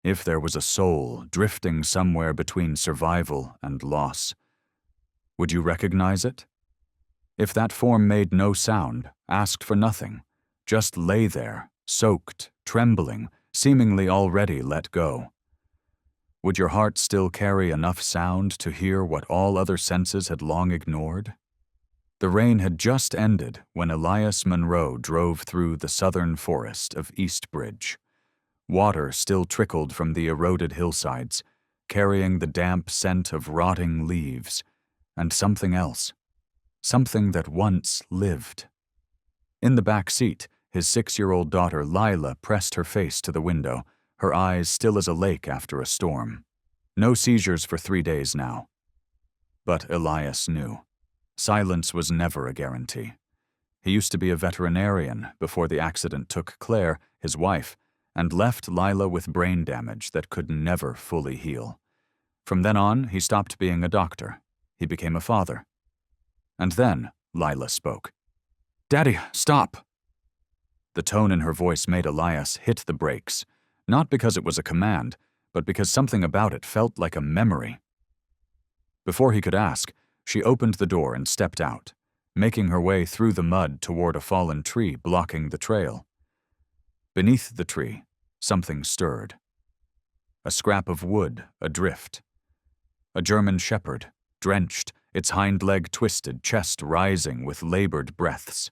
If there was a soul drifting somewhere between survival and loss, would you recognize it? If that form made no sound, asked for nothing, just lay there, soaked, trembling, seemingly already let go, would your heart still carry enough sound to hear what all other senses had long ignored? The rain had just ended when Elias Monroe drove through the southern forest of Eastbridge. Water still trickled from the eroded hillsides, carrying the damp scent of rotting leaves, and something else, something that once lived. In the back seat, his 6-year-old daughter Lila pressed her face to the window, her eyes still as a lake after a storm. No seizures for 3 days now. But Elias knew. Silence was never a guarantee. He used to be a veterinarian before the accident took Claire, his wife, and left Lila with brain damage that could never fully heal. From then on, he stopped being a doctor. He became a father. And then Lila spoke. "Daddy, stop!" The tone in her voice made Elias hit the brakes, not because it was a command, but because something about it felt like a memory. Before he could ask, she opened the door and stepped out, making her way through the mud toward a fallen tree blocking the trail. Beneath the tree, something stirred. A scrap of wood adrift. A German shepherd, drenched, its hind leg twisted, chest rising with labored breaths.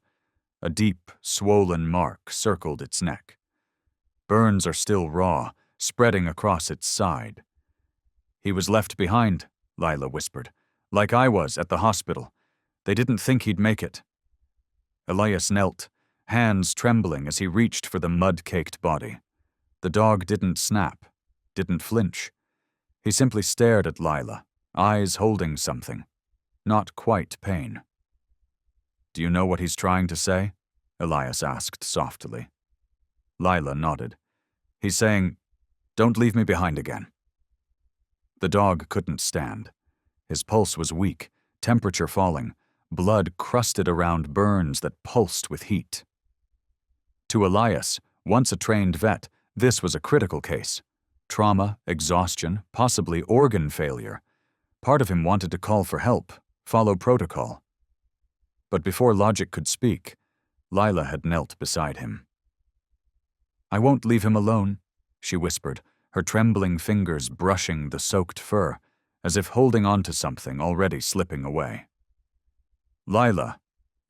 A deep, swollen mark circled its neck. Burns are still raw, spreading across its side. "He was left behind," Lila whispered, "like I was at the hospital. They didn't think he'd make it." Elias knelt, hands trembling as he reached for the mud-caked body. The dog didn't snap, didn't flinch. He simply stared at Lila, eyes holding something. Not quite pain. "Do you know what he's trying to say?" Elias asked softly. Lila nodded. "He's saying, 'Don't leave me behind again.'" The dog couldn't stand. His pulse was weak, temperature falling, blood crusted around burns that pulsed with heat. To Elias, once a trained vet, this was a critical case. Trauma, exhaustion, possibly organ failure. Part of him wanted to call for help, follow protocol. But before logic could speak, Lila had knelt beside him. "I won't leave him alone," she whispered, her trembling fingers brushing the soaked fur, as if holding on to something already slipping away. "Lila,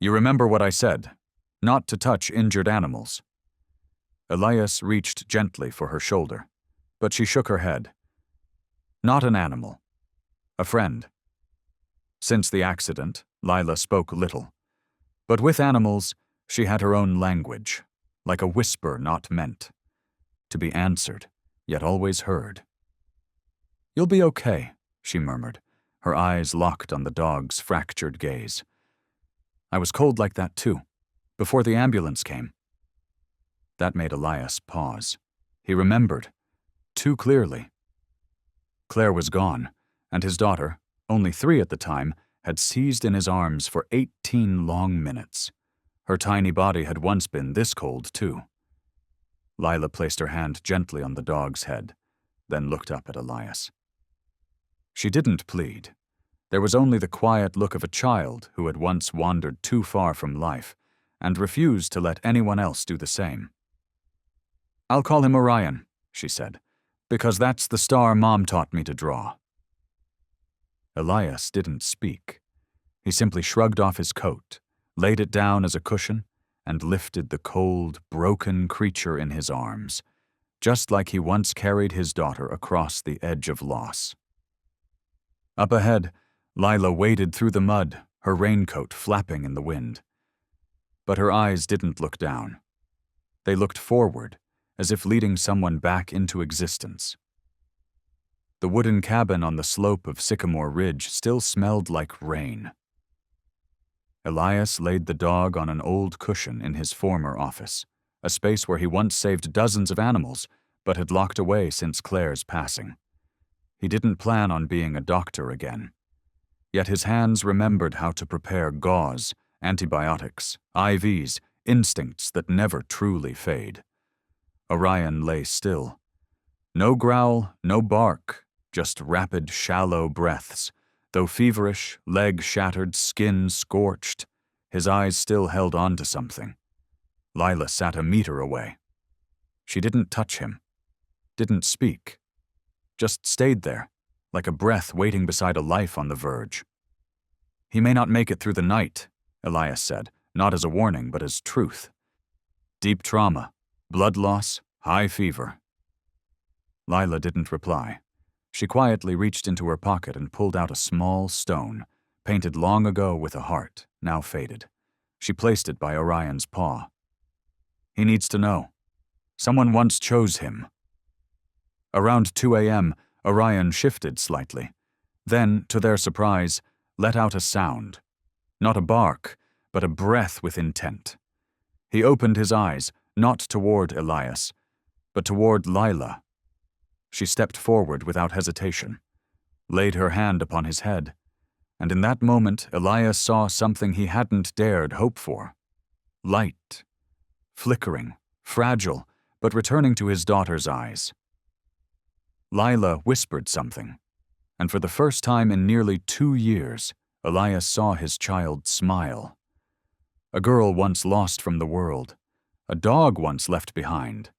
you remember what I said, not to touch injured animals." Elias reached gently for her shoulder, but she shook her head. "Not an animal. A friend." Since the accident, Lila spoke little. But with animals, she had her own language, like a whisper not meant. To be answered, yet always heard. "You'll be okay," she murmured, her eyes locked on the dog's fractured gaze. "I was cold like that too, before the ambulance came." That made Elias pause. He remembered, too clearly. Claire was gone, and his daughter, only 3 at the time, had seized in his arms for 18 long minutes. Her tiny body had once been this cold, too. Lila placed her hand gently on the dog's head, then looked up at Elias. She didn't plead. There was only the quiet look of a child who had once wandered too far from life and refused to let anyone else do the same. "I'll call him Orion," she said, "because that's the star Mom taught me to draw." Elias didn't speak. He simply shrugged off his coat, laid it down as a cushion, and lifted the cold, broken creature in his arms, just like he once carried his daughter across the edge of loss. Up ahead, Lila waded through the mud, her raincoat flapping in the wind. But her eyes didn't look down. They looked forward, as if leading someone back into existence. The wooden cabin on the slope of Sycamore Ridge still smelled like rain. Elias laid the dog on an old cushion in his former office, a space where he once saved dozens of animals, but had locked away since Claire's passing. He didn't plan on being a doctor again. Yet his hands remembered how to prepare gauze, antibiotics, IVs, instincts that never truly fade. Orion lay still. No growl, no bark, just rapid, shallow breaths. Though feverish, leg shattered, skin scorched, his eyes still held on to something. Lila sat a meter away. She didn't touch him, didn't speak, just stayed there, like a breath waiting beside a life on the verge. "He may not make it through the night," Elias said, not as a warning, but as truth. "Deep trauma, blood loss, high fever." Lila didn't reply. She quietly reached into her pocket and pulled out a small stone, painted long ago with a heart, now faded. She placed it by Orion's paw. "He needs to know. Someone once chose him." Around 2 a.m., Orion shifted slightly. Then, to their surprise, let out a sound. Not a bark, but a breath with intent. He opened his eyes, not toward Elias, but toward Lila. She stepped forward without hesitation, laid her hand upon his head, and in that moment Elias saw something he hadn't dared hope for. Light. Flickering, fragile, but returning to his daughter's eyes. Lila whispered something, and for the first time in nearly 2 years, Elias saw his child smile. A girl once lost from the world, a dog once left behind,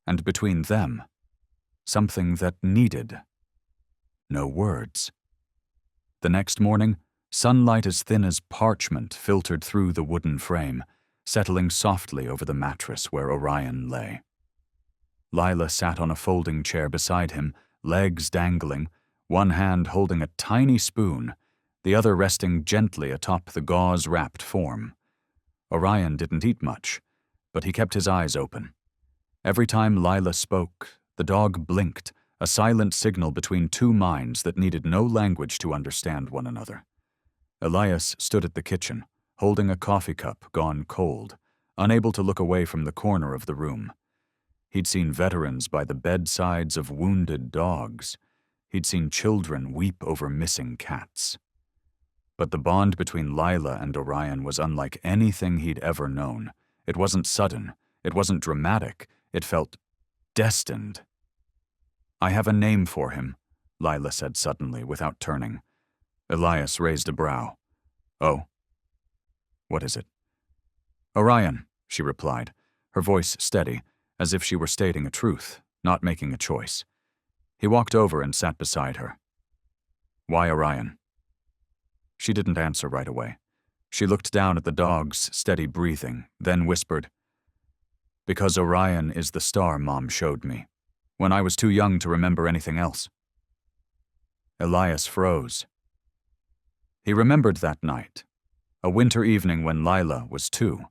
and between them, something that needed no words. The next morning, sunlight as thin as parchment filtered through the wooden frame, settling softly over the mattress where Orion lay. Lila sat on a folding chair beside him, legs dangling, one hand holding a tiny spoon, the other resting gently atop the gauze-wrapped form. Orion didn't eat much, but he kept his eyes open. Every time Lila spoke, the dog blinked, a silent signal between two minds that needed no language to understand one another. Elias stood at the kitchen, holding a coffee cup gone cold, unable to look away from the corner of the room. He'd seen veterans by the bedsides of wounded dogs. He'd seen children weep over missing cats. But the bond between Lila and Orion was unlike anything he'd ever known. It wasn't sudden. It wasn't dramatic. It felt destined. "I have a name for him," Lila said suddenly, without turning. Elias raised a brow. "Oh? What is it?" "Orion," she replied, her voice steady, as if she were stating a truth, not making a choice. He walked over and sat beside her. "Why Orion?" She didn't answer right away. She looked down at the dog's steady breathing, then whispered, "Because Orion is the star Mom showed me, when I was too young to remember anything else." Elias froze. He remembered that night, a winter evening when Lila was 2.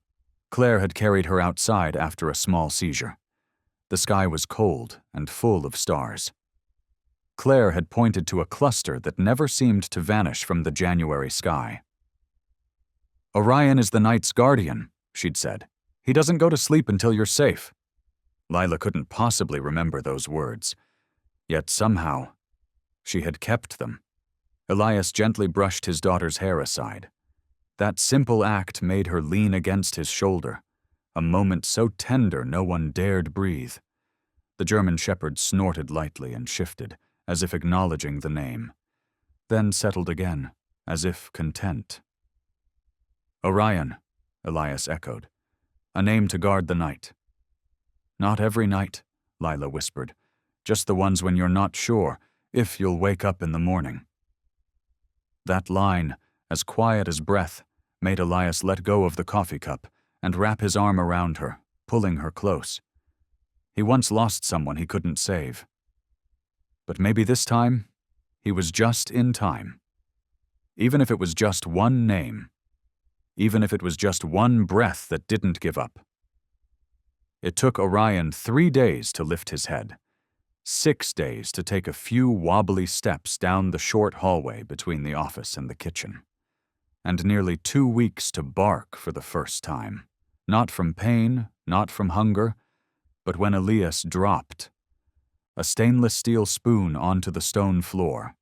Claire had carried her outside after a small seizure. The sky was cold and full of stars. Claire had pointed to a cluster that never seemed to vanish from the January sky. "Orion is the night's guardian," she'd said. "He doesn't go to sleep until you're safe." Lila couldn't possibly remember those words. Yet somehow, she had kept them. Elias gently brushed his daughter's hair aside. That simple act made her lean against his shoulder, a moment so tender no one dared breathe. The German shepherd snorted lightly and shifted, as if acknowledging the name, then settled again, as if content. "Orion," Elias echoed. "A name to guard the night." "Not every night," Lila whispered. "Just the ones when you're not sure if you'll wake up in the morning." That line, as quiet as breath, made Elias let go of the coffee cup and wrap his arm around her, pulling her close. He once lost someone he couldn't save. But maybe this time, he was just in time. Even if it was just one name. Even if it was just one breath that didn't give up. It took Orion 3 days to lift his head, 6 days to take a few wobbly steps down the short hallway between the office and the kitchen, and nearly 2 weeks to bark for the first time. Not from pain, not from hunger, but when Elias dropped, a stainless steel spoon onto the stone floor.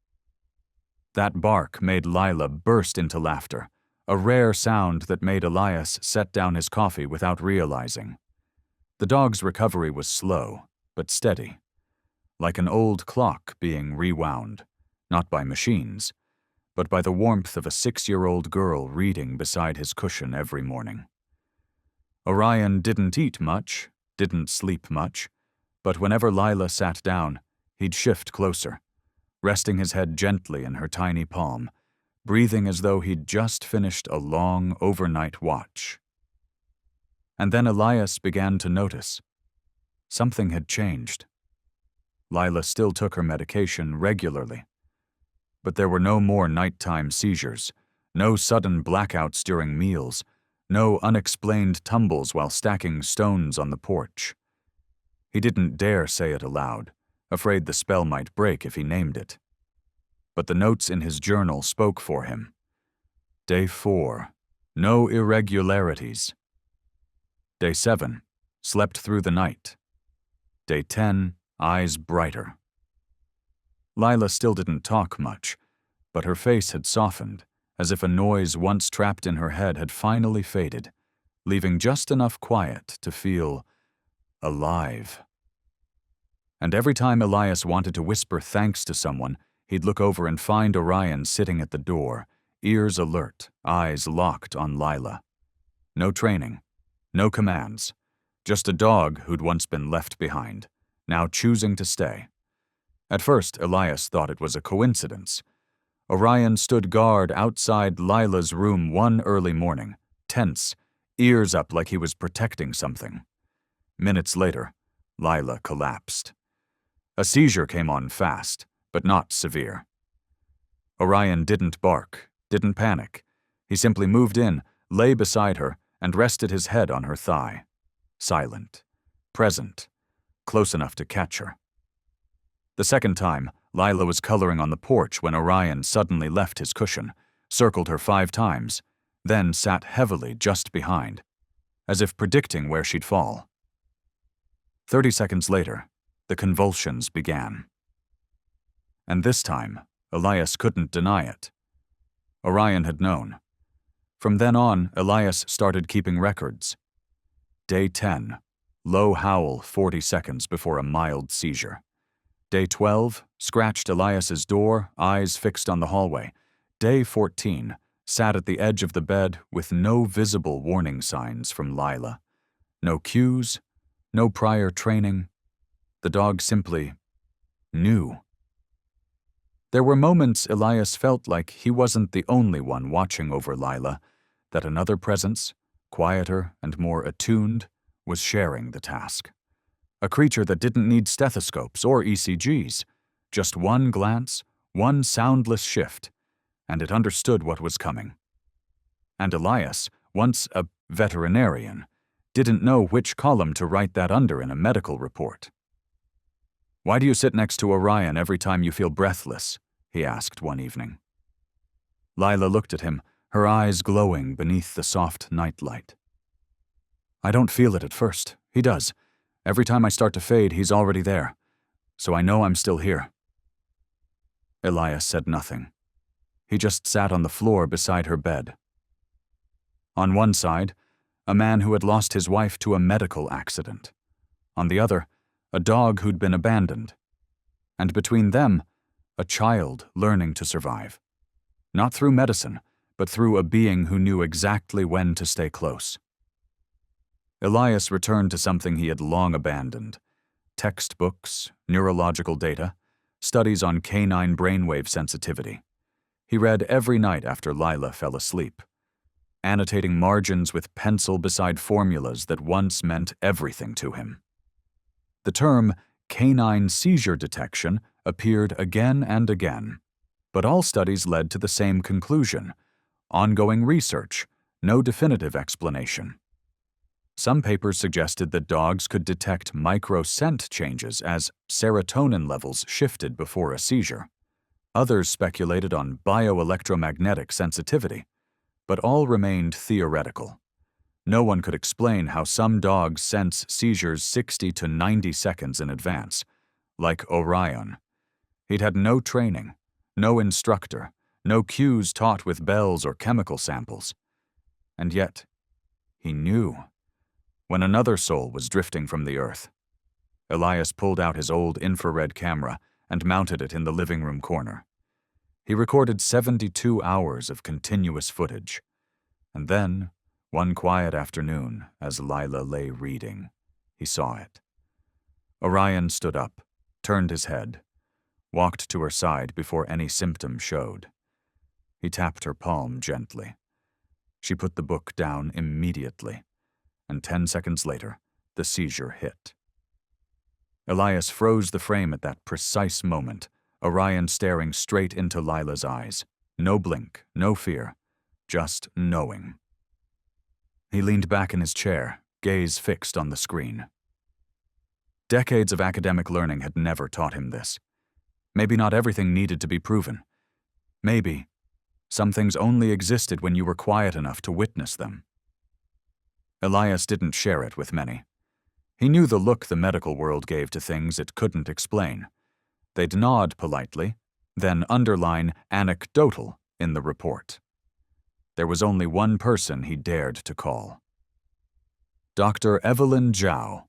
That bark made Lila burst into laughter, a rare sound that made Elias set down his coffee without realizing. The dog's recovery was slow, but steady. like an old clock being rewound, not by machines, but by the warmth of a 6-year-old girl reading beside his cushion every morning. Orion didn't eat much, didn't sleep much, but whenever Lila sat down, he'd shift closer, resting his head gently in her tiny palm, breathing as though he'd just finished a long overnight watch. And then Elias began to notice. Something had changed. Lila still took her medication regularly, but there were no more nighttime seizures, no sudden blackouts during meals, no unexplained tumbles while stacking stones on the porch. He didn't dare say it aloud, afraid the spell might break if he named it. But the notes in his journal spoke for him. Day 4, no irregularities. Day 7, slept through the night. Day 10, eyes brighter. Lila still didn't talk much, but her face had softened, as if a noise once trapped in her head had finally faded, leaving just enough quiet to feel alive. And every time Elias wanted to whisper thanks to someone, he'd look over and find Orion sitting at the door, ears alert, eyes locked on Lila. No training, no commands, just a dog who'd once been left behind, now choosing to stay. At first, Elias thought it was a coincidence. Orion stood guard outside Lila's room one early morning, tense, ears up like he was protecting something. Minutes later, Lila collapsed. A seizure came on fast, but not severe. Orion didn't bark, didn't panic. He simply moved in, lay beside her, and rested his head on her thigh. Silent, present, close enough to catch her. The second time, Lila was coloring on the porch when Orion suddenly left his cushion, circled her 5 times, then sat heavily just behind, as if predicting where she'd fall. 30 seconds later, the convulsions began. And this time, Elias couldn't deny it. Orion had known. From then on, Elias started keeping records. Day 10, low howl 40 seconds before a mild seizure. Day 12, scratched Elias's door, eyes fixed on the hallway. Day 14, sat at the edge of the bed with no visible warning signs from Lila. No cues, no prior training. The dog simply knew. There were moments Elias felt like he wasn't the only one watching over Lila, that another presence, quieter and more attuned, was sharing the task. A creature that didn't need stethoscopes or ECGs, just one glance, one soundless shift, and it understood what was coming. And Elias, once a veterinarian, didn't know which column to write that under in a medical report. "Why do you sit next to Orion every time you feel breathless?" he asked one evening. Lila looked at him, her eyes glowing beneath the soft nightlight. "I don't feel it at first. He does. Every time I start to fade, he's already there. So I know I'm still here." Elias said nothing. He just sat on the floor beside her bed. On one side, a man who had lost his wife to a medical accident. On the other, a dog who'd been abandoned. And between them, a child learning to survive. Not through medicine, but through a being who knew exactly when to stay close. Elias returned to something he had long abandoned: textbooks, neurological data, studies on canine brainwave sensitivity. He read every night after Lila fell asleep, annotating margins with pencil beside formulas that once meant everything to him. The term canine seizure detection appeared again and again, but all studies led to the same conclusion: ongoing research, no definitive explanation. Some papers suggested that dogs could detect micro-scent changes as serotonin levels shifted before a seizure. Others speculated on bioelectromagnetic sensitivity, but all remained theoretical. No one could explain how some dogs sense seizures 60 to 90 seconds in advance, like Orion. He'd had no training, no instructor, no cues taught with bells or chemical samples. And yet, he knew when another soul was drifting from the earth. Elias pulled out his old infrared camera and mounted it in the living room corner. He recorded 72 hours of continuous footage. And then, one quiet afternoon, as Lila lay reading, he saw it. Orion stood up, turned his head, walked to her side before any symptom showed. He tapped her palm gently. She put the book down immediately, and 10 seconds later, the seizure hit. Elias froze the frame at that precise moment, Orion staring straight into Lila's eyes. No blink, no fear, just knowing. He leaned back in his chair, gaze fixed on the screen. Decades of academic learning had never taught him this. Maybe not everything needed to be proven. Maybe some things only existed when you were quiet enough to witness them. Elias didn't share it with many. He knew the look the medical world gave to things it couldn't explain. They'd nod politely, then underline anecdotal in the report. There was only one person he dared to call. Dr. Evelyn Zhao,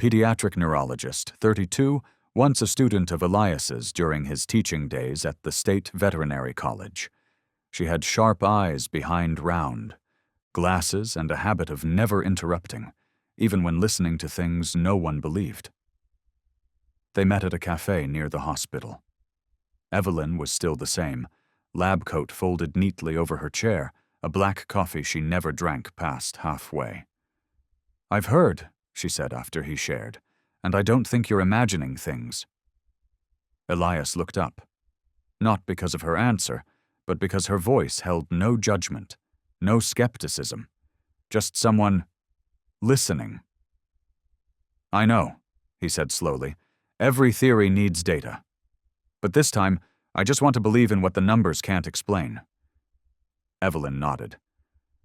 pediatric neurologist, 32, once a student of Elias's during his teaching days at the State Veterinary College. She had sharp eyes behind round, glasses, and a habit of never interrupting, even when listening to things no one believed. They met at a cafe near the hospital. Evelyn was still the same, lab coat folded neatly over her chair, a black coffee she never drank past halfway. "I've heard," she said after he shared, "and I don't think you're imagining things." Elias looked up, not because of her answer, but because her voice held no judgment, no skepticism, just someone listening. "I know," he said slowly. "Every theory needs data. But this time, I just want to believe in what the numbers can't explain." Evelyn nodded.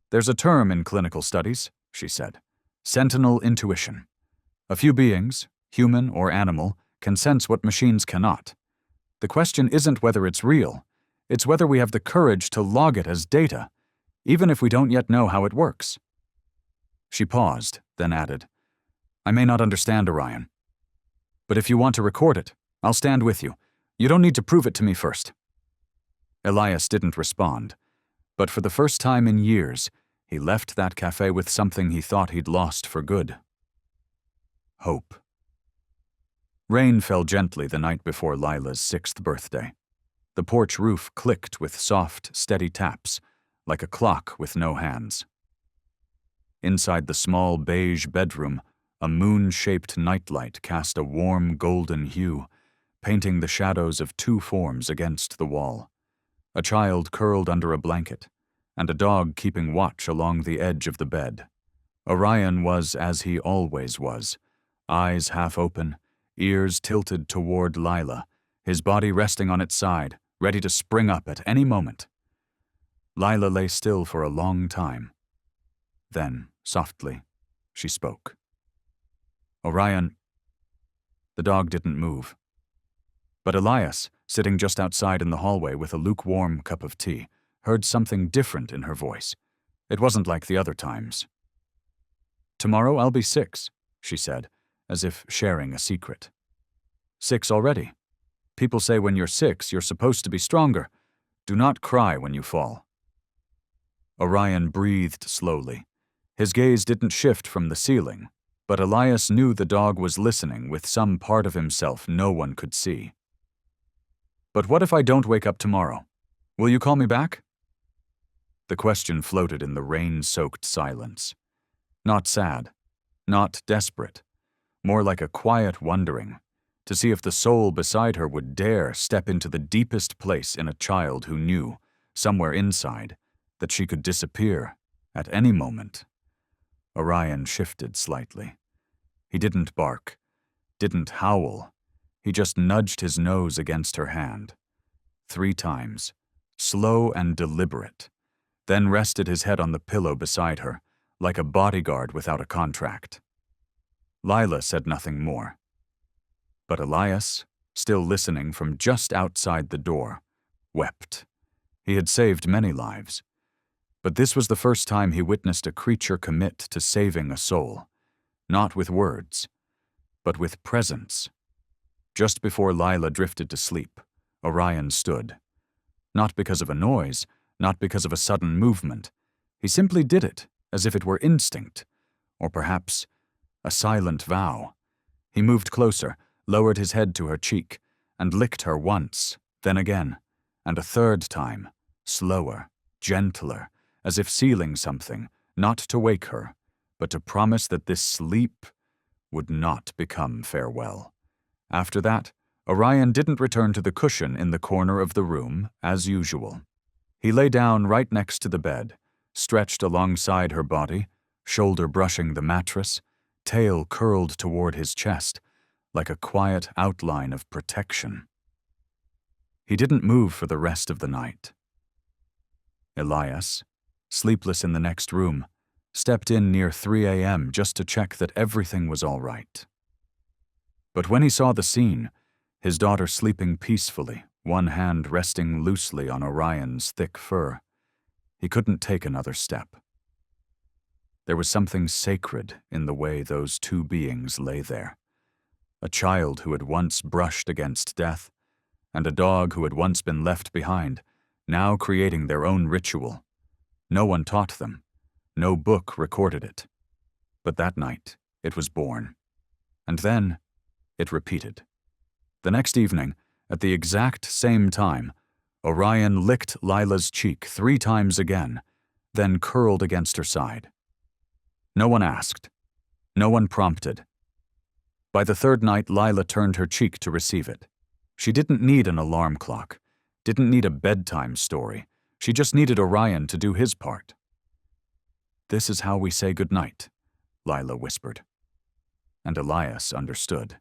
"There's a term in clinical studies," she said. "Sentinel intuition. A few beings, human or animal, can sense what machines cannot. The question isn't whether it's real, it's whether we have the courage to log it as data, even if we don't yet know how it works." She paused, then added, "I may not understand, Orion. But if you want to record it, I'll stand with you. You don't need to prove it to me first." Elias didn't respond, but for the first time in years, he left that cafe with something he thought he'd lost for good. Hope. Rain fell gently the night before Lila's 6th birthday. The porch roof clicked with soft, steady taps, like a clock with no hands. Inside the small beige bedroom, a moon-shaped nightlight cast a warm golden hue, painting the shadows of 2 forms against the wall. A child curled under a blanket, and a dog keeping watch along the edge of the bed. Orion was as he always was, eyes half open, ears tilted toward Lila, his body resting on its side, ready to spring up at any moment. Lila lay still for a long time. Then, softly, she spoke. "Orion." The dog didn't move. But Elias, sitting just outside in the hallway with a lukewarm cup of tea, heard something different in her voice. It wasn't like the other times. "Tomorrow I'll be 6, she said, as if sharing a secret. 6 already. People say when you're 6, you're supposed to be stronger. Do not cry when you fall." Orion breathed slowly. His gaze didn't shift from the ceiling, but Elias knew the dog was listening with some part of himself no one could see. "But what if I don't wake up tomorrow? Will you call me back?" The question floated in the rain-soaked silence. Not sad, not desperate, more like a quiet wondering, to see if the soul beside her would dare step into the deepest place in a child who knew, somewhere inside, that she could disappear at any moment. Orion shifted slightly. He didn't bark, didn't howl. He just nudged his nose against her hand. 3 times, slow and deliberate, then rested his head on the pillow beside her, like a bodyguard without a contract. Lila said nothing more. But Elias, still listening from just outside the door, wept. He had saved many lives. But this was the first time he witnessed a creature commit to saving a soul, not with words, but with presence. Just before Lila drifted to sleep, Orion stood. Not because of a noise, not because of a sudden movement. He simply did it, as if it were instinct, or perhaps a silent vow. He moved closer, lowered his head to her cheek, and licked her once, then again, and a third time, slower, gentler, as if sealing something, not to wake her, but to promise that this sleep would not become farewell. After that, Orion didn't return to the cushion in the corner of the room, as usual. He lay down right next to the bed, stretched alongside her body, shoulder brushing the mattress, tail curled toward his chest, like a quiet outline of protection. He didn't move for the rest of the night. Elias, sleepless in the next room, stepped in near 3 a.m. just to check that everything was all right. But when he saw the scene, his daughter sleeping peacefully, one hand resting loosely on Orion's thick fur, he couldn't take another step. There was something sacred in the way those two beings lay there. A child who had once brushed against death, and a dog who had once been left behind, now creating their own ritual. No one taught them. No book recorded it. But that night, it was born. And then, it repeated. The next evening, at the exact same time, Orion licked Lila's cheek 3 times again, then curled against her side. No one asked. No one prompted. By the third night, Lila turned her cheek to receive it. She didn't need an alarm clock, didn't need a bedtime story. She just needed Orion to do his part. "This is how we say goodnight," Lila whispered. And Elias understood.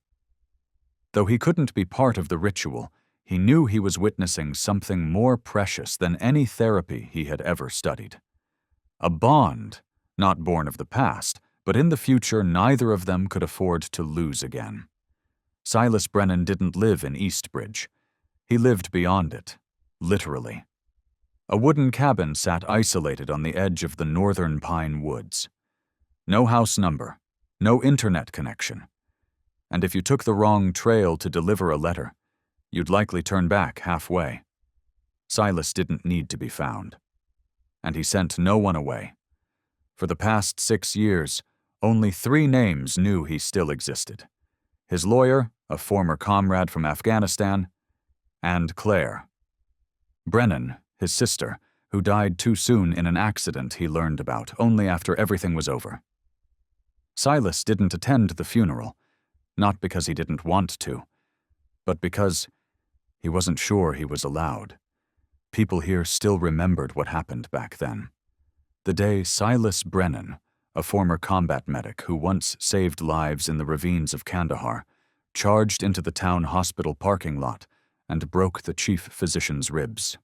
Though he couldn't be part of the ritual, he knew he was witnessing something more precious than any therapy he had ever studied. A bond, not born of the past, but in the future neither of them could afford to lose again. Silas Brennan didn't live in Eastbridge. He lived beyond it, literally. A wooden cabin sat isolated on the edge of the northern pine woods. No house number, no internet connection. And if you took the wrong trail to deliver a letter, you'd likely turn back halfway. Silas didn't need to be found. And he sent no one away. For the past 6 years, only 3 names knew he still existed. His lawyer, a former comrade from Afghanistan, and Claire. Brennan, his sister, who died too soon in an accident he learned about only after everything was over. Silas didn't attend the funeral, not because he didn't want to, but because he wasn't sure he was allowed. People here still remembered what happened back then. The day Silas Brennan, a former combat medic who once saved lives in the ravines of Kandahar, charged into the town hospital parking lot and broke the chief physician's ribs.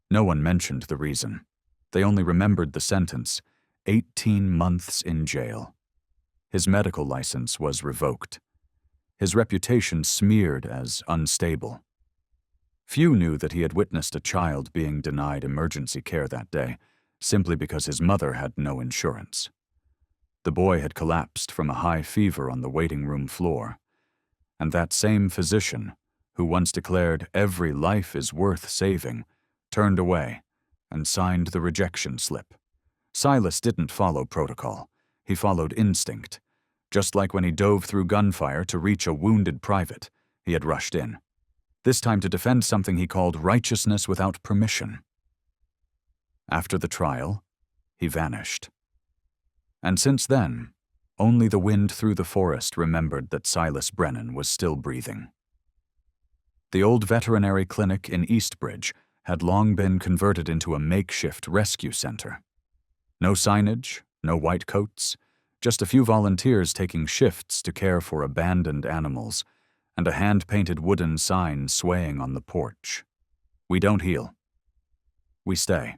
No one mentioned the reason. They only remembered the sentence, 18 months in jail. His medical license was revoked. His reputation smeared as unstable. Few knew that he had witnessed a child being denied emergency care that day, simply because his mother had no insurance. The boy had collapsed from a high fever on the waiting room floor. And that same physician, who once declared every life is worth saving, turned away and signed the rejection slip. Silas didn't follow protocol. He followed instinct. Just like when he dove through gunfire to reach a wounded private, he had rushed in. This time to defend something he called righteousness without permission. After the trial, he vanished. And since then, only the wind through the forest remembered that Silas Brennan was still breathing. The old veterinary clinic in Eastbridge had long been converted into a makeshift rescue center. No signage, no white coats, just a few volunteers taking shifts to care for abandoned animals, and a hand-painted wooden sign swaying on the porch. "We don't heal. We stay."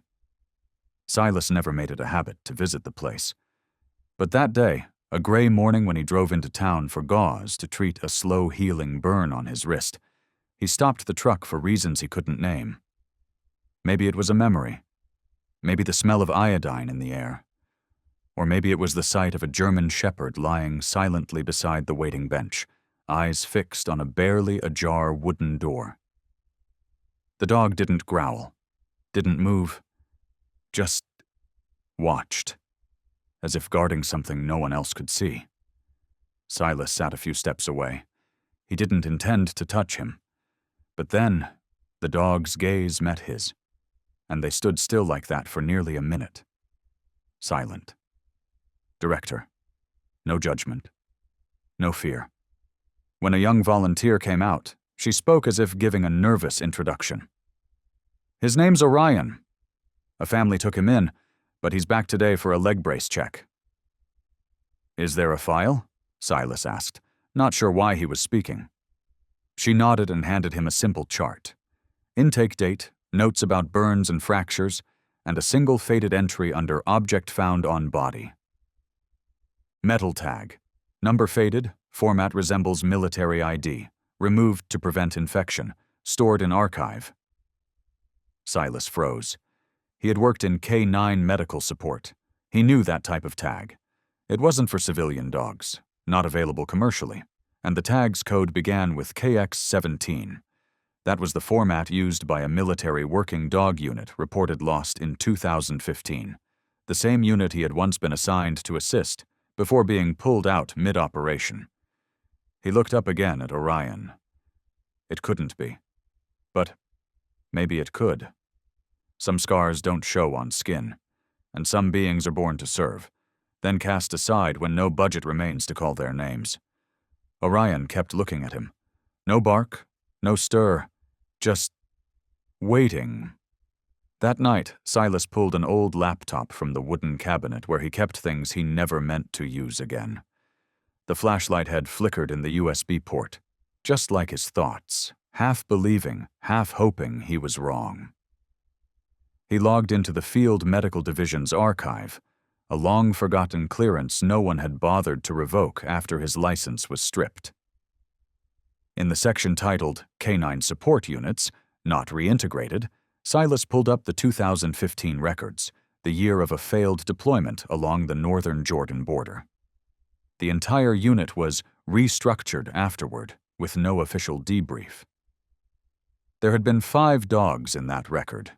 Silas never made it a habit to visit the place. But that day, a gray morning when he drove into town for gauze to treat a slow-healing burn on his wrist, he stopped the truck for reasons he couldn't name. Maybe it was a memory. Maybe the smell of iodine in the air. Or maybe it was the sight of a German shepherd lying silently beside the waiting bench, eyes fixed on a barely ajar wooden door. The dog didn't growl, didn't move, just watched, as if guarding something no one else could see. Silas sat a few steps away. He didn't intend to touch him. But then, the dog's gaze met his, and they stood still like that for nearly a minute. Silent. Director. No judgment. No fear. When a young volunteer came out, she spoke as if giving a nervous introduction. His name's Orion. A family took him in, but he's back today for a leg brace check. Is there a file? Silas asked, not sure why he was speaking. She nodded and handed him a simple chart. Intake date, notes about burns and fractures, and a single faded entry under object found on body. Metal tag. Number faded, format resembles military ID, removed to prevent infection, stored in archive. Silas froze. He had worked in K9 medical support. He knew that type of tag. It wasn't for civilian dogs, not available commercially, and the tag's code began with KX-17. That was the format used by a military working dog unit reported lost in 2015, the same unit he had once been assigned to assist before being pulled out mid-operation. He looked up again at Orion. It couldn't be. But maybe it could. Some scars don't show on skin, and some beings are born to serve, then cast aside when no budget remains to call their names. Orion kept looking at him. No bark, no stir, just waiting. That night, Silas pulled an old laptop from the wooden cabinet where he kept things he never meant to use again. The flashlight had flickered in the USB port, just like his thoughts, half believing, half hoping he was wrong. He logged into the Field Medical Division's archive, a long-forgotten clearance no one had bothered to revoke after his license was stripped. In the section titled Canine Support Units, Not Reintegrated, Silas pulled up the 2015 records, the year of a failed deployment along the northern Jordan border. The entire unit was restructured afterward, with no official debrief. There had been 5 dogs in that record.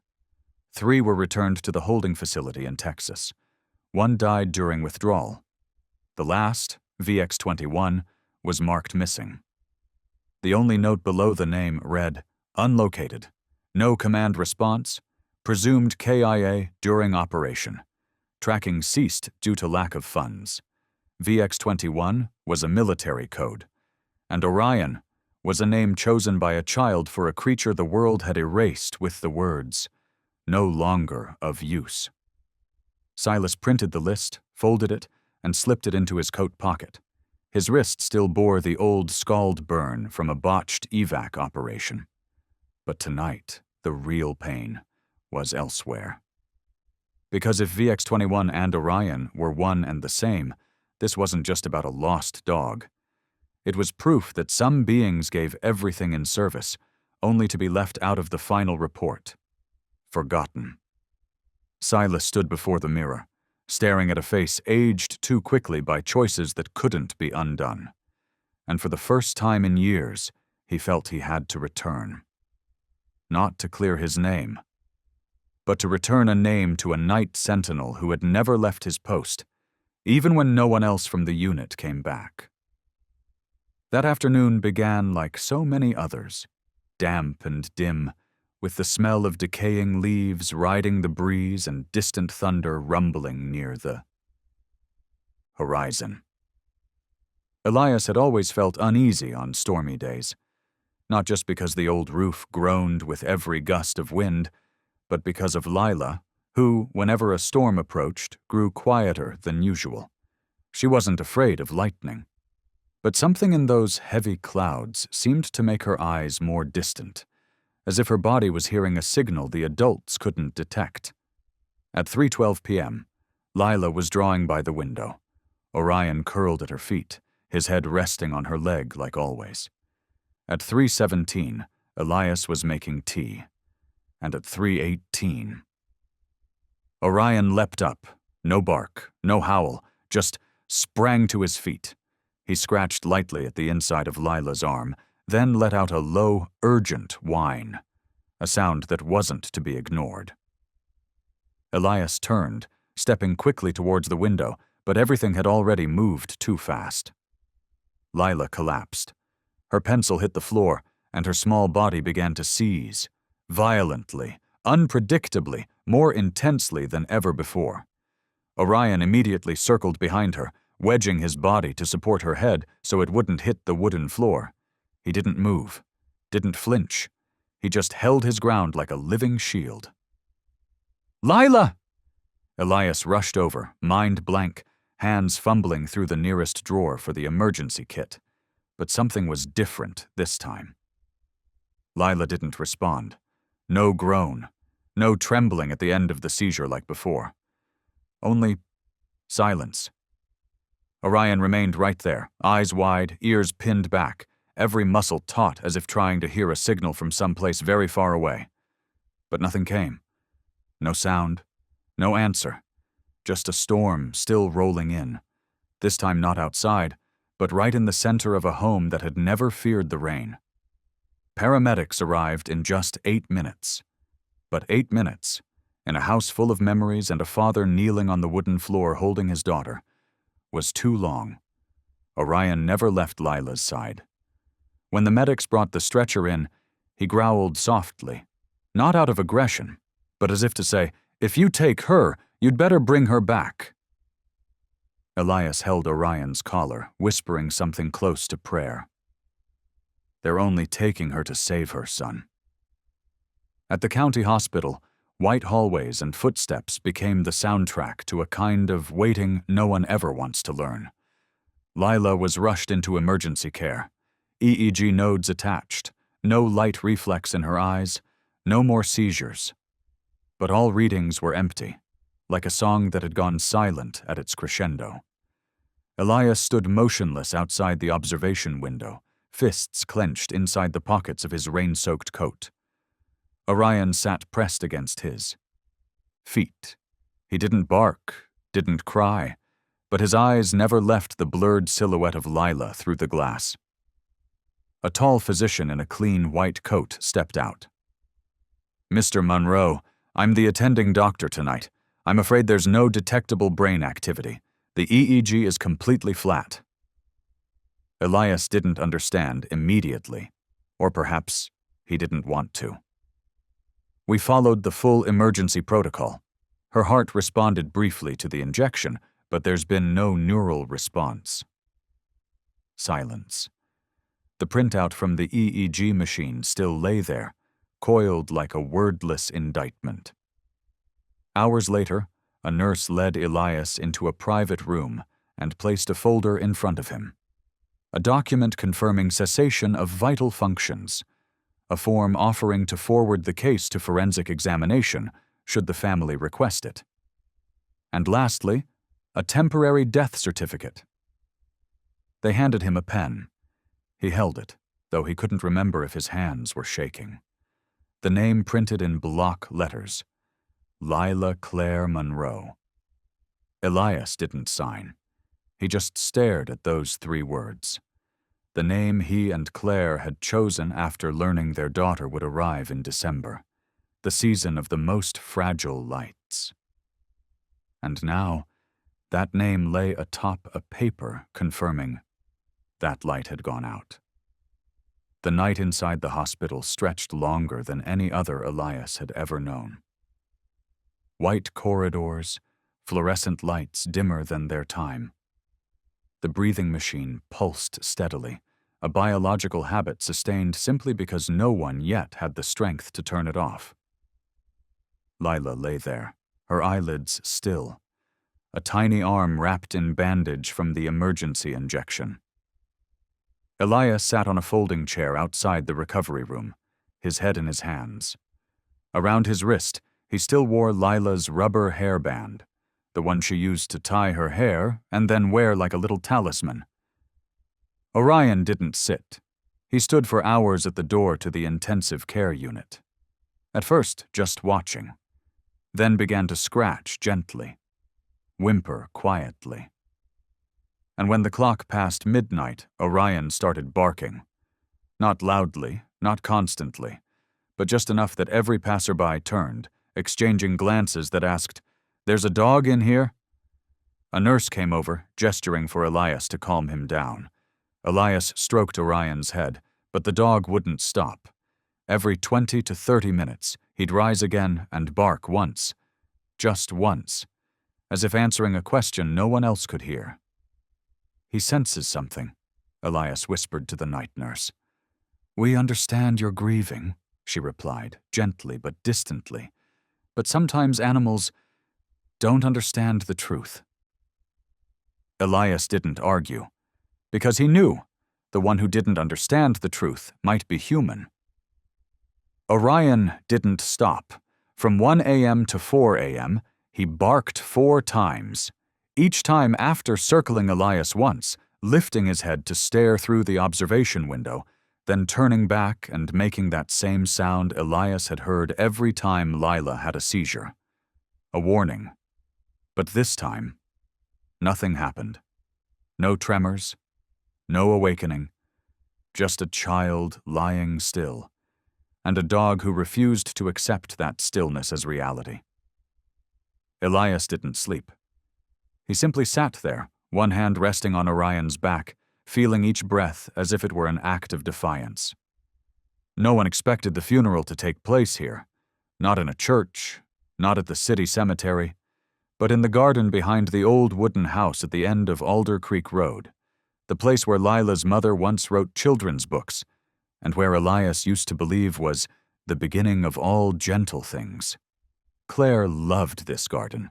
3 were returned to the holding facility in Texas. 1 died during withdrawal. The last, VX-21, was marked missing. The only note below the name read, "Unlocated. No command response. Presumed KIA during operation. Tracking ceased due to lack of funds." VX-21 was a military code, and Orion was a name chosen by a child for a creature the world had erased with the words, "No longer of use." Silas printed the list, folded it, and slipped it into his coat pocket. His wrist still bore the old scald burn from a botched evac operation. But tonight, the real pain was elsewhere. Because if VX-21 and Orion were one and the same, this wasn't just about a lost dog. It was proof that some beings gave everything in service, only to be left out of the final report. Forgotten. Silas stood before the mirror, staring at a face aged too quickly by choices that couldn't be undone. And for the first time in years, he felt he had to return. Not to clear his name, but to return a name to a night sentinel who had never left his post, even when no one else from the unit came back. That afternoon began like so many others, damp and dim, with the smell of decaying leaves riding the breeze and distant thunder rumbling near the horizon. Elias had always felt uneasy on stormy days, not just because the old roof groaned with every gust of wind, but because of Lila, who, whenever a storm approached, grew quieter than usual. She wasn't afraid of lightning, but something in those heavy clouds seemed to make her eyes more distant, as if her body was hearing a signal the adults couldn't detect. At 3:12 p.m., Lila was drawing by the window. Orion curled at her feet, his head resting on her leg like always. At 3:17, Elias was making tea, and at 3:18... Orion leapt up, No bark, no howl, just sprang to his feet. He scratched lightly at the inside of Lila's arm, then let out a low, urgent whine, a sound that wasn't to be ignored. Elias turned, stepping quickly towards the window, but everything had already moved too fast. Lila collapsed. Her pencil hit the floor, and her small body began to seize, violently, unpredictably, more intensely than ever before. Orion immediately circled behind her, wedging his body to support her head so it wouldn't hit the wooden floor. He didn't move, didn't flinch. He just held his ground like a living shield. "Lila!" Elias rushed over, mind blank, hands fumbling through the nearest drawer for the emergency kit. But something was different this time. Lila didn't respond. No groan, no trembling at the end of the seizure like before. Only silence. Orion remained right there, eyes wide, ears pinned back, every muscle taut as if trying to hear a signal from someplace very far away. But nothing came. No sound, no answer. Just a storm still rolling in. This time not outside, but right in the center of a home that had never feared the rain. Paramedics arrived in just 8 minutes. But 8 minutes, in a house full of memories and a father kneeling on the wooden floor holding his daughter, was too long. Orion never left Lila's side. When the medics brought the stretcher in, he growled softly, not out of aggression, but as if to say, "If you take her, you'd better bring her back." Elias held Orion's collar, whispering something close to prayer. "They're only taking her to save her, son." At the county hospital, white hallways and footsteps became the soundtrack to a kind of waiting no one ever wants to learn. Lila was rushed into emergency care. EEG nodes attached, no light reflex in her eyes, no more seizures. But all readings were empty, like a song that had gone silent at its crescendo. Elias stood motionless outside the observation window, fists clenched inside the pockets of his rain-soaked coat. Orion sat pressed against his. Feet. He didn't bark, didn't cry, but his eyes never left the blurred silhouette of Lila through the glass. A tall physician in a clean white coat stepped out. "Mr. Monroe, I'm the attending doctor tonight. I'm afraid there's no detectable brain activity. The EEG is completely flat." Elias didn't understand immediately, or perhaps he didn't want to. "We followed the full emergency protocol. Her heart responded briefly to the injection, but there's been no neural response." Silence. The printout from the EEG machine still lay there, coiled like a wordless indictment. Hours later, a nurse led Elias into a private room and placed a folder in front of him. A document confirming cessation of vital functions. A form offering to forward the case to forensic examination should the family request it. And lastly, a temporary death certificate. They handed him a pen. He held it, though he couldn't remember if his hands were shaking. The name printed in block letters. Lila Claire Monroe. Elias didn't sign. He just stared at those 3 words. The name he and Claire had chosen after learning their daughter would arrive in December, the season of the most fragile lights. And now, that name lay atop a paper confirming that light had gone out. The night inside the hospital stretched longer than any other Elias had ever known. White corridors, fluorescent lights dimmer than their time. The breathing machine pulsed steadily, a biological habit sustained simply because no one yet had the strength to turn it off. Lila lay there, her eyelids still, a tiny arm wrapped in bandage from the emergency injection. Elias sat on a folding chair outside the recovery room, his head in his hands. Around his wrist, he still wore Lila's rubber hairband, the one she used to tie her hair and then wear like a little talisman. Orion didn't sit. He stood for hours at the door to the intensive care unit. At first, just watching. Then began to scratch gently. whimper quietly. And when the clock passed midnight, Orion started barking. Not loudly, not constantly, but just enough that every passerby turned, exchanging glances that asked, "There's a dog in here?" A nurse came over, gesturing for Elias to calm him down. Elias stroked Orion's head, but the dog wouldn't stop. Every 20 to 30 minutes, he'd rise again and bark once. Just once. As if answering a question no one else could hear. "He senses something," Elias whispered to the night nurse. "We understand you're grieving," she replied, gently but distantly. "But sometimes animals don't understand the truth." Elias didn't argue, because he knew the one who didn't understand the truth might be human. Orion didn't stop. From 1 a.m. to 4 a.m., he barked 4 times, each time after circling Elias once, lifting his head to stare through the observation window, then turning back and making that same sound Elias had heard every time Lila had a seizure. A warning. But this time, nothing happened. No tremors, no awakening, just a child lying still, and a dog who refused to accept that stillness as reality. Elias didn't sleep. He simply sat there, one hand resting on Orion's back, feeling each breath as if it were an act of defiance. No one expected the funeral to take place here, not in a church, not at the city cemetery, but in the garden behind the old wooden house at the end of Alder Creek Road, the place where Lila's mother once wrote children's books, and where Elias used to believe was the beginning of all gentle things. Claire loved this garden.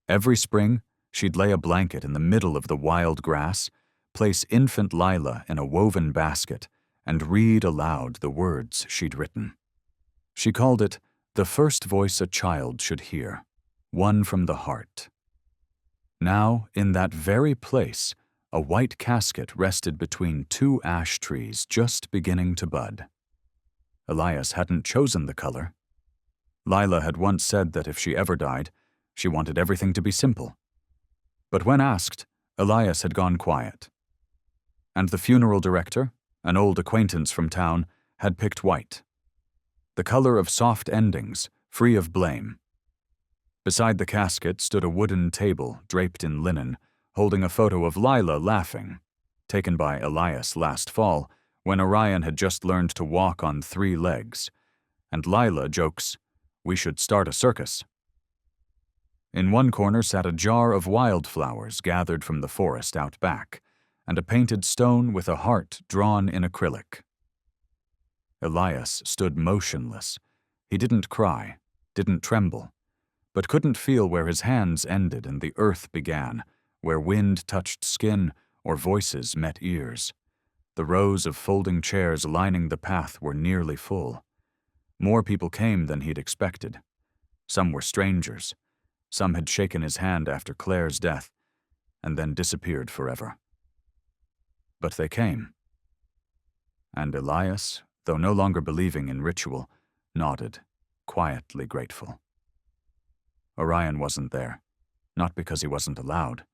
Every spring, she'd lay a blanket in the middle of the wild grass, place infant Lila in a woven basket, and read aloud the words she'd written. She called it the first voice a child should hear, one from the heart. Now, in that very place, a white casket rested between 2 ash trees just beginning to bud. Elias hadn't chosen the color. Lila had once said that if she ever died, she wanted everything to be simple. But when asked, Elias had gone quiet. And the funeral director, an old acquaintance from town, had picked white. The color of soft endings, free of blame. Beside the casket stood a wooden table draped in linen, holding a photo of Lila laughing, taken by Elias last fall when Orion had just learned to walk on 3 legs, and Lila jokes, "We should start a circus." In one corner sat a jar of wildflowers gathered from the forest out back, and a painted stone with a heart drawn in acrylic. Elias stood motionless. He didn't cry, didn't tremble, but couldn't feel where his hands ended and the earth began, where wind touched skin or voices met ears. The rows of folding chairs lining the path were nearly full. More people came than he'd expected. Some were strangers. Some had shaken his hand after Claire's death, and then disappeared forever. But they came. And Elias, though no longer believing in ritual, nodded, quietly grateful. Orion wasn't there, not because he wasn't allowed,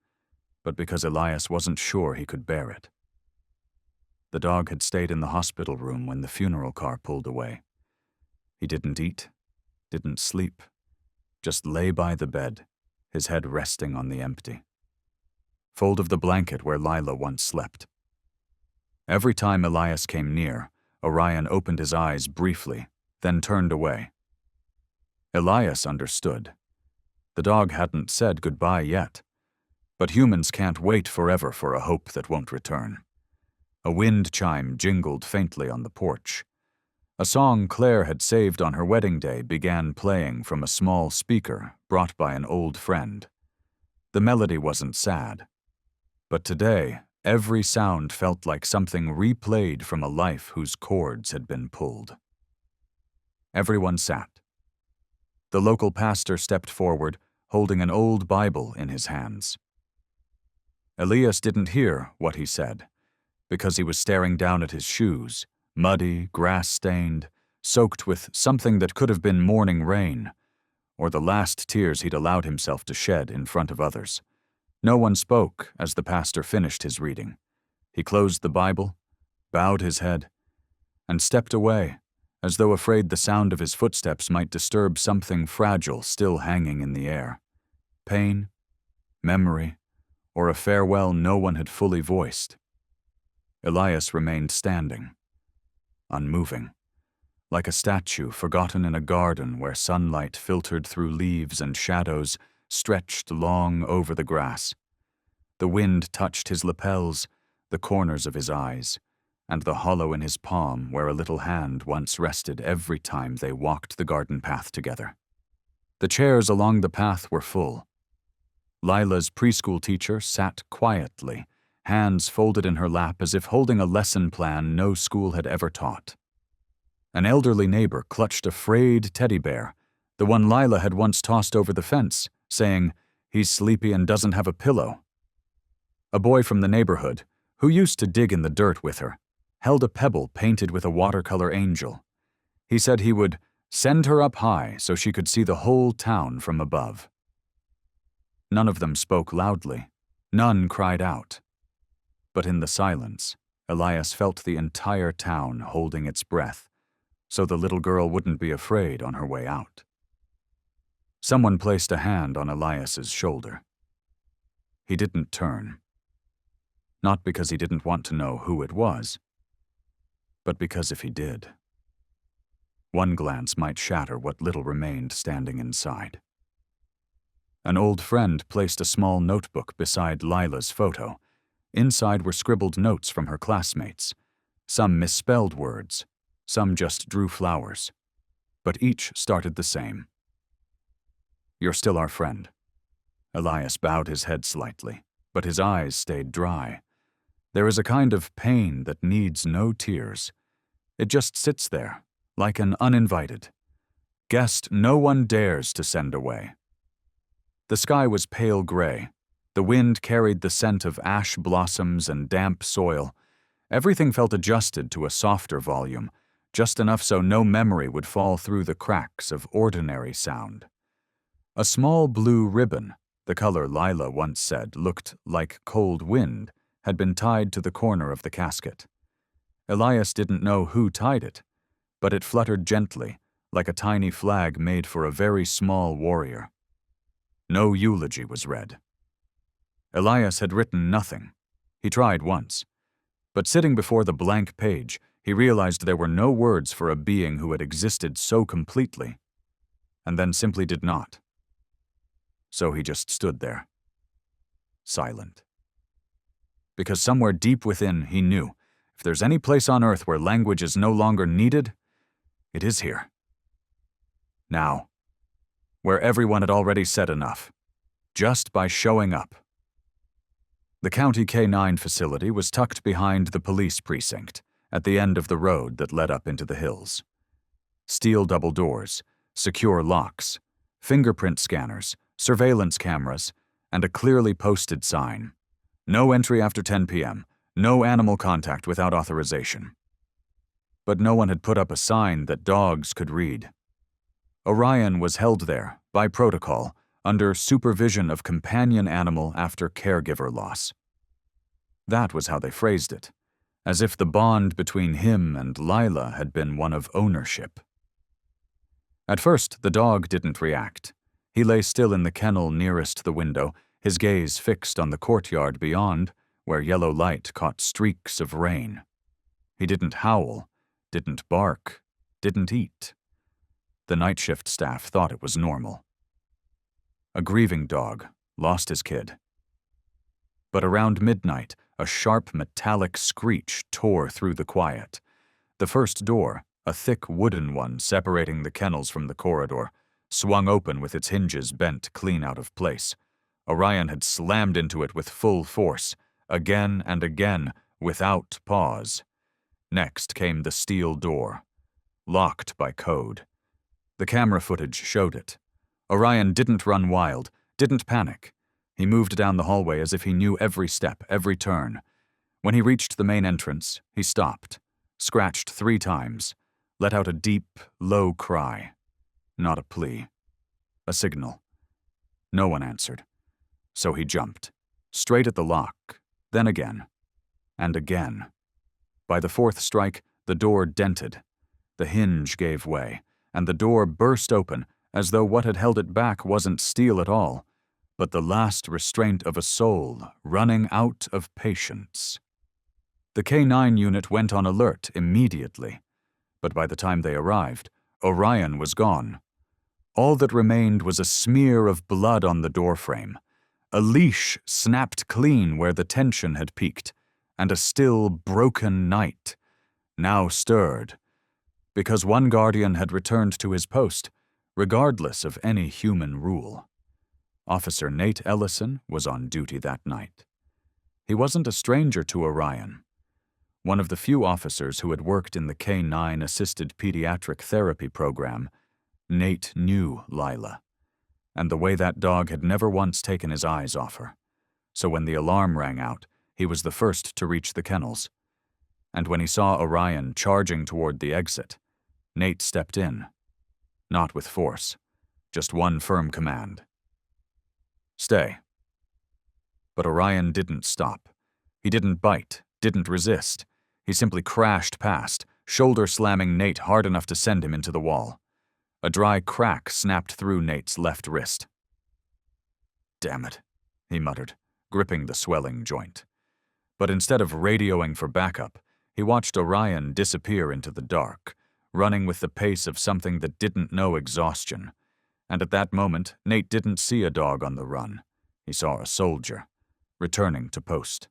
but because Elias wasn't sure he could bear it. The dog had stayed in the hospital room when the funeral car pulled away. He didn't eat, didn't sleep, just lay by the bed, his head resting on the empty fold of the blanket where Lila once slept. Every time Elias came near, Orion opened his eyes briefly, then turned away. Elias understood. The dog hadn't said goodbye yet, but humans can't wait forever for a hope that won't return. A wind chime jingled faintly on the porch. A song Claire had saved on her wedding day began playing from a small speaker brought by an old friend. The melody wasn't sad, but today every sound felt like something replayed from a life whose chords had been pulled. Everyone sat. The local pastor stepped forward, holding an old Bible in his hands. Elias didn't hear what he said, because he was staring down at his shoes, muddy, grass-stained, soaked with something that could have been morning rain, or the last tears he'd allowed himself to shed in front of others. No one spoke as the pastor finished his reading. He closed the Bible, bowed his head, and stepped away, as though afraid the sound of his footsteps might disturb something fragile still hanging in the air. Pain, memory, or a farewell no one had fully voiced. Elias remained standing, unmoving, like a statue forgotten in a garden where sunlight filtered through leaves and shadows stretched long over the grass. The wind touched his lapels, the corners of his eyes, and the hollow in his palm where a little hand once rested every time they walked the garden path together. The chairs along the path were full. Lila's preschool teacher sat quietly, hands folded in her lap as if holding a lesson plan no school had ever taught. An elderly neighbor clutched a frayed teddy bear, the one Lila had once tossed over the fence, saying, "He's sleepy and doesn't have a pillow." A boy from the neighborhood, who used to dig in the dirt with her, held a pebble painted with a watercolor angel. He said he would send her up high so she could see the whole town from above. None of them spoke loudly. None cried out. But in the silence, Elias felt the entire town holding its breath, so the little girl wouldn't be afraid on her way out. Someone placed a hand on Elias's shoulder. He didn't turn. Not because he didn't want to know who it was, but because if he did, one glance might shatter what little remained standing inside. An old friend placed a small notebook beside Lila's photo. Inside were scribbled notes from her classmates, some misspelled words, some just drew flowers, but each started the same. "You're still our friend." Elias bowed his head slightly, but his eyes stayed dry. There is a kind of pain that needs no tears. It just sits there, like an uninvited guest no one dares to send away. The sky was pale gray. The wind carried the scent of ash blossoms and damp soil. Everything felt adjusted to a softer volume, just enough so no memory would fall through the cracks of ordinary sound. A small blue ribbon, the color Lila once said looked like cold wind, had been tied to the corner of the casket. Elias didn't know who tied it, but it fluttered gently, like a tiny flag made for a very small warrior. No eulogy was read. Elias had written nothing. He tried once. But sitting before the blank page, he realized there were no words for a being who had existed so completely, and then simply did not. So he just stood there, silent. Because somewhere deep within, he knew, if there's any place on earth where language is no longer needed, it is here. Now, where everyone had already said enough, just by showing up. The County K-9 facility was tucked behind the police precinct, at the end of the road that led up into the hills. Steel double doors, secure locks, fingerprint scanners, surveillance cameras, and a clearly posted sign. No entry after 10 p.m., no animal contact without authorization. But no one had put up a sign that dogs could read. Orion was held there, by protocol, under supervision of companion animal after caregiver loss. That was how they phrased it, as if the bond between him and Lila had been one of ownership. At first, the dog didn't react. He lay still in the kennel nearest the window, his gaze fixed on the courtyard beyond, where yellow light caught streaks of rain. He didn't howl, didn't bark, didn't eat. The night shift staff thought it was normal. A grieving dog lost his kid. But around midnight, a sharp metallic screech tore through the quiet. The first door, a thick wooden one separating the kennels from the corridor, swung open with its hinges bent clean out of place. Orion had slammed into it with full force, again and again, without pause. Next came the steel door, locked by code. The camera footage showed it. Orion didn't run wild, didn't panic. He moved down the hallway as if he knew every step, every turn. When he reached the main entrance, he stopped, scratched 3 times, let out a deep, low cry. Not a plea. A signal. No one answered. So he jumped. Straight at the lock, then again, and again. By the fourth strike, the door dented. The hinge gave way, and the door burst open as though what had held it back wasn't steel at all, but the last restraint of a soul running out of patience. The K9 unit went on alert immediately, but by the time they arrived, Orion was gone. All that remained was a smear of blood on the doorframe, a leash snapped clean where the tension had peaked, and a still broken night, now stirred, because one guardian had returned to his post, regardless of any human rule. Officer Nate Ellison was on duty that night. He wasn't a stranger to Orion. One of the few officers who had worked in the K9 Assisted Pediatric Therapy program, Nate knew Lila, and the way that dog had never once taken his eyes off her. So when the alarm rang out, he was the first to reach the kennels. And when he saw Orion charging toward the exit, Nate stepped in. Not with force, just one firm command. Stay. But Orion didn't stop. He didn't bite, didn't resist. He simply crashed past, shoulder slamming Nate hard enough to send him into the wall. A dry crack snapped through Nate's left wrist. Damn it, he muttered, gripping the swelling joint. But instead of radioing for backup, he watched Orion disappear into the dark, running with the pace of something that didn't know exhaustion. And at that moment, Nate didn't see a dog on the run. He saw a soldier, returning to post.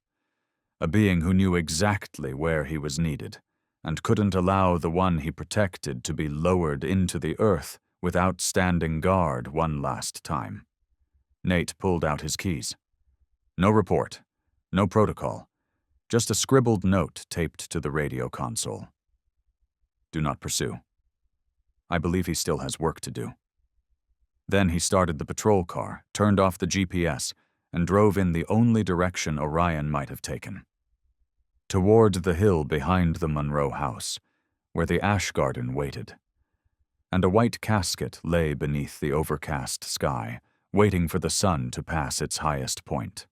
A being who knew exactly where he was needed, and couldn't allow the one he protected to be lowered into the earth without standing guard one last time. Nate pulled out his keys. No report, no protocol, just a scribbled note taped to the radio console. Do not pursue. I believe he still has work to do. Then he started the patrol car, turned off the GPS, and drove in the only direction Orion might have taken. Toward the hill behind the Monroe house, where the ash garden waited. And a white casket lay beneath the overcast sky, waiting for the sun to pass its highest point.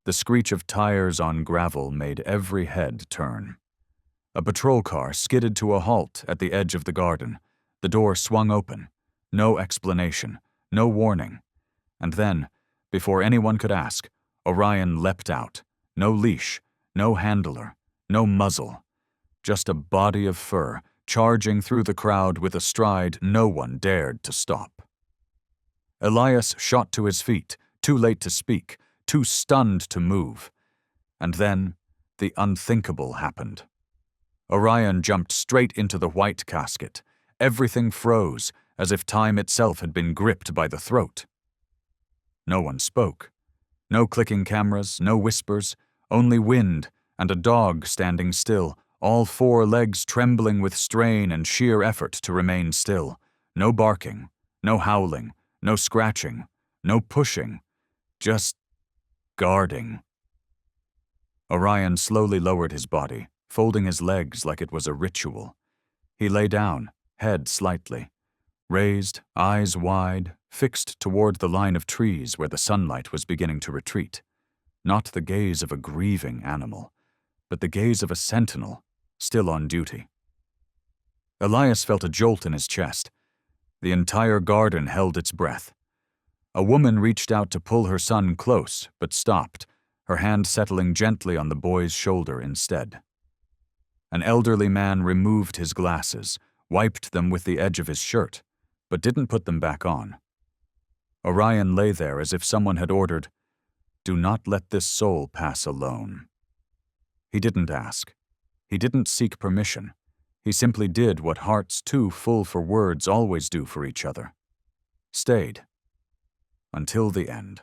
The screech of tires on gravel made every head turn. A patrol car skidded to a halt at the edge of the garden. The door swung open. No explanation, no warning. And then, before anyone could ask, Orion leapt out. No leash, no handler, no muzzle. Just a body of fur, charging through the crowd with a stride no one dared to stop. Elias shot to his feet, too late to speak, too stunned to move. And then, the unthinkable happened. Orion jumped straight into the white casket. Everything froze, as if time itself had been gripped by the throat. No one spoke. No clicking cameras, no whispers, only wind and a dog standing still, all four legs trembling with strain and sheer effort to remain still. No barking, no howling, no scratching, no pushing, just guarding. Orion slowly lowered his body, folding his legs like it was a ritual. He lay down, head slightly, raised, eyes wide, fixed toward the line of trees where the sunlight was beginning to retreat. Not the gaze of a grieving animal, but the gaze of a sentinel, still on duty. Elias felt a jolt in his chest. The entire garden held its breath. A woman reached out to pull her son close, but stopped, her hand settling gently on the boy's shoulder instead. An elderly man removed his glasses, wiped them with the edge of his shirt, but didn't put them back on. Orion lay there as if someone had ordered, "Do not let this soul pass alone." He didn't ask. He didn't seek permission. He simply did what hearts too full for words always do for each other. Stayed. Until the end.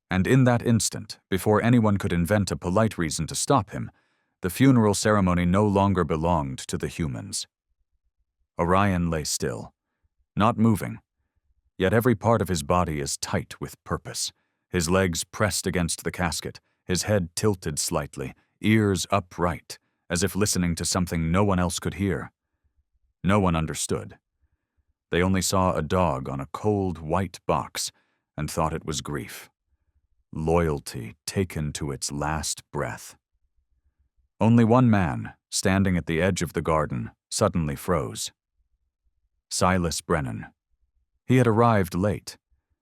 And in that instant, before anyone could invent a polite reason to stop him, the funeral ceremony no longer belonged to the humans. Orion lay still, not moving, yet every part of his body is tight with purpose, his legs pressed against the casket, his head tilted slightly, ears upright, as if listening to something no one else could hear. No one understood. They only saw a dog on a cold white box and thought it was grief. loyalty taken to its last breath. Only one man, standing at the edge of the garden, suddenly froze. Silas Brennan. He had arrived late,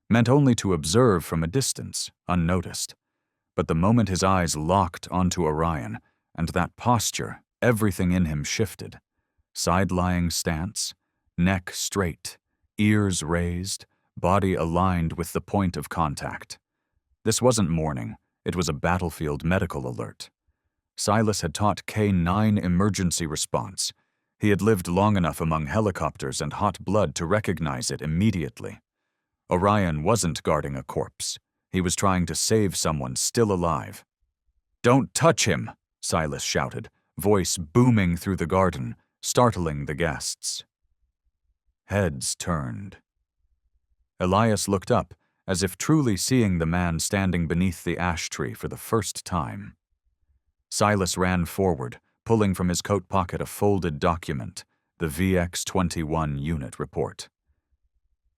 meant only to observe from a distance, unnoticed. But the moment his eyes locked onto Orion, and that posture, everything in him shifted. Side-lying stance, neck straight, ears raised, body aligned with the point of contact. This wasn't mourning, it was a battlefield medical alert. Silas had taught K-9 emergency response. He had lived long enough among helicopters and hot blood to recognize it immediately. Orion wasn't guarding a corpse. He was trying to save someone still alive. "Don't touch him!" Silas shouted, voice booming through the garden, startling the guests. Heads turned. Elias looked up, as if truly seeing the man standing beneath the ash tree for the first time. Silas ran forward, pulling from his coat pocket a folded document, the VX-21 unit report.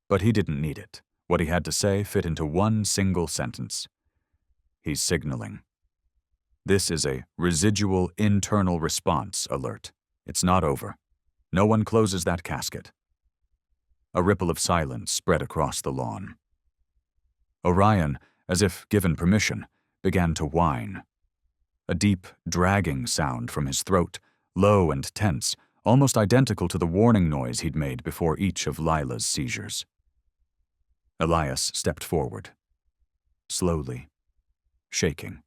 But he didn't need it. What he had to say fit into one single sentence. He's signaling. This is a residual internal response alert. It's not over. No one closes that casket. A ripple of silence spread across the lawn. Orion, as if given permission, began to whine. A deep, dragging sound from his throat, low and tense, almost identical to the warning noise he'd made before each of Lila's seizures. Elias stepped forward, slowly, shaking,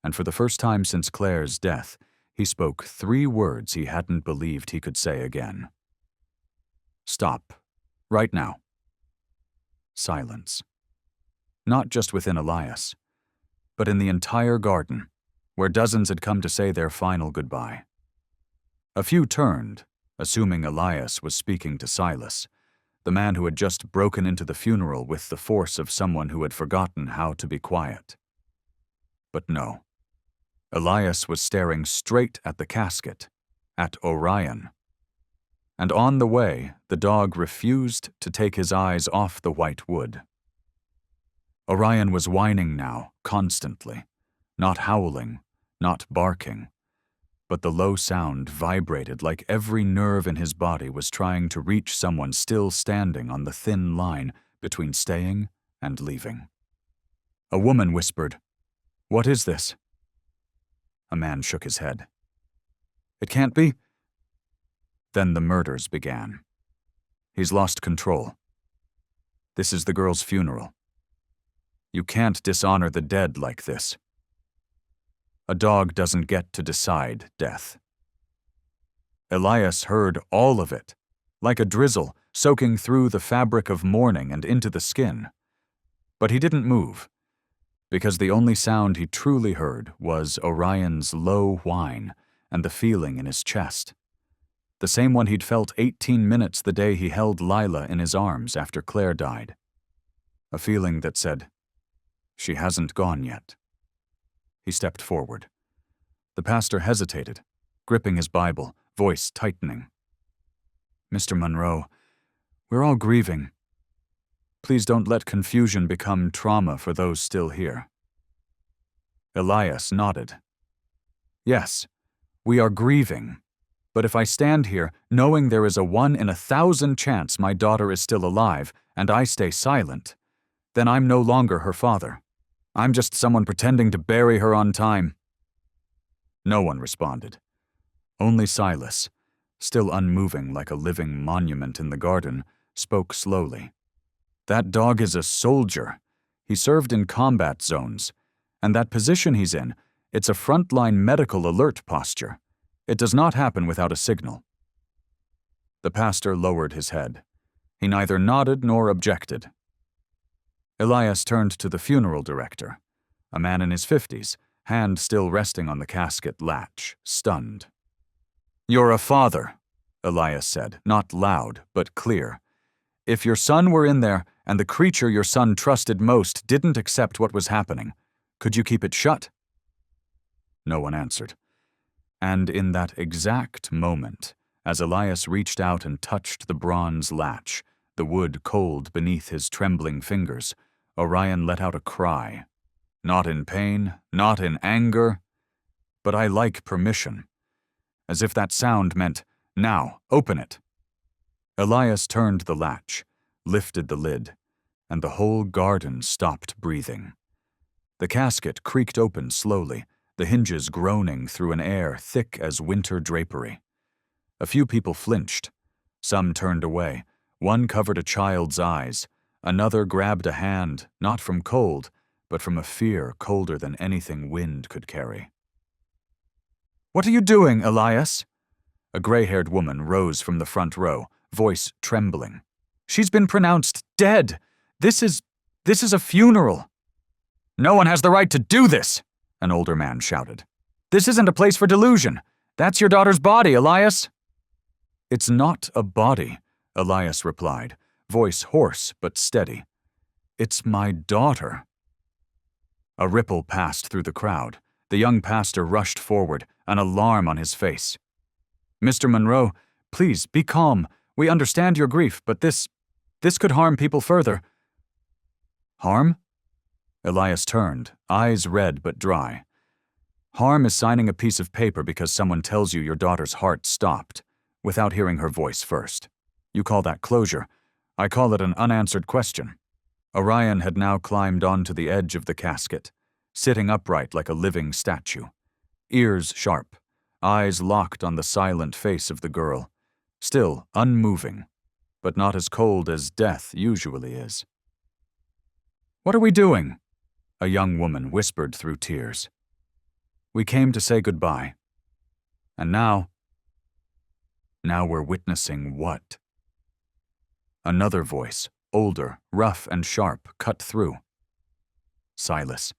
and for the first time since Claire's death, he spoke 3 words he hadn't believed he could say again. "Stop. Right now." Silence. Not just within Elias, but in the entire garden, where dozens had come to say their final goodbye. A few turned, assuming Elias was speaking to Silas, the man who had just broken into the funeral with the force of someone who had forgotten how to be quiet. But no. Elias was staring straight at the casket, at Orion. And on the way, the dog refused to take his eyes off the white wood. Orion was whining now, constantly, not howling, not barking, but the low sound vibrated like every nerve in his body was trying to reach someone still standing on the thin line between staying and leaving. A woman whispered, "What is this?" A man shook his head. "It can't be." Then the murders began. He's lost control. This is the girl's funeral. You can't dishonor the dead like this. A dog doesn't get to decide death. Elias heard all of it, like a drizzle soaking through the fabric of mourning and into the skin. But he didn't move, because the only sound he truly heard was Orion's low whine and the feeling in his chest. The same one he'd felt 18 minutes the day he held Lila in his arms after Claire died. A feeling that said, "She hasn't gone yet." He stepped forward. The pastor hesitated, gripping his Bible, voice tightening. "Mr. Monroe, we're all grieving. Please don't let confusion become trauma for those still here." Elias nodded. "Yes, we are grieving. But if I stand here knowing there is a 1 in 1,000 chance my daughter is still alive and I stay silent, then I'm no longer her father. I'm just someone pretending to bury her on time." No one responded. Only Silas, still unmoving like a living monument in the garden, spoke slowly. "That dog is a soldier. He served in combat zones. And that position he's in, it's a frontline medical alert posture. It does not happen without a signal." The pastor lowered his head. He neither nodded nor objected. Elias turned to the funeral director, a man in his 50s, hand still resting on the casket latch, stunned. "You're a father," Elias said, not loud, but clear. "If your son were in there and the creature your son trusted most didn't accept what was happening, could you keep it shut?" No one answered. And in that exact moment, as Elias reached out and touched the bronze latch, the wood cold beneath his trembling fingers, Orion let out a cry, not in pain, not in anger, but I like permission, as if that sound meant, now, open it. Elias turned the latch, lifted the lid, and the whole garden stopped breathing. The casket creaked open slowly, the hinges groaning through an air thick as winter drapery. A few people flinched. Some turned away. One covered a child's eyes. Another grabbed a hand, not from cold, but from a fear colder than anything wind could carry. "What are you doing, Elias?" A gray-haired woman rose from the front row, voice trembling. "She's been pronounced dead. This is a funeral." "No one has the right to do this," an older man shouted. "This isn't a place for delusion. That's your daughter's body, Elias." "It's not a body," Elias replied, voice hoarse but steady. "It's my daughter." A ripple passed through the crowd. The young pastor rushed forward, an alarm on his face. "Mr. Monroe, please, be calm. We understand your grief, but this could harm people further." "Harm?" Elias turned, eyes red but dry. "Harm is signing a piece of paper because someone tells you your daughter's heart stopped, without hearing her voice first. You call that closure. I call it an unanswered question." Orion had now climbed onto the edge of the casket, sitting upright like a living statue. Ears sharp, eyes locked on the silent face of the girl, still unmoving, but not as cold as death usually is. "What are we doing?" a young woman whispered through tears. "We came to say goodbye. And now we're witnessing what?" Another voice, older, rough and sharp, cut through. Silas.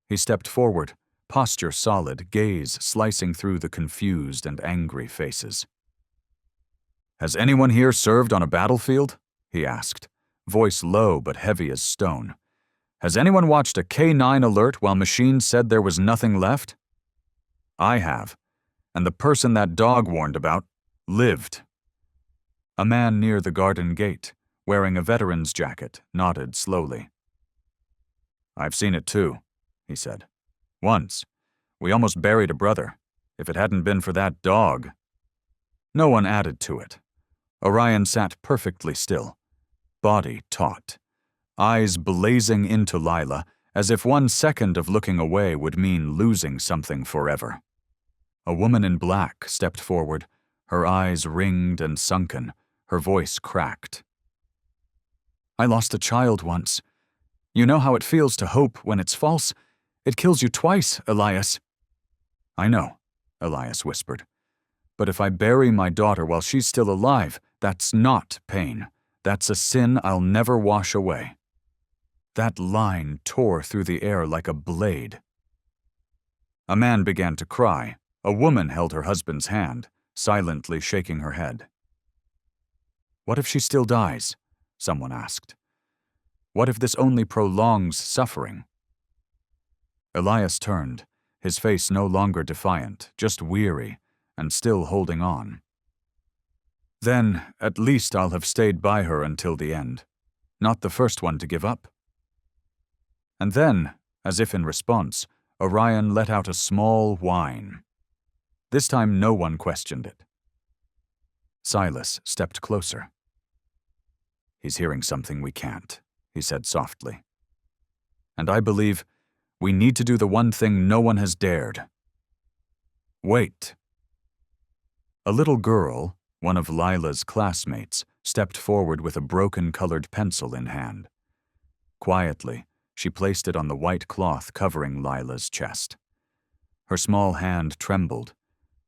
He stepped forward, posture solid, gaze slicing through the confused and angry faces. "Has anyone here served on a battlefield?" he asked, voice low but heavy as stone. "Has anyone watched a K9 alert while machines said there was nothing left? I have, and the person that dog warned about lived." A man near the garden gate, wearing a veteran's jacket, nodded slowly. "I've seen it too," he said. "Once. We almost buried a brother. If it hadn't been for that dog." No one added to it. Orion sat perfectly still, body taut, eyes blazing into Lila, as if 1 second of looking away would mean losing something forever. A woman in black stepped forward, her eyes ringed and sunken, her voice cracked. "I lost a child once. You know how it feels to hope when it's false? It kills you twice, Elias." "I know," Elias whispered. "But if I bury my daughter while she's still alive, that's not pain. That's a sin I'll never wash away." That line tore through the air like a blade. A man began to cry. A woman held her husband's hand, silently shaking her head. "What if she still dies?" someone asked. "What if this only prolongs suffering?" Elias turned, his face no longer defiant, just weary, and still holding on. "Then, at least I'll have stayed by her until the end. Not the first one to give up." And then, as if in response, Orion let out a small whine. This time no one questioned it. Silas stepped closer. "He's hearing something we can't," he said softly. "And I believe we need to do the one thing no one has dared. Wait." A little girl, one of Lila's classmates, stepped forward with a broken-colored pencil in hand. Quietly, she placed it on the white cloth covering Lila's chest. Her small hand trembled,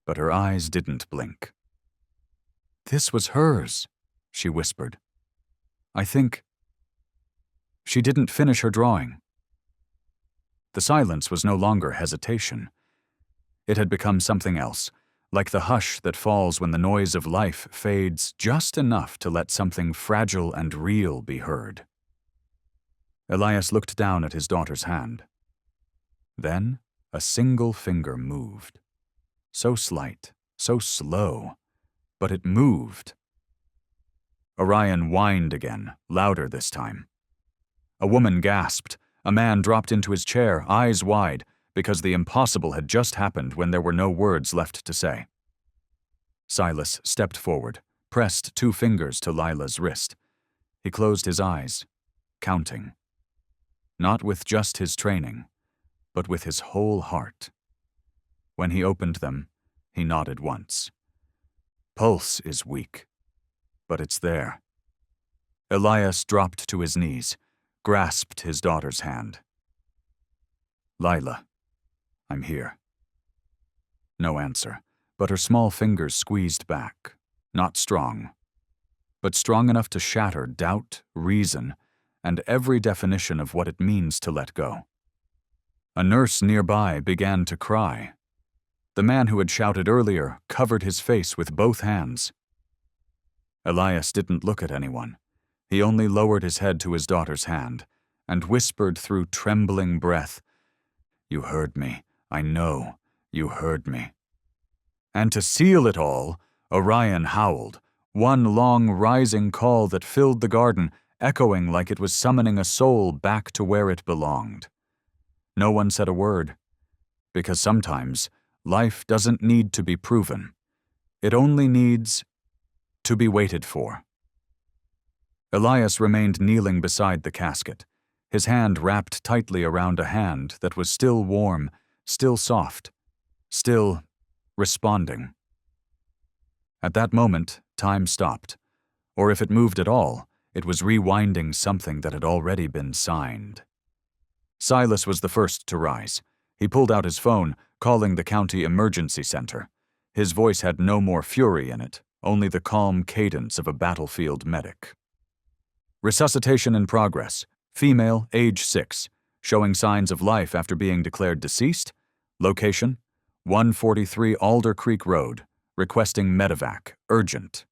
but her eyes didn't blink. "This was hers," she whispered. "I think—" She didn't finish her drawing. The silence was no longer hesitation. It had become something else, like the hush that falls when the noise of life fades just enough to let something fragile and real be heard. Elias looked down at his daughter's hand. Then a single finger moved. So slight, so slow, but it moved. Orion whined again, louder this time. A woman gasped, A man dropped into his chair, eyes wide, because the impossible had just happened when there were no words left to say. Silas stepped forward, pressed 2 fingers to Lila's wrist. He closed his eyes, counting. Not with just his training, but with his whole heart. When he opened them, he nodded once. Pulse is weak, but it's there. Elias dropped to his knees, grasped his daughter's hand. Lila, I'm here. No answer, but her small fingers squeezed back, not strong, but strong enough to shatter doubt, reason, and every definition of what it means to let go. A nurse nearby began to cry. The man who had shouted earlier covered his face with both hands. Elias didn't look at anyone. He only lowered his head to his daughter's hand and whispered through trembling breath, "You heard me. I know. You heard me." And to seal it all, Orion howled, one long rising call that filled the garden, echoing like it was summoning a soul back to where it belonged. No one said a word, because sometimes life doesn't need to be proven. It only needs to be waited for. Elias remained kneeling beside the casket, his hand wrapped tightly around a hand that was still warm, still soft, still responding. At that moment, time stopped, or if it moved at all, it was rewinding something that had already been signed. Silas was the first to rise. He pulled out his phone, calling the county emergency center. His voice had no more fury in it, only the calm cadence of a battlefield medic. Resuscitation in progress. Female, age 6, showing signs of life after being declared deceased. Location, 143 Alder Creek Road, requesting medevac, urgent.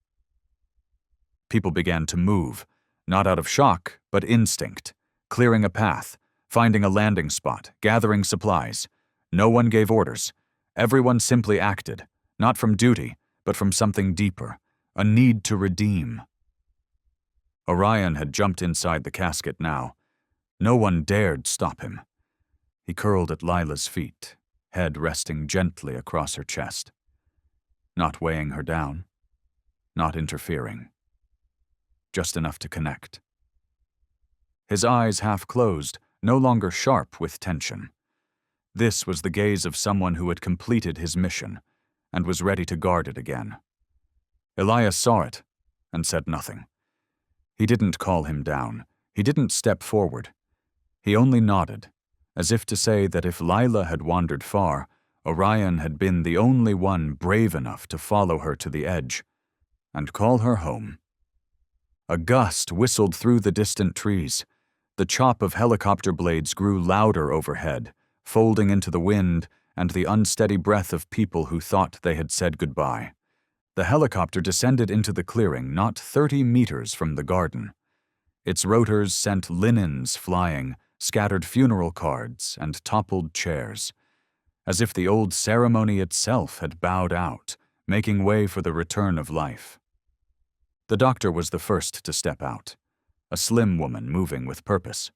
People began to move, not out of shock, but instinct, clearing a path, finding a landing spot, gathering supplies. No one gave orders. Everyone simply acted, not from duty, but from something deeper, a need to redeem. Orion had jumped inside the casket now. No one dared stop him. He curled at Lila's feet, head resting gently across her chest. Not weighing her down, not interfering. Just enough to connect. His eyes half closed, no longer sharp with tension. This was the gaze of someone who had completed his mission and was ready to guard it again. Elias saw it and said nothing. He didn't call him down. He didn't step forward. He only nodded, as if to say that if Lila had wandered far, Orion had been the only one brave enough to follow her to the edge and call her home. A gust whistled through the distant trees. The chop of helicopter blades grew louder overhead, folding into the wind and the unsteady breath of people who thought they had said goodbye. The helicopter descended into the clearing not 30 meters from the garden. Its rotors sent linens flying, scattered funeral cards, and toppled chairs, as if the old ceremony itself had bowed out, making way for the return of life. The doctor was the first to step out, a slim woman moving with purpose.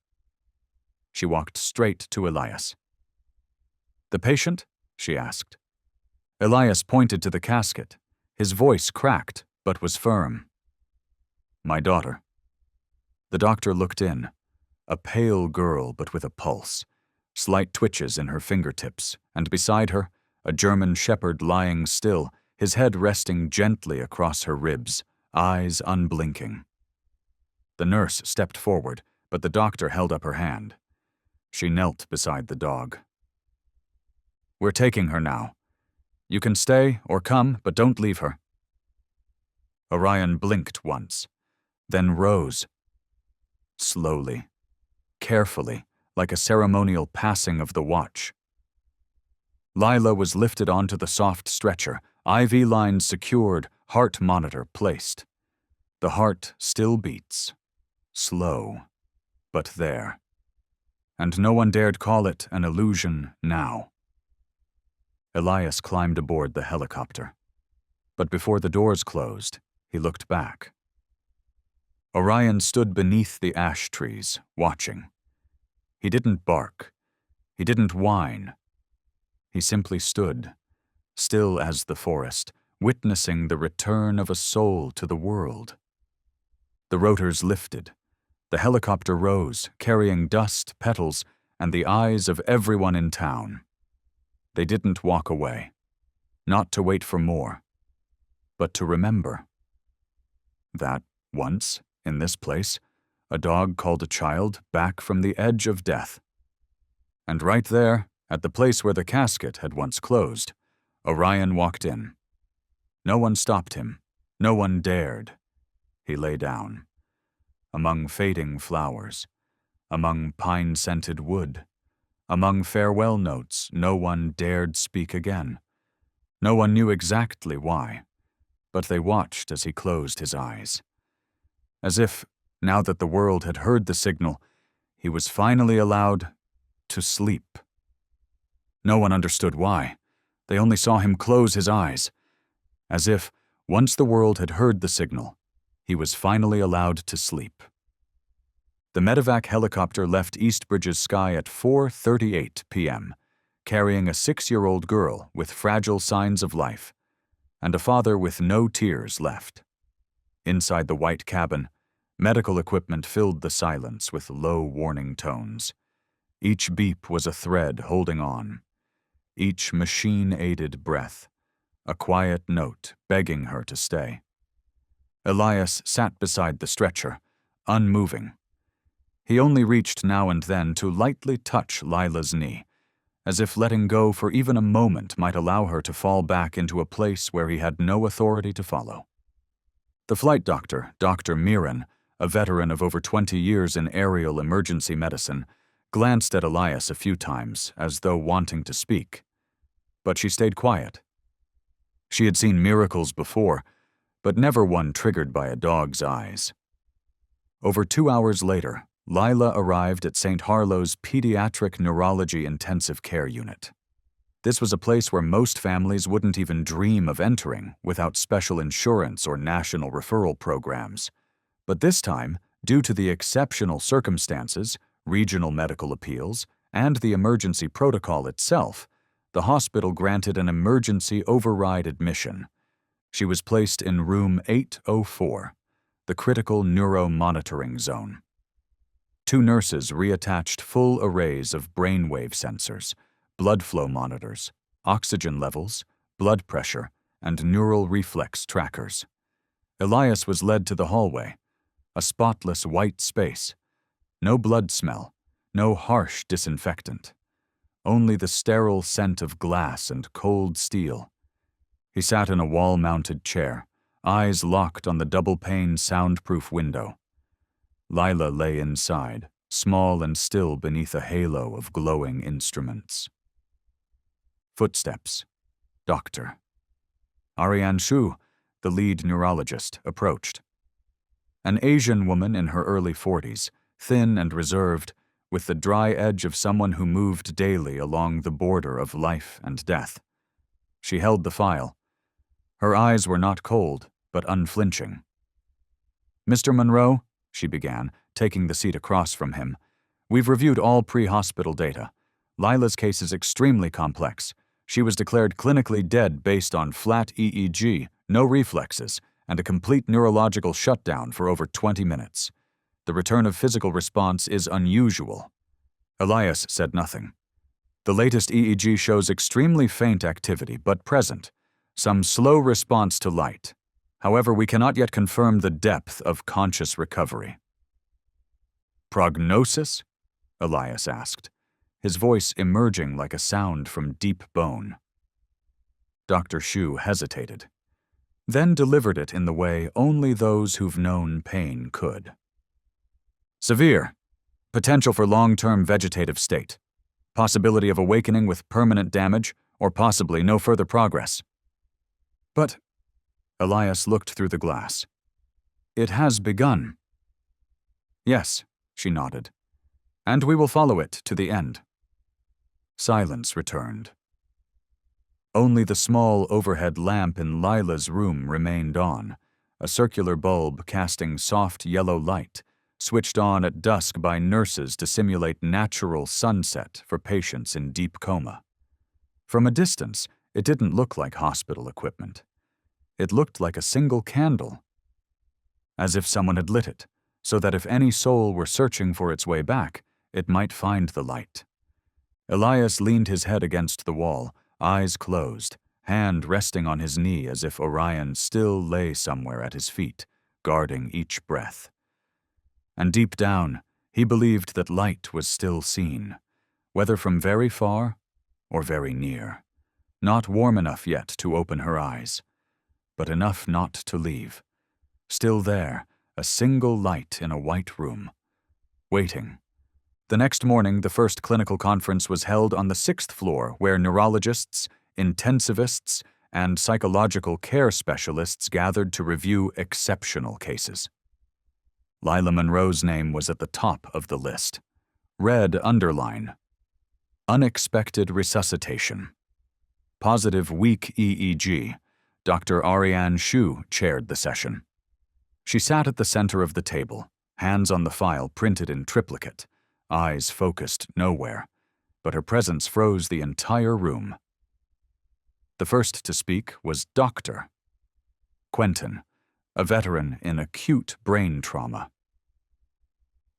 She walked straight to Elias. "The patient?" she asked. Elias pointed to the casket. His voice cracked, but was firm. "My daughter." The doctor looked in, a pale girl but with a pulse, slight twitches in her fingertips, and beside her, a German shepherd lying still, his head resting gently across her ribs, eyes unblinking. The nurse stepped forward, but the doctor held up her hand. She knelt beside the dog. "We're taking her now. You can stay or come, but don't leave her." Orion blinked once, then rose. Slowly, carefully, like a ceremonial passing of the watch. Lila was lifted onto the soft stretcher, IV lines secured, heart monitor placed. The heart still beats, slow, but there. And no one dared call it an illusion now. Elias climbed aboard the helicopter. But before the doors closed, he looked back. Orion stood beneath the ash trees, watching. He didn't bark. He didn't whine. He simply stood, still as the forest, witnessing the return of a soul to the world. The rotors lifted. The helicopter rose, carrying dust, petals, and the eyes of everyone in town. They didn't walk away, not to wait for more, but to remember that once, in this place, a dog called a child back from the edge of death. And right there, at the place where the casket had once closed, Orion walked in. No one stopped him. No one dared. He lay down. Among fading flowers, among pine-scented wood, among farewell notes, no one dared speak again. No one knew exactly why, but they watched as he closed his eyes. As if, now that the world had heard the signal, he was finally allowed to sleep. No one understood why. They only saw him close his eyes. As if, once the world had heard the signal, he was finally allowed to sleep. The medevac helicopter left Eastbridge's sky at 4:38 p.m., carrying a 6-year-old girl with fragile signs of life, and a father with no tears left. Inside the white cabin, medical equipment filled the silence with low warning tones. Each beep was a thread holding on. Each machine-aided breath, a quiet note begging her to stay. Elias sat beside the stretcher, unmoving. He only reached now and then to lightly touch Lila's knee, as if letting go for even a moment might allow her to fall back into a place where he had no authority to follow. The flight doctor, Dr. Mirren, a veteran of over 20 years in aerial emergency medicine, glanced at Elias a few times as though wanting to speak. But she stayed quiet. She had seen miracles before, but never one triggered by a dog's eyes. Over 2 hours later, Lila arrived at St. Harlow's Pediatric Neurology Intensive Care Unit. This was a place where most families wouldn't even dream of entering without special insurance or national referral programs. But this time, due to the exceptional circumstances, regional medical appeals, and the emergency protocol itself, the hospital granted an emergency override admission. She was placed in room 804, the critical neuromonitoring zone. 2 nurses reattached full arrays of brainwave sensors, blood flow monitors, oxygen levels, blood pressure, and neural reflex trackers. Elias was led to the hallway, a spotless white space. No blood smell, no harsh disinfectant. Only the sterile scent of glass and cold steel. He sat in a wall-mounted chair, eyes locked on the double-pane soundproof window. Lila lay inside, small and still beneath a halo of glowing instruments. Footsteps. Doctor. Ariane Shu, the lead neurologist, approached. An Asian woman in her early 40s, thin and reserved, with the dry edge of someone who moved daily along the border of life and death. She held the file. Her eyes were not cold, but unflinching. "Mr. Monroe," she began, taking the seat across from him, "we've reviewed all pre-hospital data. Lila's case is extremely complex. She was declared clinically dead based on flat EEG, no reflexes, and a complete neurological shutdown for over 20 minutes. The return of physical response is unusual." Elias said nothing. "The latest EEG shows extremely faint activity, but present. Some slow response to light. However, we cannot yet confirm the depth of conscious recovery." "Prognosis?" Elias asked, his voice emerging like a sound from deep bone. Dr. Shu hesitated, then delivered it in the way only those who've known pain could. "Severe. Potential for long-term vegetative state. Possibility of awakening with permanent damage, or possibly no further progress." "But," Elias looked through the glass, "it has begun." "Yes," she nodded, "and we will follow it to the end." Silence returned. Only the small overhead lamp in Lila's room remained on, a circular bulb casting soft yellow light, switched on at dusk by nurses to simulate natural sunset for patients in deep coma. From a distance, it didn't look like hospital equipment. It looked like a single candle, as if someone had lit it, so that if any soul were searching for its way back, it might find the light. Elias leaned his head against the wall, eyes closed, hand resting on his knee as if Orion still lay somewhere at his feet, guarding each breath. And deep down, he believed that light was still seen, whether from very far or very near, not warm enough yet to open her eyes, but enough not to leave. Still there, a single light in a white room, waiting. The next morning, the first clinical conference was held on the 6th floor, where neurologists, intensivists, and psychological care specialists gathered to review exceptional cases. Lila Monroe's name was at the top of the list. Red underline. Unexpected resuscitation. Positive weak EEG. Dr. Ariane Shu chaired the session. She sat at the center of the table, hands on the file printed in triplicate, eyes focused nowhere, but her presence froze the entire room. The first to speak was Dr. Quentin, a veteran in acute brain trauma.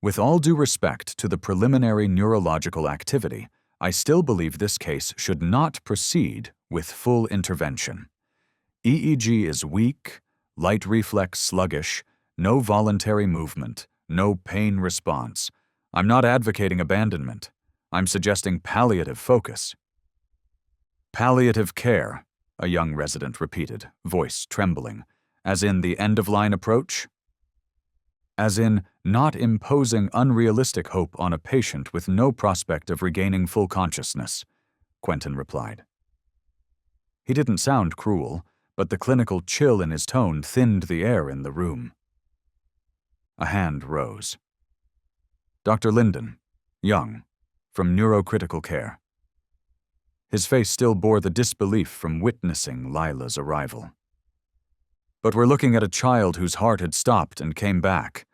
With all due respect to the preliminary neurological activity, I still believe this case should not proceed with full intervention. EEG is weak, light reflex sluggish, no voluntary movement, no pain response. I'm not advocating abandonment. I'm suggesting palliative focus. Palliative care, a young resident repeated, voice trembling, as in the end-of-line approach? As in not imposing unrealistic hope on a patient with no prospect of regaining full consciousness, Quentin replied. He didn't sound cruel, but the clinical chill in his tone thinned the air in the room. A hand rose. Dr. Linden, young, from neurocritical care. His face still bore the disbelief from witnessing Lila's arrival. But we're looking at a child whose heart had stopped and came back.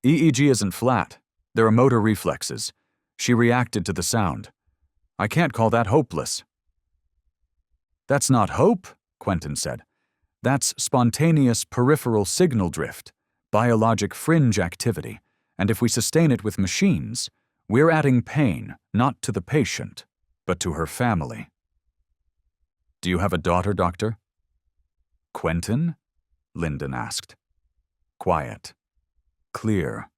EEG isn't flat. There are motor reflexes. She reacted to the sound. I can't call that hopeless. That's not hope, Quentin said. That's spontaneous peripheral signal drift, biologic fringe activity, and if we sustain it with machines, we're adding pain not to the patient, but to her family. Do you have a daughter, Doctor? Quentin? Linden asked. Quiet. Clear.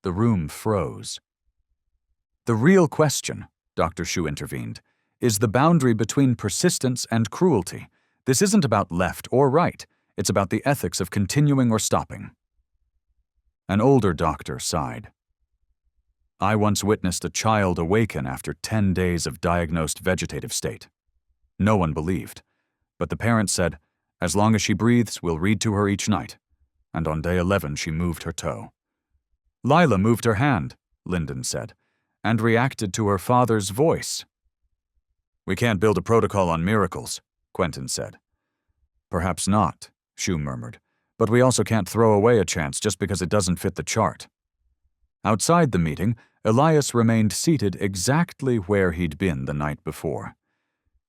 The room froze. The real question, Dr. Shu intervened, is the boundary between persistence and cruelty. This isn't about left or right. It's about the ethics of continuing or stopping. An older doctor sighed. I once witnessed a child awaken after 10 days of diagnosed vegetative state. No one believed, but the parents said, as long as she breathes, we'll read to her each night. And on day 11, she moved her toe. Lila moved her hand, Linden said, and reacted to her father's voice. We can't build a protocol on miracles, Quentin said. Perhaps not, Shu murmured, but we also can't throw away a chance just because it doesn't fit the chart. Outside the meeting, Elias remained seated exactly where he'd been the night before.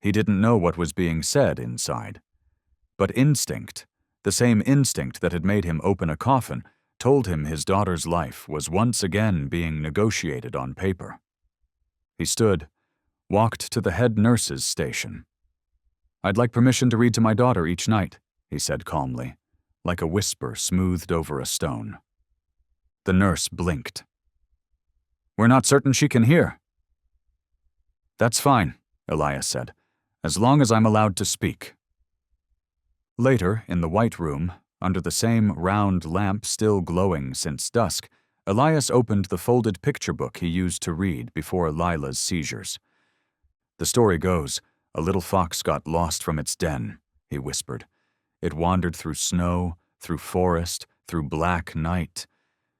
He didn't know what was being said inside. But instinct, the same instinct that had made him open a coffin, told him his daughter's life was once again being negotiated on paper. He stood, walked to the head nurse's station. I'd like permission to read to my daughter each night, he said calmly, like a whisper smoothed over a stone. The nurse blinked. We're not certain she can hear. That's fine, Elias said, as long as I'm allowed to speak. Later, in the white room, under the same round lamp still glowing since dusk, Elias opened the folded picture book he used to read before Lila's seizures. The story goes, a little fox got lost from its den, he whispered. It wandered through snow, through forest, through black night,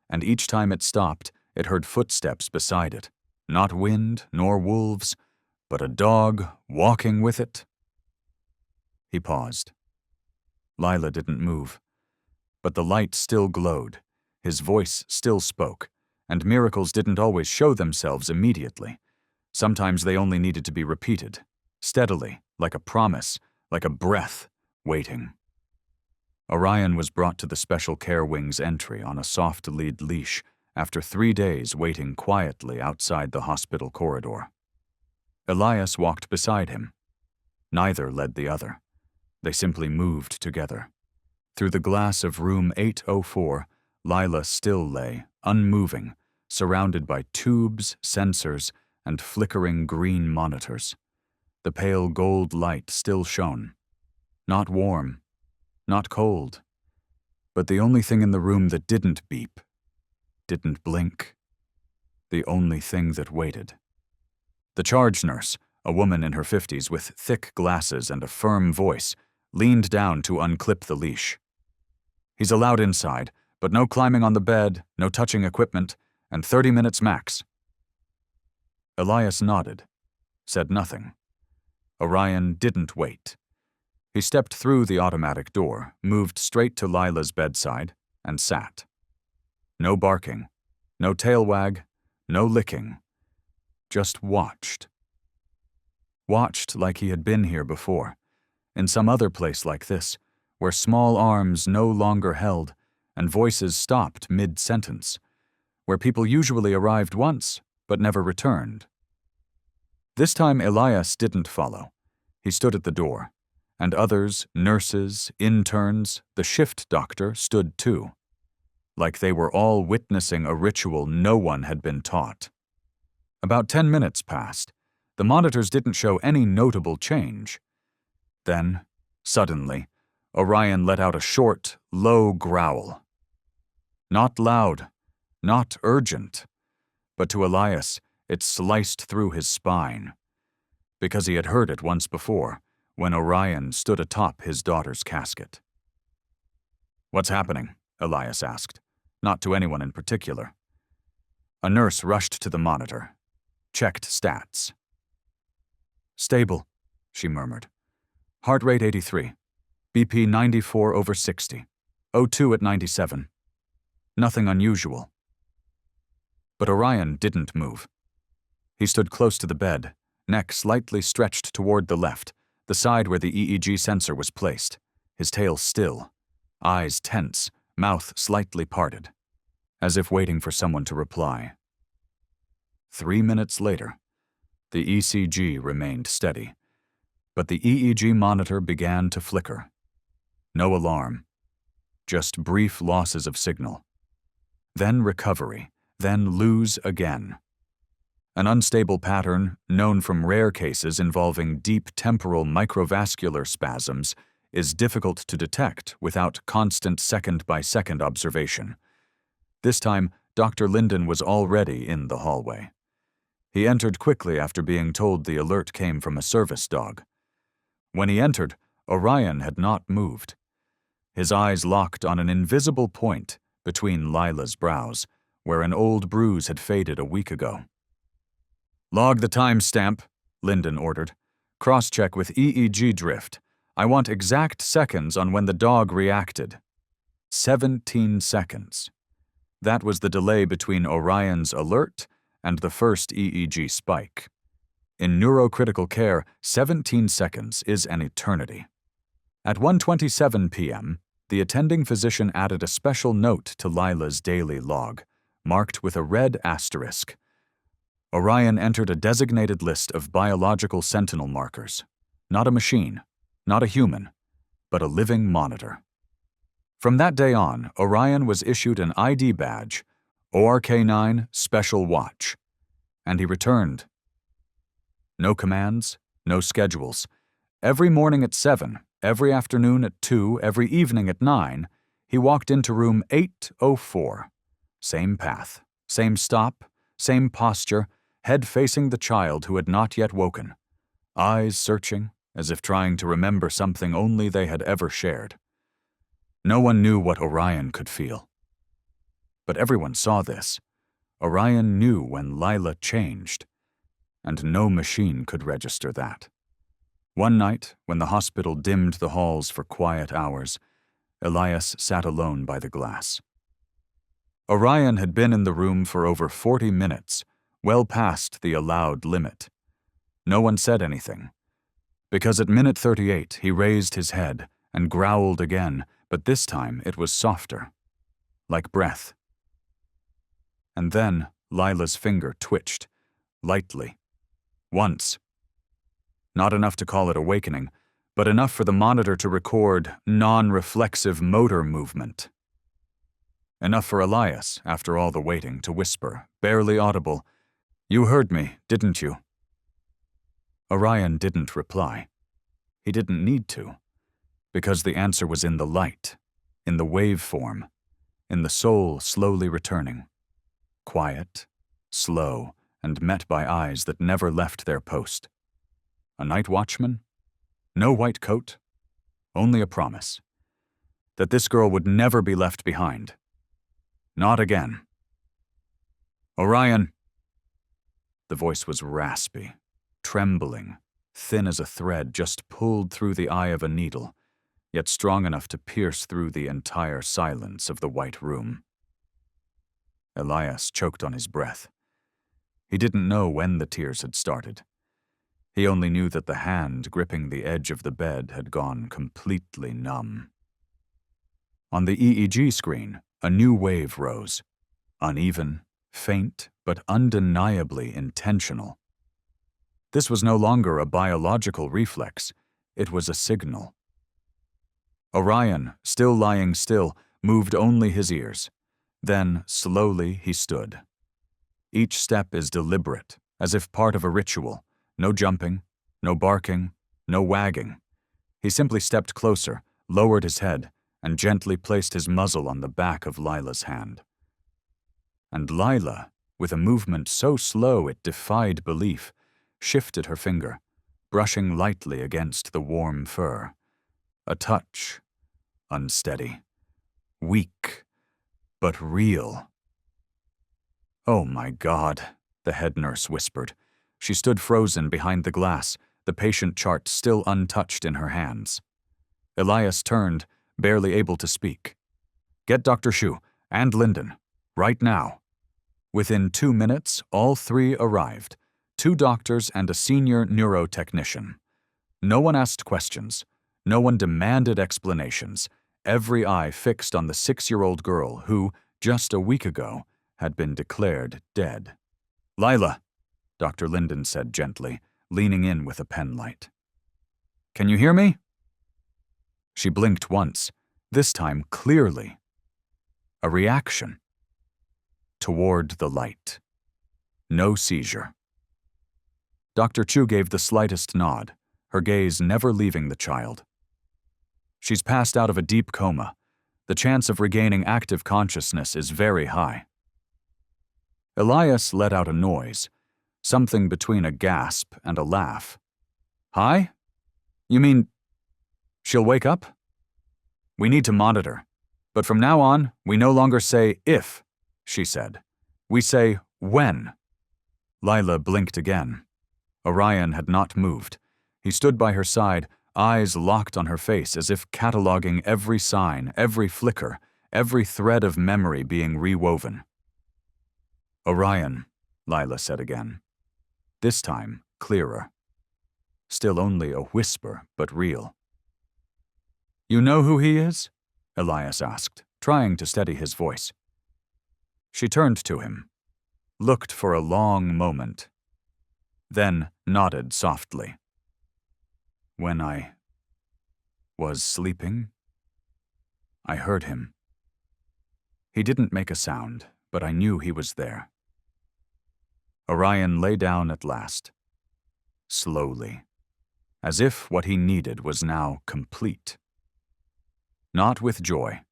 and each time it stopped, it heard footsteps beside it, not wind nor wolves, but a dog walking with it. He paused. Lila didn't move, but the light still glowed. His voice still spoke, and miracles didn't always show themselves immediately. Sometimes they only needed to be repeated, steadily, like a promise, like a breath, waiting. Orion was brought to the Special Care Wing's entry on a soft lead leash after 3 days waiting quietly outside the hospital corridor. Elias walked beside him. Neither led the other. They simply moved together. Through the glass of room 804, Lila still lay, unmoving, surrounded by tubes, sensors, and flickering green monitors. The pale gold light still shone. Not warm, not cold, but the only thing in the room that didn't beep, didn't blink. The only thing that waited. The charge nurse, a woman in her 50s with thick glasses and a firm voice, leaned down to unclip the leash. He's allowed inside, but no climbing on the bed, no touching equipment, and 30 minutes max. Elias nodded, said nothing. Orion didn't wait. He stepped through the automatic door, moved straight to Lila's bedside, and sat. No barking, no tail wag, no licking. Just watched. Watched like he had been here before, in some other place like this, where small arms no longer held and voices stopped mid-sentence, where people usually arrived once but never returned. This time Elias didn't follow. He stood at the door, and others, nurses, interns, the shift doctor, stood too, like they were all witnessing a ritual no one had been taught. About 10 minutes passed. The monitors didn't show any notable change. Then, suddenly, Orion let out a short, low growl. Not loud, not urgent, but to Elias it sliced through his spine, because he had heard it once before, when Orion stood atop his daughter's casket. "What's happening?" Elias asked, not to anyone in particular. A nurse rushed to the monitor, checked stats. "Stable," she murmured. "Heart rate 83. BP 94/60. O2 at 97. Nothing unusual." But Orion didn't move. He stood close to the bed, neck slightly stretched toward the left, the side where the EEG sensor was placed, his tail still, eyes tense, mouth slightly parted, as if waiting for someone to reply. 3 minutes later, the ECG remained steady, but the EEG monitor began to flicker. No alarm, just brief losses of signal. Then recovery, then lose again. An unstable pattern, known from rare cases involving deep temporal microvascular spasms, is difficult to detect without constant second-by-second observation. This time, Dr. Linden was already in the hallway. He entered quickly after being told the alert came from a service dog. When he entered, Orion had not moved. His eyes locked on an invisible point between Lila's brows, where an old bruise had faded a week ago. "Log the timestamp," Linden ordered. "Cross-check with EEG drift. I want exact seconds on when the dog reacted." 17 seconds. That was the delay between Orion's alert and the first EEG spike. In neurocritical care, 17 seconds is an eternity. At 1:27 p.m., the attending physician added a special note to Lila's daily log, marked with a red asterisk. Orion entered a designated list of biological sentinel markers. Not a machine, not a human, but a living monitor. From that day on, Orion was issued an ID badge, ORK9 Special Watch, and he returned. No commands, no schedules. Every morning at 7, every afternoon at 2, every evening at 9, he walked into room 804. Same path, same stop, same posture, head facing the child who had not yet woken, eyes searching, as if trying to remember something only they had ever shared. No one knew what Orion could feel. But everyone saw this. Orion knew when Lila changed, and no machine could register that. One night, when the hospital dimmed the halls for quiet hours, Elias sat alone by the glass. Orion had been in the room for over 40 minutes, well past the allowed limit. No one said anything, because at minute 38 he raised his head and growled again, but this time it was softer, like breath. And then Lila's finger twitched, lightly. Once. Not enough to call it awakening, but enough for the monitor to record non-reflexive motor movement. Enough for Elias, after all the waiting, to whisper, barely audible, "You heard me, didn't you?" Orion didn't reply. He didn't need to, because the answer was in the light, in the waveform, in the soul slowly returning. Quiet, slow, and met by eyes that never left their post. A night watchman? No white coat? Only a promise. That this girl would never be left behind. Not again. "Orion." The voice was raspy, trembling, thin as a thread just pulled through the eye of a needle, yet strong enough to pierce through the entire silence of the white room. Elias choked on his breath. He didn't know when the tears had started. He only knew that the hand gripping the edge of the bed had gone completely numb. On the EEG screen, a new wave rose, uneven, faint, but undeniably intentional. This was no longer a biological reflex, it was a signal. Orion, still lying still, moved only his ears. Then, slowly, he stood. Each step is deliberate, as if part of a ritual. No jumping, no barking, no wagging. He simply stepped closer, lowered his head, and gently placed his muzzle on the back of Lila's hand. And Lila, with a movement so slow it defied belief, shifted her finger, brushing lightly against the warm fur. A touch, unsteady, weak, but real. "Oh my God," the head nurse whispered. She stood frozen behind the glass, the patient chart still untouched in her hands. Elias turned, barely able to speak. "Get Dr. Shu and Linden, right now." Within 2 minutes, all three arrived, 2 doctors and a senior neurotechnician. No one asked questions. No one demanded explanations. Every eye fixed on the 6-year-old girl who, just a week ago, had been declared dead. "Lila," Dr. Linden said gently, leaning in with a pen light. "Can you hear me?" She blinked once, this time clearly. A reaction. Toward the light. No seizure. Dr. Chu gave the slightest nod, her gaze never leaving the child. "She's passed out of a deep coma. The chance of regaining active consciousness is very high." Elias let out a noise, something between a gasp and a laugh. "Hi? You mean she'll wake up? We need to monitor, but from now on, we no longer say if," she said. "We say when." Lila blinked again. Orion had not moved. He stood by her side, eyes locked on her face as if cataloging every sign, every flicker, every thread of memory being rewoven. "Orion," Lila said again. This time, clearer. Still only a whisper, but real. "You know who he is?" Elias asked, trying to steady his voice. She turned to him, looked for a long moment, then nodded softly. "When I was sleeping, I heard him. He didn't make a sound, but I knew he was there." Orion lay down at last, slowly, as if what he needed was now complete. Not with joy,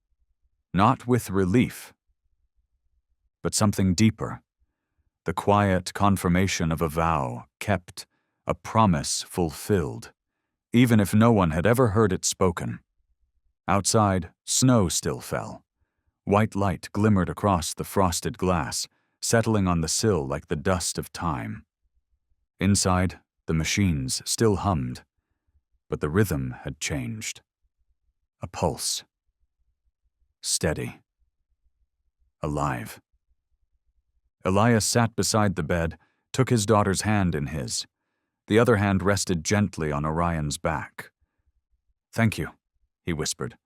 not with relief, but something deeper, the quiet confirmation of a vow kept, a promise fulfilled, even if no one had ever heard it spoken. Outside, snow still fell. White light glimmered across the frosted glass, settling on the sill like the dust of time. Inside, the machines still hummed, but the rhythm had changed. A pulse. Steady. alive. Elias sat beside the bed, took his daughter's hand in his. The other hand rested gently on Orion's back. "Thank you," he whispered.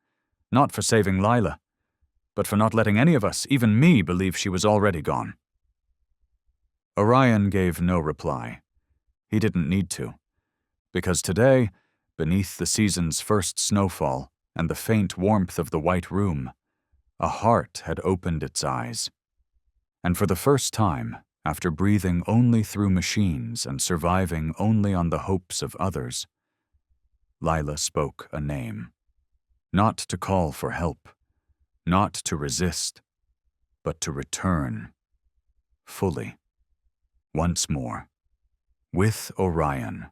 "Not for saving Lila, but for not letting any of us, even me, believe she was already gone." Orion gave no reply. He didn't need to, because today, beneath the season's first snowfall and the faint warmth of the white room, a heart had opened its eyes. And for the first time, after breathing only through machines and surviving only on the hopes of others, Lila spoke a name. Not to call for help, not to resist, but to return, fully, once more, with Orion,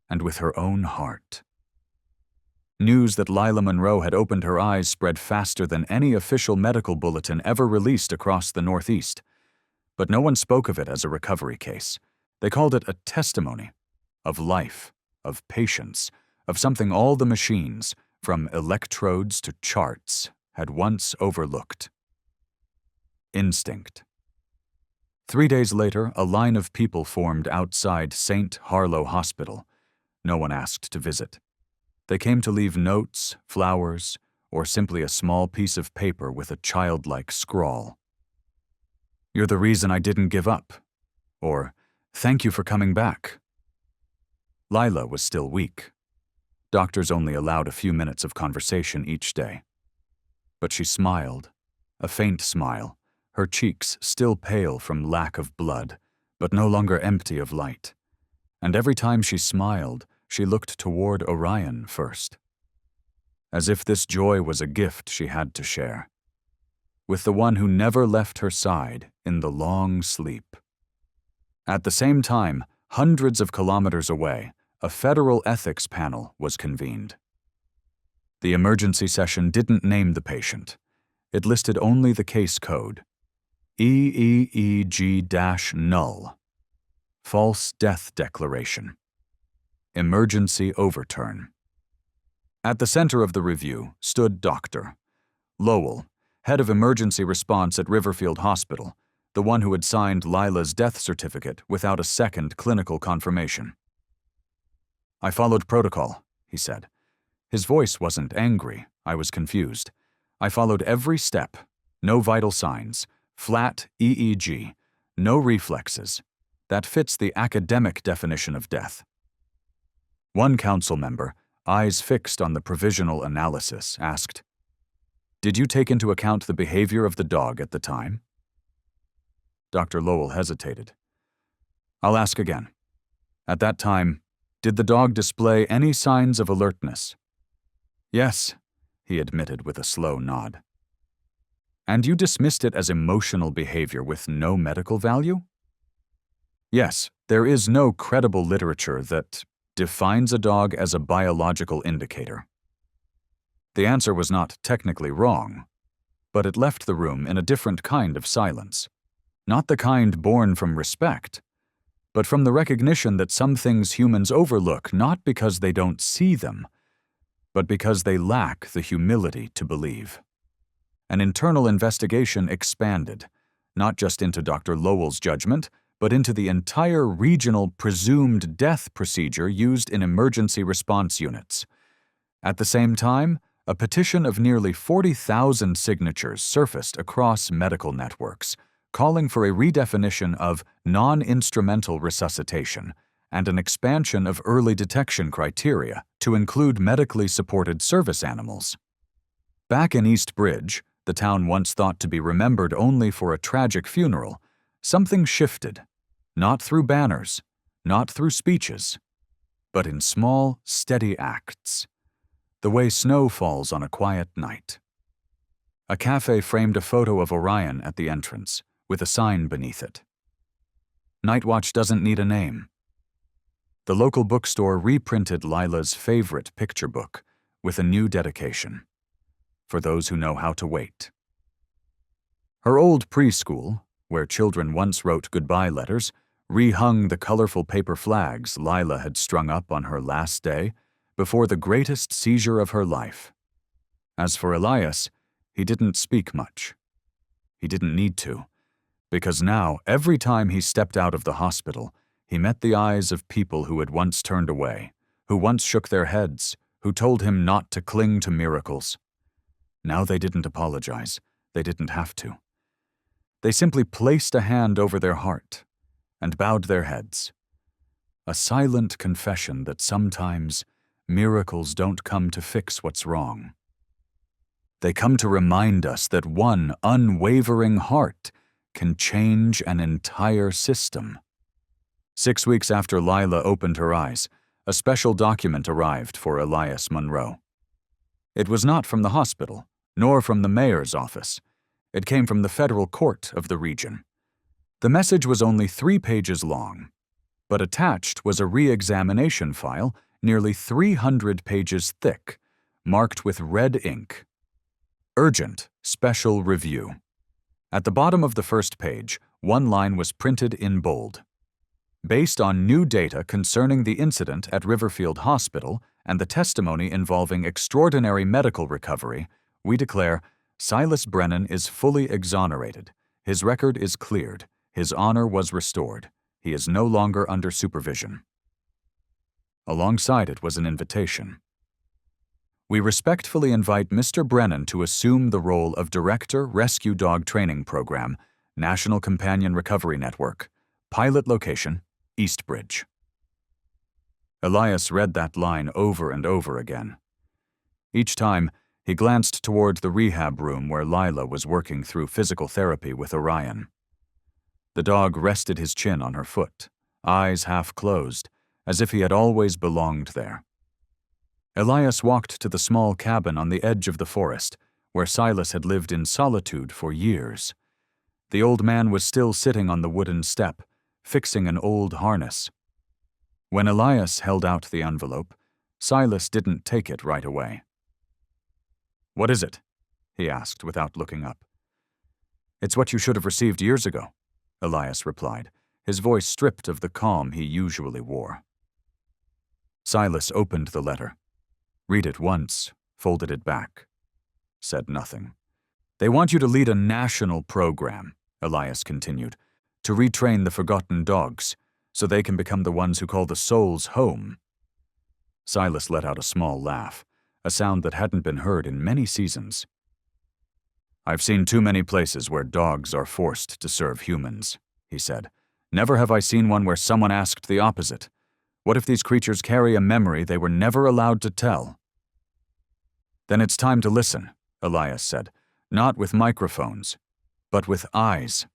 and with her own heart. News that Lila Monroe had opened her eyes spread faster than any official medical bulletin ever released across the Northeast. But no one spoke of it as a recovery case. They called it a testimony of life, of patience, of something all the machines, from electrodes to charts, had once overlooked. Instinct. 3 days later, a line of people formed outside St. Harlow Hospital. No one asked to visit. They came to leave notes, flowers, or simply a small piece of paper with a childlike scrawl. "You're the reason I didn't give up," or "Thank you for coming back." Lila was still weak. Doctors only allowed a few minutes of conversation each day. But she smiled, a faint smile, her cheeks still pale from lack of blood, but no longer empty of light. And every time she smiled, she looked toward Orion first, as if this joy was a gift she had to share, with the one who never left her side in the long sleep. At the same time, hundreds of kilometers away, a federal ethics panel was convened. The emergency session didn't name the patient. It listed only the case code, EEEG-null, false death declaration. Emergency overturn. At the center of the review stood Dr. Lowell, head of emergency response at Riverfield Hospital, the one who had signed Lila's death certificate without a second clinical confirmation. "I followed protocol," he said. His voice wasn't angry. I was confused. "I followed every step. No vital signs. Flat EEG. No reflexes. That fits the academic definition of death." One council member, eyes fixed on the provisional analysis, asked, "Did you take into account the behavior of the dog at the time?" Dr. Lowell hesitated. "I'll ask again. At that time, did the dog display any signs of alertness?" "Yes," he admitted with a slow nod. "And you dismissed it as emotional behavior with no medical value?" "Yes, there is no credible literature that defines a dog as a biological indicator." The answer was not technically wrong, but it left the room in a different kind of silence. Not the kind born from respect, but from the recognition that some things humans overlook not because they don't see them, but because they lack the humility to believe. An internal investigation expanded, not just into Dr. Lowell's judgment, but into the entire regional presumed death procedure used in emergency response units. At the same time, a petition of nearly 40,000 signatures surfaced across medical networks, calling for a redefinition of non-instrumental resuscitation and an expansion of early detection criteria to include medically supported service animals. Back in East Bridge, the town once thought to be remembered only for a tragic funeral, something shifted, not through banners, not through speeches, but in small, steady acts, the way snow falls on a quiet night. A cafe framed a photo of Orion at the entrance, with a sign beneath it. Night Watch doesn't need a name. The local bookstore reprinted Lila's favorite picture book with a new dedication, for those who know how to wait. Her old preschool, where children once wrote goodbye letters, rehung the colorful paper flags Lila had strung up on her last day before the greatest seizure of her life. As for Elias, he didn't speak much. He didn't need to, because now, every time he stepped out of the hospital, he met the eyes of people who had once turned away, who once shook their heads, who told him not to cling to miracles. Now they didn't apologize. They didn't have to. They simply placed a hand over their heart and bowed their heads. A silent confession that sometimes miracles don't come to fix what's wrong. They come to remind us that one unwavering heart can change an entire system. 6 weeks after Lila opened her eyes, a special document arrived for Elias Monroe. It was not from the hospital, nor from the mayor's office. It came from the federal court of the region. The message was only 3 pages long, but attached was a re-examination file nearly 300 pages thick, marked with red ink. Urgent Special Review. At the bottom of the first page, one line was printed in bold. Based on new data concerning the incident at Riverfield Hospital and the testimony involving extraordinary medical recovery, we declare Silas Brennan is fully exonerated. His record is cleared. His honor was restored. He is no longer under supervision. Alongside it was an invitation. We respectfully invite Mr. Brennan to assume the role of Director, Rescue Dog Training Program, National Companion Recovery Network, Pilot Location, Eastbridge. Elias read that line over and over again. Each time, he glanced toward the rehab room where Lila was working through physical therapy with Orion. The dog rested his chin on her foot, eyes half closed, as if he had always belonged there. Elias walked to the small cabin on the edge of the forest, where Silas had lived in solitude for years. The old man was still sitting on the wooden step, fixing an old harness. When Elias held out the envelope, Silas didn't take it right away. "What is it?" he asked without looking up. "It's what you should have received years ago," Elias replied, his voice stripped of the calm he usually wore. Silas opened the letter, read it once, folded it back, said nothing. "They want you to lead a national program," Elias continued, "to retrain the forgotten dogs, so they can become the ones who call the souls home." Silas let out a small laugh, a sound that hadn't been heard in many seasons. "I've seen too many places where dogs are forced to serve humans," he said. "Never have I seen one where someone asked the opposite. What if these creatures carry a memory they were never allowed to tell?" "Then it's time to listen," Elias said, "not with microphones, but with eyes."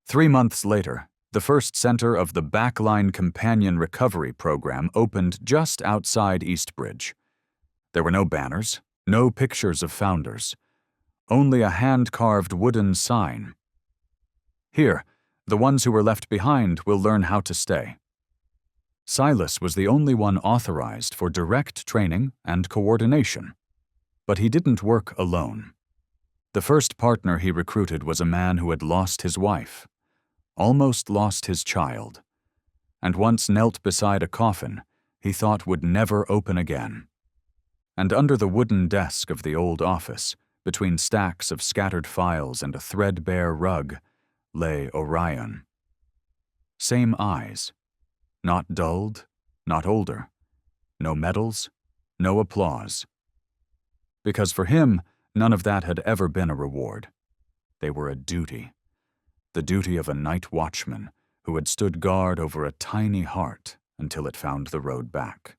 3 months later, the first center of the Backline Companion Recovery Program opened just outside Eastbridge. There were no banners, no pictures of founders, only a hand-carved wooden sign. "Here, the ones who were left behind will learn how to stay." Silas was the only one authorized for direct training and coordination, but he didn't work alone. The first partner he recruited was a man who had lost his wife, almost lost his child, and once knelt beside a coffin he thought would never open again. And under the wooden desk of the old office, between stacks of scattered files and a threadbare rug, lay Orion. Same eyes, not dulled, not older, no medals, no applause. Because for him, none of that had ever been a reward. They were a duty, the duty of a night watchman who had stood guard over a tiny heart until it found the road back.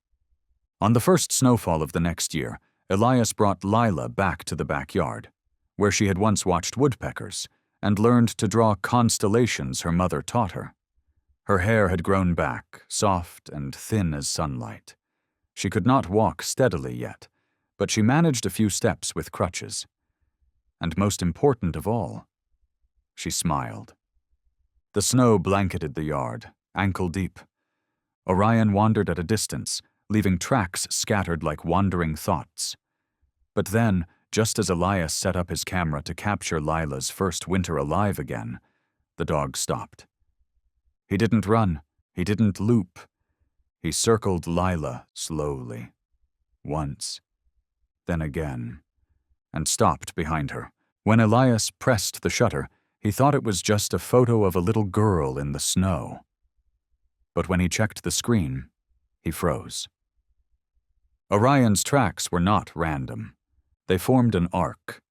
On the first snowfall of the next year, Elias brought Lila back to the backyard, where she had once watched woodpeckers and learned to draw constellations her mother taught her. Her hair had grown back, soft and thin as sunlight. She could not walk steadily yet, but she managed a few steps with crutches. And most important of all, she smiled. The snow blanketed the yard, ankle deep. Orion wandered at a distance, leaving tracks scattered like wandering thoughts. But then, just as Elias set up his camera to capture Lila's first winter alive again, the dog stopped. He didn't run. He didn't loop. He circled Lila slowly, once, then again, and stopped behind her, When Elias pressed the shutter, he thought it was just a photo of a little girl in the snow. But when he checked the screen, he froze. Orion's tracks were not random. They formed an arc,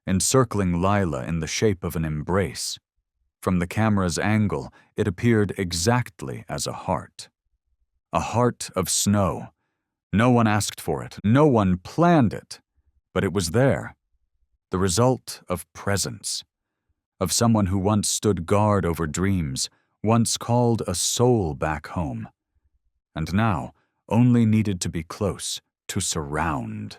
encircling Lila in the shape of an embrace. From the camera's angle, it appeared exactly as a heart. A heart of snow. No one asked for it. No one planned it. But it was there. The result of presence. Of someone who once stood guard over dreams, once called a soul back home. And now only needed to be close, to surround.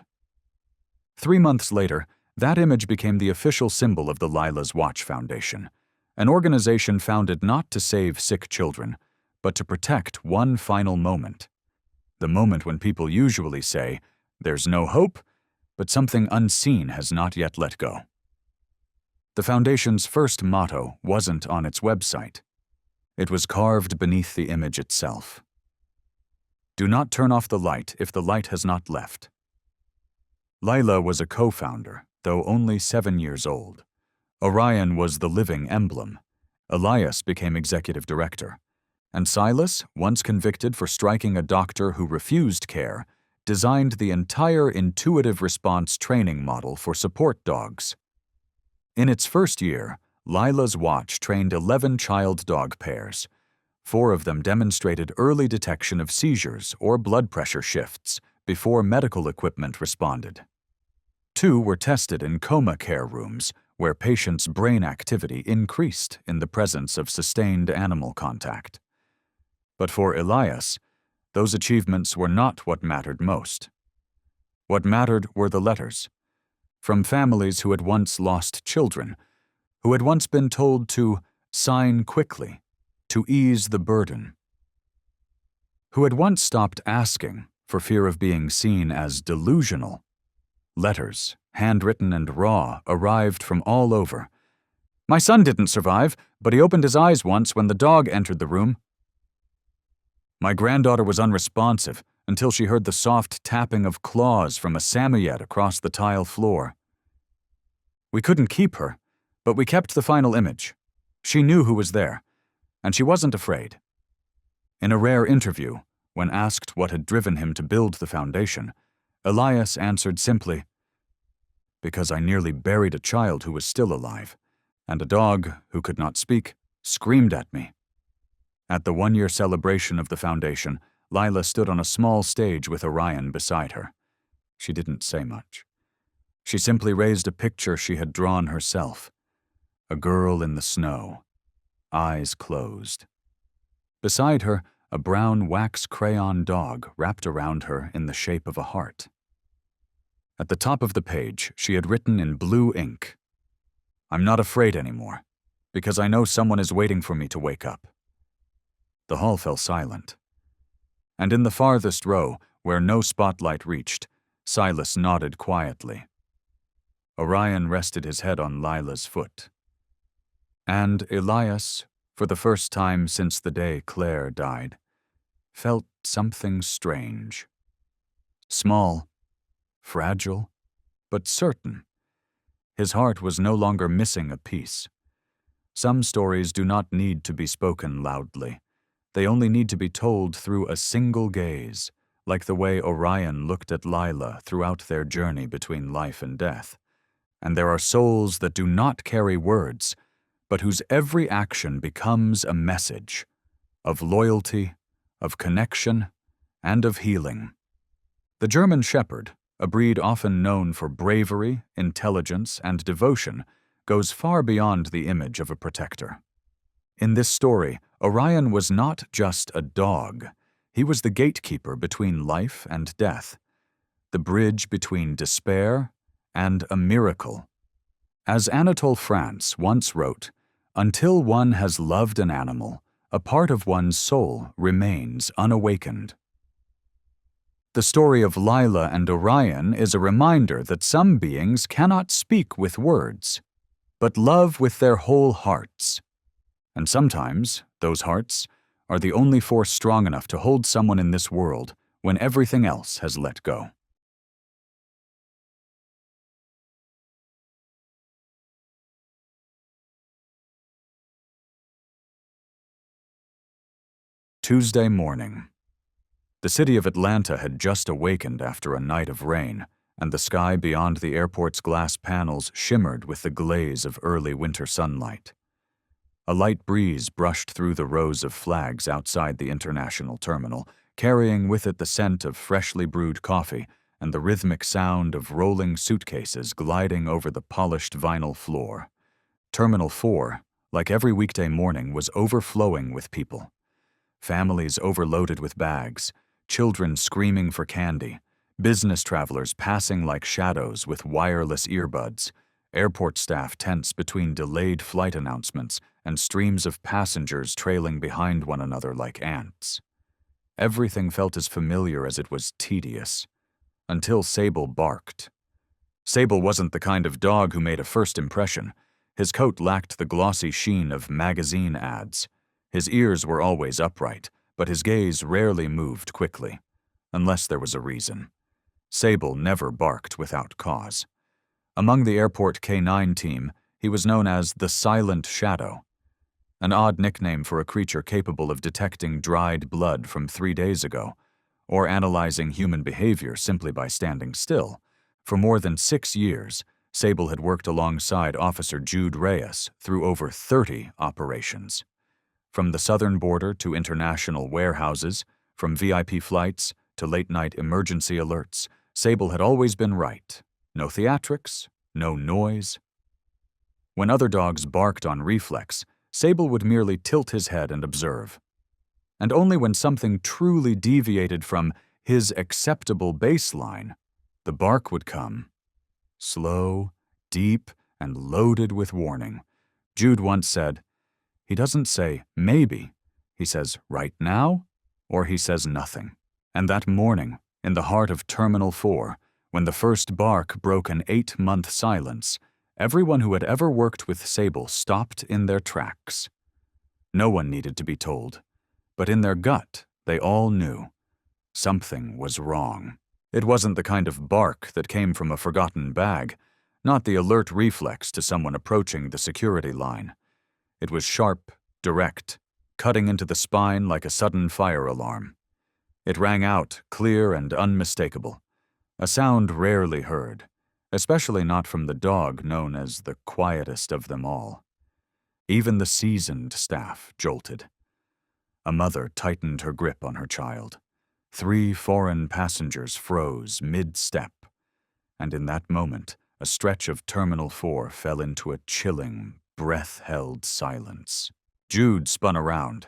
3 months later, that image became the official symbol of the Lila's Watch Foundation, an organization founded not to save sick children, but to protect one final moment. The moment when people usually say, "There's no hope," but something unseen has not yet let go. The Foundation's first motto wasn't on its website. It was carved beneath the image itself. Do not turn off the light if the light has not left. Lila was a co-founder, though only 7 years old. Orion was the living emblem. Elias became executive director. And Silas, once convicted for striking a doctor who refused care, designed the entire intuitive response training model for support dogs. In its first year, Lila's watch trained 11 child dog pairs. 4 of them demonstrated early detection of seizures or blood pressure shifts before medical equipment responded. 2 were tested in coma care rooms, where patients' brain activity increased in the presence of sustained animal contact. But for Elias, those achievements were not what mattered most. What mattered were the letters, from families who had once lost children, who had once been told to sign quickly, to ease the burden, who had once stopped asking for fear of being seen as delusional. Letters, handwritten and raw, arrived from all over. "My son didn't survive, but he opened his eyes once when the dog entered the room." "My granddaughter was unresponsive until she heard the soft tapping of claws from a Samoyed across the tile floor." "We couldn't keep her, but we kept the final image. She knew who was there, and she wasn't afraid." In a rare interview, when asked what had driven him to build the foundation, Elias answered simply, "Because I nearly buried a child who was still alive, and a dog, who could not speak, screamed at me." At the 1-year celebration of the foundation, Lila stood on a small stage with Orion beside her. She didn't say much. She simply raised a picture she had drawn herself. A girl in the snow, eyes closed. Beside her, a brown wax crayon dog wrapped around her in the shape of a heart. At the top of the page, she had written in blue ink, "I'm not afraid anymore, because I know someone is waiting for me to wake up." The hall fell silent. And in the farthest row, where no spotlight reached, Silas nodded quietly. Orion rested his head on Lila's foot. And Elias, for the first time since the day Claire died, felt something strange. Small, fragile, but certain. His heart was no longer missing a piece. Some stories do not need to be spoken loudly. They only need to be told through a single gaze, like the way Orion looked at Lila throughout their journey between life and death. And there are souls that do not carry words, but whose every action becomes a message of loyalty, of connection, and of healing. The German Shepherd, a breed often known for bravery, intelligence, and devotion, goes far beyond the image of a protector. In this story, Orion was not just a dog. He was the gatekeeper between life and death, the bridge between despair and a miracle. As Anatole France once wrote, "Until one has loved an animal, a part of one's soul remains unawakened." The story of Lila and Orion is a reminder that some beings cannot speak with words, but love with their whole hearts. And sometimes, those hearts are the only force strong enough to hold someone in this world when everything else has let go. Tuesday morning. The city of Atlanta had just awakened after a night of rain, and the sky beyond the airport's glass panels shimmered with the glaze of early winter sunlight. A light breeze brushed through the rows of flags outside the international terminal, carrying with it the scent of freshly brewed coffee and the rhythmic sound of rolling suitcases gliding over the polished vinyl floor. Terminal 4, like every weekday morning, was overflowing with people. Families overloaded with bags, children screaming for candy, business travelers passing like shadows with wireless earbuds, airport staff tense between delayed flight announcements and streams of passengers trailing behind one another like ants. Everything felt as familiar as it was tedious, until Sable barked. Sable wasn't the kind of dog who made a first impression. His coat lacked the glossy sheen of magazine ads. His ears were always upright, but his gaze rarely moved quickly, unless there was a reason. Sable never barked without cause. Among the airport K9 team, he was known as the Silent Shadow, an odd nickname for a creature capable of detecting dried blood from 3 days ago, or analyzing human behavior simply by standing still. For more than 6 years, Sable had worked alongside Officer Jude Reyes through over 30 operations. From the southern border to international warehouses, from VIP flights to late-night emergency alerts, Sable had always been right. No theatrics, no noise. When other dogs barked on reflex, Sable would merely tilt his head and observe. And only when something truly deviated from his acceptable baseline, the bark would come. Slow, deep, and loaded with warning. Jude once said, "He doesn't say maybe. He says right now, or he says nothing." And that morning, in the heart of Terminal 4, when the first bark broke an 8-month silence, everyone who had ever worked with Sable stopped in their tracks. No one needed to be told, but in their gut, they all knew. Something was wrong. It wasn't the kind of bark that came from a forgotten bag, not the alert reflex to someone approaching the security line. It was sharp, direct, cutting into the spine like a sudden fire alarm. It rang out, clear and unmistakable, a sound rarely heard, especially not from the dog known as the quietest of them all. Even the seasoned staff jolted. A mother tightened her grip on her child. 3 foreign passengers froze mid-step, and in that moment, a stretch of Terminal 4 fell into a chilling, breath-held silence. Jude spun around.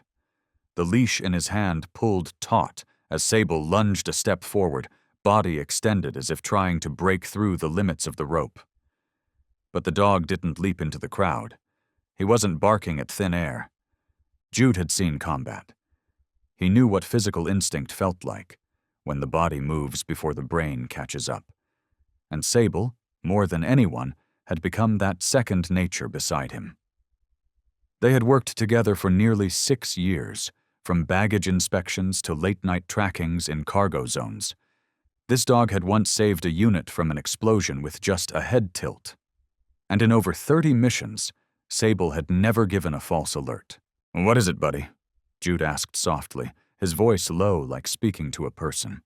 The leash in his hand pulled taut as Sable lunged a step forward, body extended as if trying to break through the limits of the rope. But the dog didn't leap into the crowd. He wasn't barking at thin air. Jude had seen combat. He knew what physical instinct felt like, when the body moves before the brain catches up. And Sable, more than anyone, had become that second nature beside him. They had worked together for nearly 6 years, from baggage inspections to late-night trackings in cargo zones. This dog had once saved a unit from an explosion with just a head tilt. And in over 30 missions, Sable had never given a false alert. "What is it, buddy?" Jude asked softly, his voice low like speaking to a person.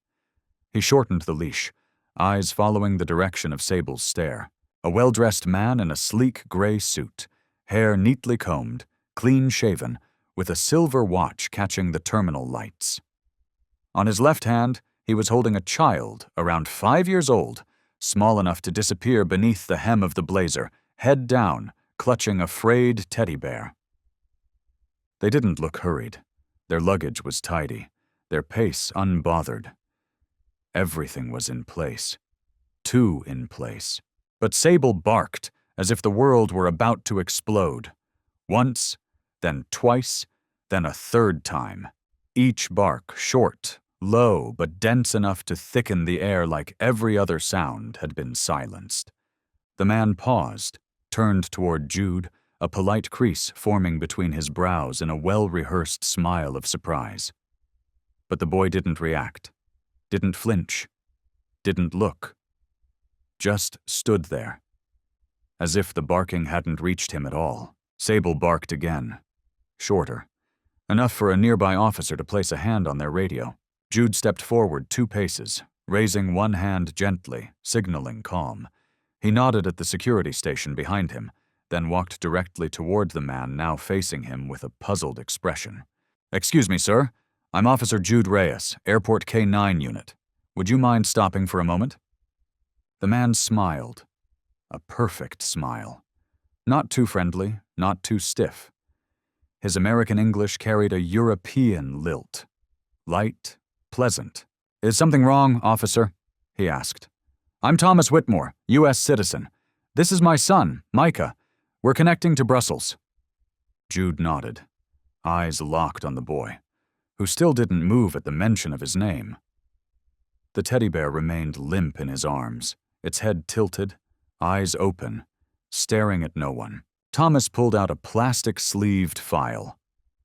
He shortened the leash, eyes following the direction of Sable's stare. A well-dressed man in a sleek gray suit, hair neatly combed, clean-shaven, with a silver watch catching the terminal lights. On his left hand, he was holding a child around 5 years old, small enough to disappear beneath the hem of the blazer, head down, clutching a frayed teddy bear. They didn't look hurried. Their luggage was tidy, their pace unbothered. Everything was in place. Too in place. But Sable barked, as if the world were about to explode. Once, then twice, then a third time. Each bark short, low, but dense enough to thicken the air like every other sound had been silenced. The man paused, turned toward Jude, a polite crease forming between his brows in a well-rehearsed smile of surprise. But the boy didn't react, didn't flinch, didn't look. Just stood there, as if the barking hadn't reached him at all. Sable barked again, shorter, enough for a nearby officer to place a hand on their radio. Jude stepped forward 2 paces, raising one hand gently, signaling calm. He nodded at the security station behind him, then walked directly toward the man now facing him with a puzzled expression. "Excuse me, sir. I'm Officer Jude Reyes, Airport K9 unit. Would you mind stopping for a moment?" The man smiled. A perfect smile. Not too friendly, not too stiff. His American English carried a European lilt. Light, pleasant. "Is something wrong, officer?" he asked. "I'm Thomas Whitmore, U.S. citizen. This is my son, Micah. We're connecting to Brussels." Jude nodded, eyes locked on the boy, who still didn't move at the mention of his name. The teddy bear remained limp in his arms, its head tilted, eyes open, staring at no one. Thomas pulled out a plastic-sleeved file.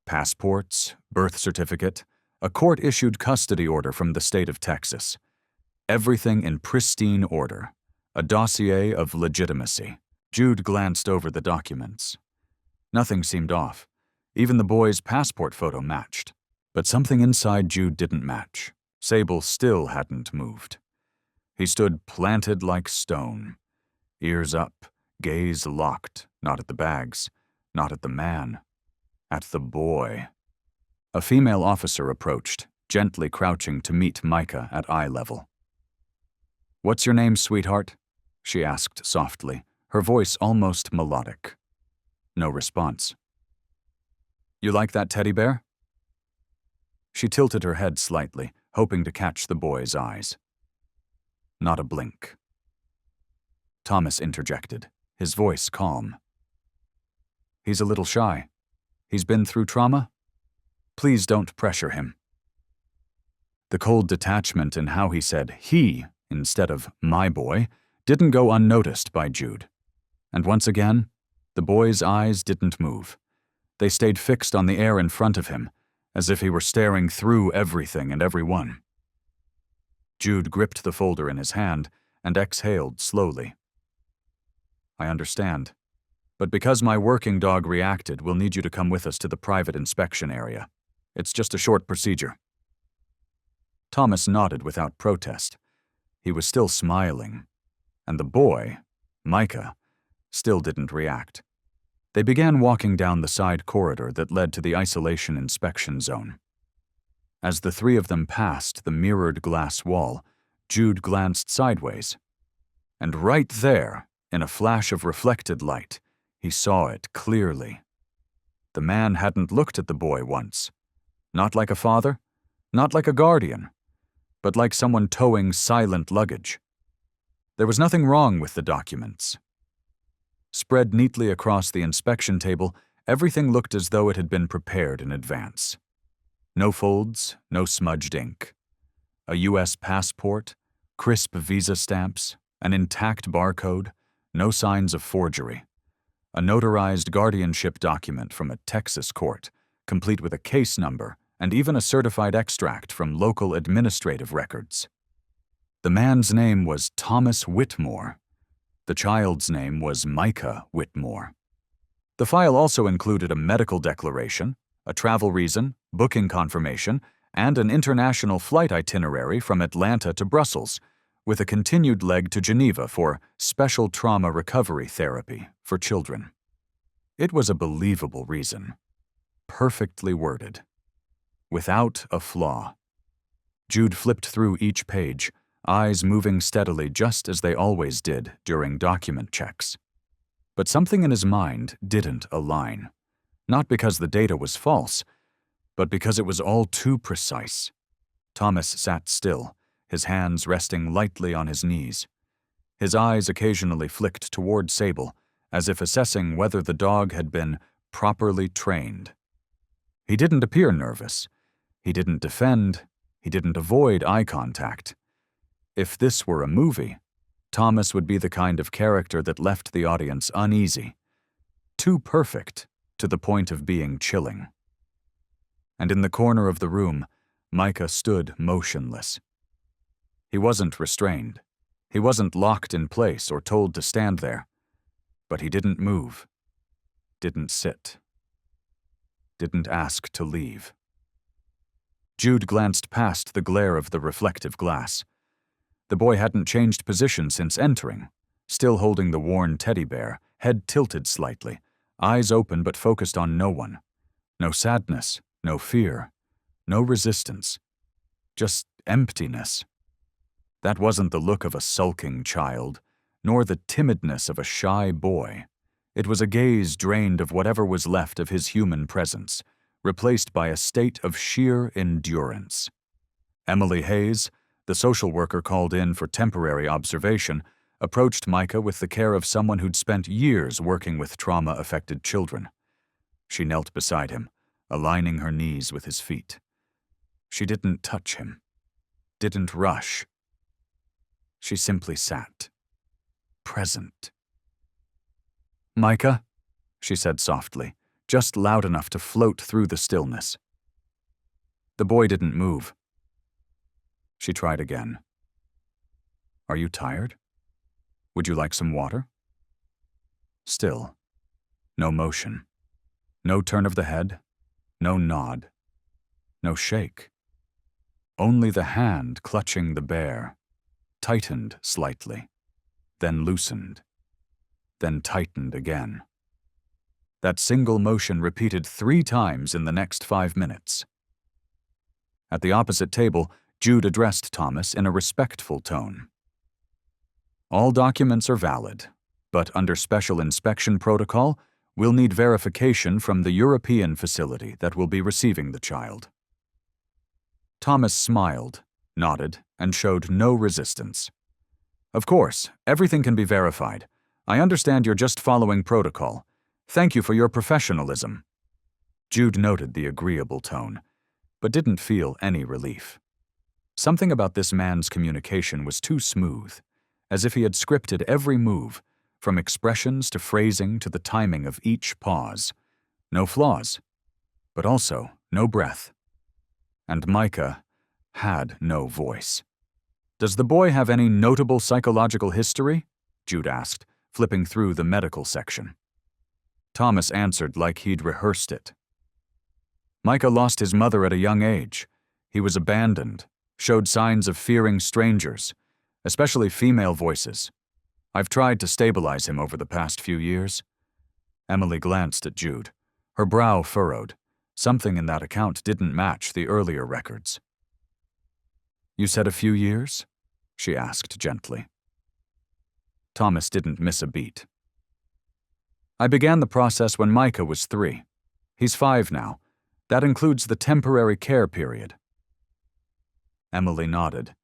Passports, birth certificate, a court-issued custody order from the state of Texas. Everything in pristine order. A dossier of legitimacy. Jude glanced over the documents. Nothing seemed off. Even the boy's passport photo matched. But something inside Jude didn't match. Sable still hadn't moved. He stood planted like stone. Ears up, gaze locked, not at the bags, not at the man, at the boy. A female officer approached, gently crouching to meet Micah at eye level. "What's your name, sweetheart?" she asked softly, her voice almost melodic. No response. "You like that teddy bear?" She tilted her head slightly, hoping to catch the boy's eyes. Not a blink. Thomas interjected, his voice calm. "He's a little shy. He's been through trauma? Please don't pressure him." The cold detachment in how he said "he" instead of "my boy" didn't go unnoticed by Jude. And once again, the boy's eyes didn't move. They stayed fixed on the air in front of him, as if he were staring through everything and everyone. Jude gripped the folder in his hand and exhaled slowly. "I understand. But because my working dog reacted, we'll need you to come with us to the private inspection area. It's just a short procedure." Thomas nodded without protest. He was still smiling. And the boy, Micah, still didn't react. They began walking down the side corridor that led to the isolation inspection zone. As the 3 of them passed the mirrored glass wall, Jude glanced sideways. And right there, in a flash of reflected light, he saw it clearly. The man hadn't looked at the boy once. Not like a father, not like a guardian, but like someone towing silent luggage. There was nothing wrong with the documents. Spread neatly across the inspection table, everything looked as though it had been prepared in advance. No folds, no smudged ink. A U.S. passport, crisp visa stamps, an intact barcode, no signs of forgery. A notarized guardianship document from a Texas court, complete with a case number and even a certified extract from local administrative records. The man's name was Thomas Whitmore. The child's name was Micah Whitmore. The file also included a medical declaration, a travel reason, booking confirmation, and an international flight itinerary from Atlanta to Brussels, with a continued leg to Geneva for special trauma recovery therapy for children. It was a believable reason. Perfectly worded. Without a flaw. Jude flipped through each page, eyes moving steadily just as they always did during document checks. But something in his mind didn't align. Not because the data was false, but because it was all too precise. Thomas sat still, his hands resting lightly on his knees. His eyes occasionally flicked toward Sable, as if assessing whether the dog had been properly trained. He didn't appear nervous. He didn't defend. He didn't avoid eye contact. If this were a movie, Thomas would be the kind of character that left the audience uneasy. Too perfect, to the point of being chilling. And in the corner of the room, Micah stood motionless. He wasn't restrained. He wasn't locked in place or told to stand there. But he didn't move. Didn't sit. didn't ask to leave. Jude glanced past the glare of the reflective glass. The boy hadn't changed position since entering, still holding the worn teddy bear, head tilted slightly, eyes open but focused on no one. No sadness, no fear, no resistance. Just emptiness. That wasn't the look of a sulking child, nor the timidness of a shy boy. It was a gaze drained of whatever was left of his human presence, replaced by a state of sheer endurance. Emily Hayes, the social worker called in for temporary observation, approached Micah with the care of someone who'd spent years working with trauma-affected children. She knelt beside him, aligning her knees with his feet. She didn't touch him, didn't rush. She simply sat, present. "Micah," she said softly, just loud enough to float through the stillness. The boy didn't move. She tried again. "Are you tired? Would you like some water?" Still. No motion. No turn of the head. No nod. No shake. Only the hand clutching the bear, tightened slightly, then loosened, then tightened again. That single motion repeated 3 times in the next 5 minutes. At the opposite table, Jude addressed Thomas in a respectful tone. "All documents are valid, but under special inspection protocol, we'll need verification from the European facility that will be receiving the child." Thomas smiled, nodded, and showed no resistance. "Of course, everything can be verified. I understand you're just following protocol. Thank you for your professionalism." Jude noted the agreeable tone, but didn't feel any relief. Something about this man's communication was too smooth, as if he had scripted every move, from expressions to phrasing to the timing of each pause. No flaws, but also no breath. And Micah had no voice. "Does the boy have any notable psychological history?" Jude asked, flipping through the medical section. Thomas answered like he'd rehearsed it. "Micah lost his mother at a young age. He was abandoned, showed signs of fearing strangers, especially female voices. I've tried to stabilize him over the past few years." Emily glanced at Jude, her brow furrowed. Something in that account didn't match the earlier records. "You said a few years?" she asked gently. Thomas didn't miss a beat. "I began the process when Micah was 3. He's 5 now. That includes the temporary care period." Emily nodded,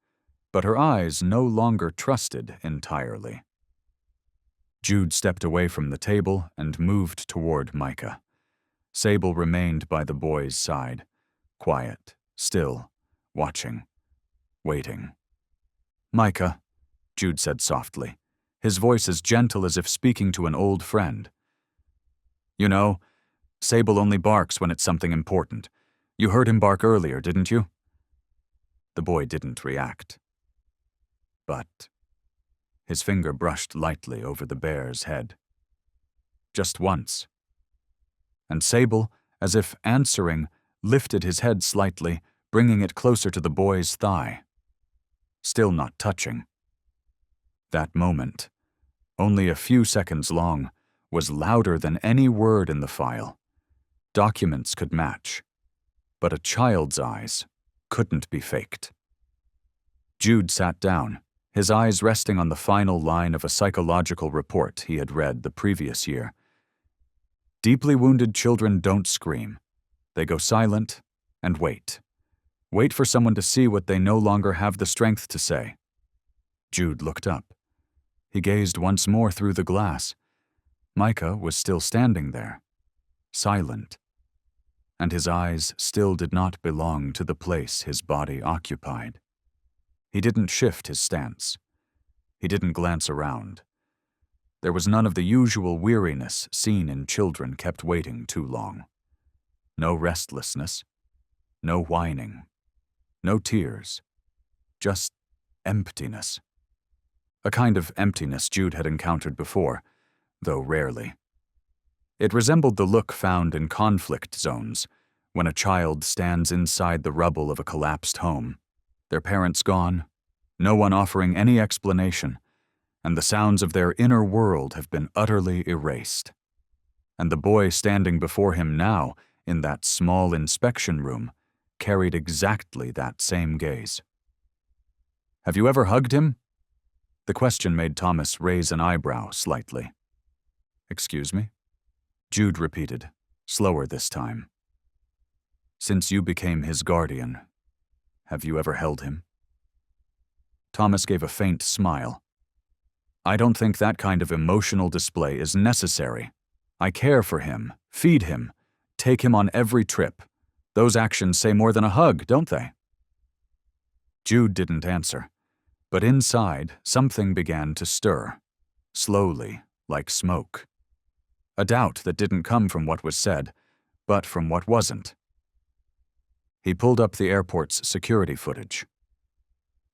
but her eyes no longer trusted entirely. Jude stepped away from the table and moved toward Micah. Sable remained by the boy's side, quiet, still, watching, waiting. "Micah," Jude said softly, his voice as gentle as if speaking to an old friend. "You know, Sable only barks when it's something important. You heard him bark earlier, didn't you?" The boy didn't react. But his finger brushed lightly over the bear's head. Just once. And Sable, as if answering, lifted his head slightly, bringing it closer to the boy's thigh. Still not touching. That moment, only a few seconds long, was louder than any word in the file. Documents could match, but a child's eyes couldn't be faked. Jude sat down, his eyes resting on the final line of a psychological report he had read the previous year. Deeply wounded children don't scream. They go silent and wait. Wait for someone to see what they no longer have the strength to say. Jude looked up. He gazed once more through the glass. Micah was still standing there, silent, and his eyes still did not belong to the place his body occupied. He didn't shift his stance. He didn't glance around. There was none of the usual weariness seen in children kept waiting too long. No restlessness, no whining, no tears, just emptiness. A kind of emptiness Jude had encountered before, though rarely. It resembled the look found in conflict zones, when a child stands inside the rubble of a collapsed home, their parents gone, no one offering any explanation, and the sounds of their inner world have been utterly erased. And the boy standing before him now, in that small inspection room, carried exactly that same gaze. "Have you ever hugged him?" The question made Thomas raise an eyebrow slightly. "Excuse me?" Jude repeated, slower this time. "Since you became his guardian, have you ever held him?" Thomas gave a faint smile. "I don't think that kind of emotional display is necessary. I care for him, feed him, take him on every trip. Those actions say more than a hug, don't they?" Jude didn't answer, but inside something began to stir, slowly, like smoke. A doubt that didn't come from what was said, but from what wasn't. He pulled up the airport's security footage.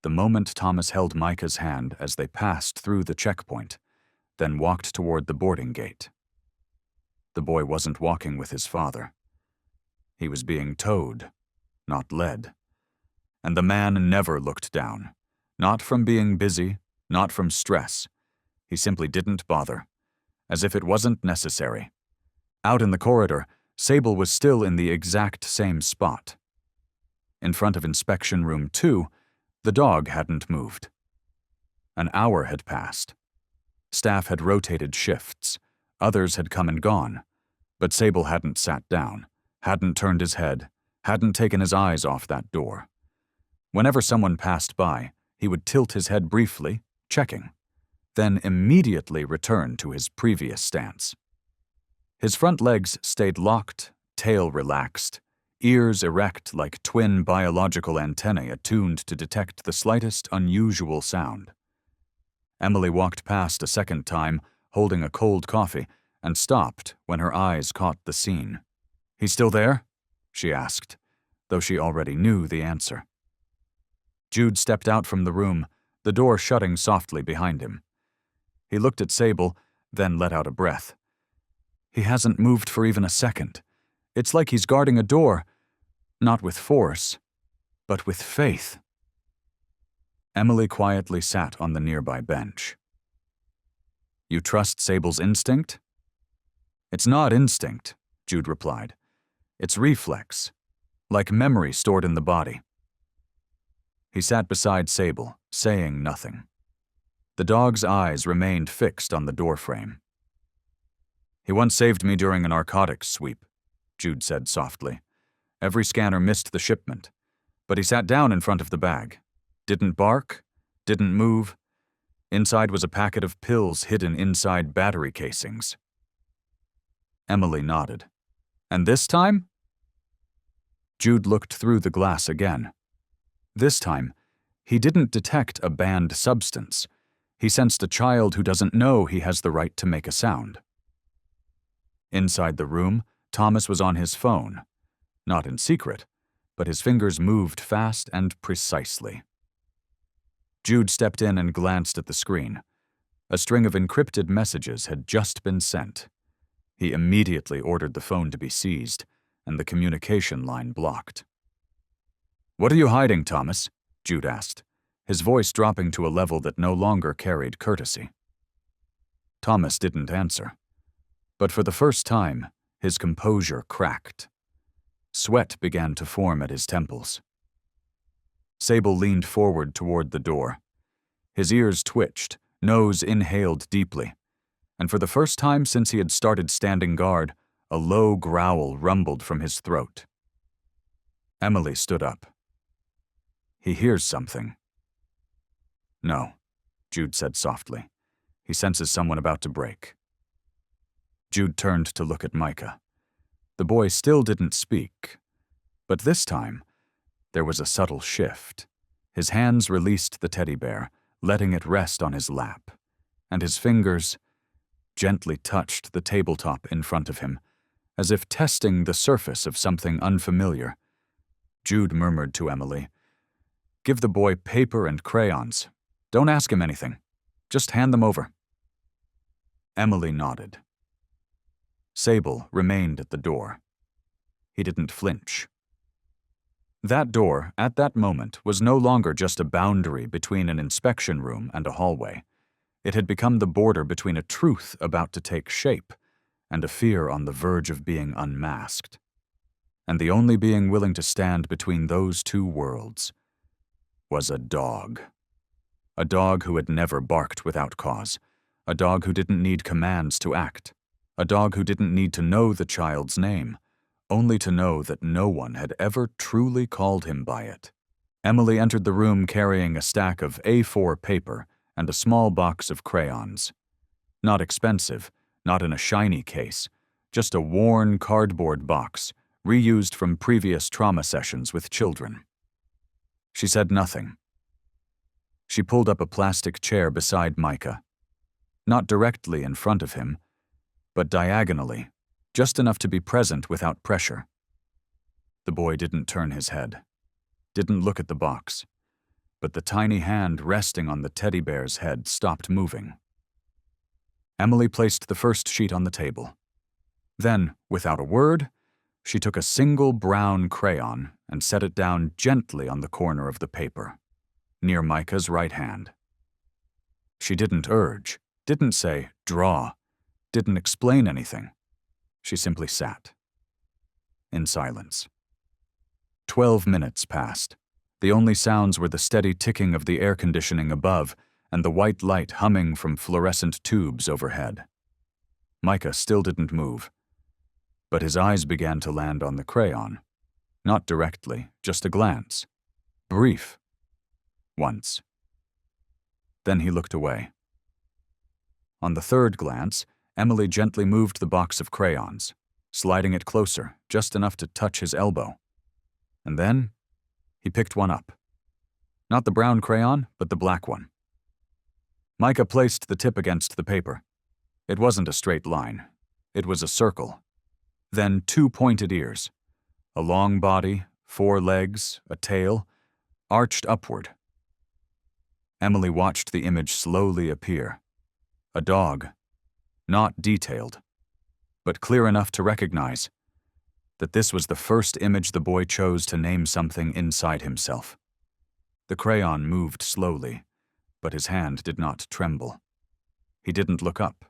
The moment Thomas held Micah's hand as they passed through the checkpoint, then walked toward the boarding gate. The boy wasn't walking with his father. He was being towed, not led. And the man never looked down, not from being busy, not from stress. He simply didn't bother, as if it wasn't necessary. Out in the corridor, Sable was still in the exact same spot. In front of Inspection Room 2, the dog hadn't moved. An hour had passed. Staff had rotated shifts. Others had come and gone. But Sable hadn't sat down, hadn't turned his head, hadn't taken his eyes off that door. Whenever someone passed by, he would tilt his head briefly, checking, then immediately return to his previous stance. His front legs stayed locked, tail relaxed, ears erect like twin biological antennae attuned to detect the slightest unusual sound. Emily walked past a second time, holding a cold coffee, and stopped when her eyes caught the scene. "He's still there?" she asked, though she already knew the answer. Jude stepped out from the room, the door shutting softly behind him. He looked at Sable, then let out a breath. "He hasn't moved for even a second. It's like he's guarding a door, not with force, but with faith." Emily quietly sat on the nearby bench. "You trust Sable's instinct?" "It's not instinct," Jude replied. "It's reflex, like memory stored in the body." He sat beside Sable, saying nothing. The dog's eyes remained fixed on the doorframe. "He once saved me during a narcotics sweep," Jude said softly. "Every scanner missed the shipment, but he sat down in front of the bag. Didn't bark, didn't move. Inside was a packet of pills hidden inside battery casings." Emily nodded. "And this time?" Jude looked through the glass again. This time, he didn't detect a banned substance. He sensed a child who doesn't know he has the right to make a sound. Inside the room, Thomas was on his phone. Not in secret, but his fingers moved fast and precisely. Jude stepped in and glanced at the screen. A string of encrypted messages had just been sent. He immediately ordered the phone to be seized, and the communication line blocked. "What are you hiding, Thomas?" Jude asked, his voice dropping to a level that no longer carried courtesy. Thomas didn't answer, but for the first time, his composure cracked. Sweat began to form at his temples. Sable leaned forward toward the door. His ears twitched, nose inhaled deeply, and for the first time since he had started standing guard, a low growl rumbled from his throat. Emily stood up. "He hears something." "No," Jude said softly. "He senses someone about to break." Jude turned to look at Micah. The boy still didn't speak, but this time, there was a subtle shift. His hands released the teddy bear, letting it rest on his lap, and his fingers gently touched the tabletop in front of him, as if testing the surface of something unfamiliar. Jude murmured to Emily, "Give the boy paper and crayons. Don't ask him anything. Just hand them over." Emily nodded. Sable remained at the door. He didn't flinch. That door, at that moment, was no longer just a boundary between an inspection room and a hallway. It had become the border between a truth about to take shape and a fear on the verge of being unmasked. And the only being willing to stand between those two worlds was a dog. A dog who had never barked without cause. A dog who didn't need commands to act. A dog who didn't need to know the child's name, only to know that no one had ever truly called him by it. Emily entered the room carrying a stack of A4 paper and a small box of crayons. Not expensive, not in a shiny case, just a worn cardboard box, reused from previous trauma sessions with children. She said nothing. She pulled up a plastic chair beside Micah. Not directly in front of him, but diagonally, just enough to be present without pressure. The boy didn't turn his head, didn't look at the box, but the tiny hand resting on the teddy bear's head stopped moving. Emily placed the first sheet on the table. Then, without a word, she took a single brown crayon and set it down gently on the corner of the paper, near Micah's right hand. She didn't urge, didn't say, draw, didn't explain anything. She simply sat. In silence. 12 minutes passed. The only sounds were the steady ticking of the air conditioning above and the white light humming from fluorescent tubes overhead. Micah still didn't move, but his eyes began to land on the crayon. Not directly, just a glance. Brief. Once. Then he looked away. On the third glance, Emily gently moved the box of crayons, sliding it closer, just enough to touch his elbow. And then, he picked one up. Not the brown crayon, but the black one. Micah placed the tip against the paper. It wasn't a straight line. It was a circle. Then 2 pointed ears. A long body, 4 legs, a tail, arched upward. Emily watched the image slowly appear. A dog. Not detailed, but clear enough to recognize that this was the first image the boy chose to name something inside himself. The crayon moved slowly, but his hand did not tremble. He didn't look up,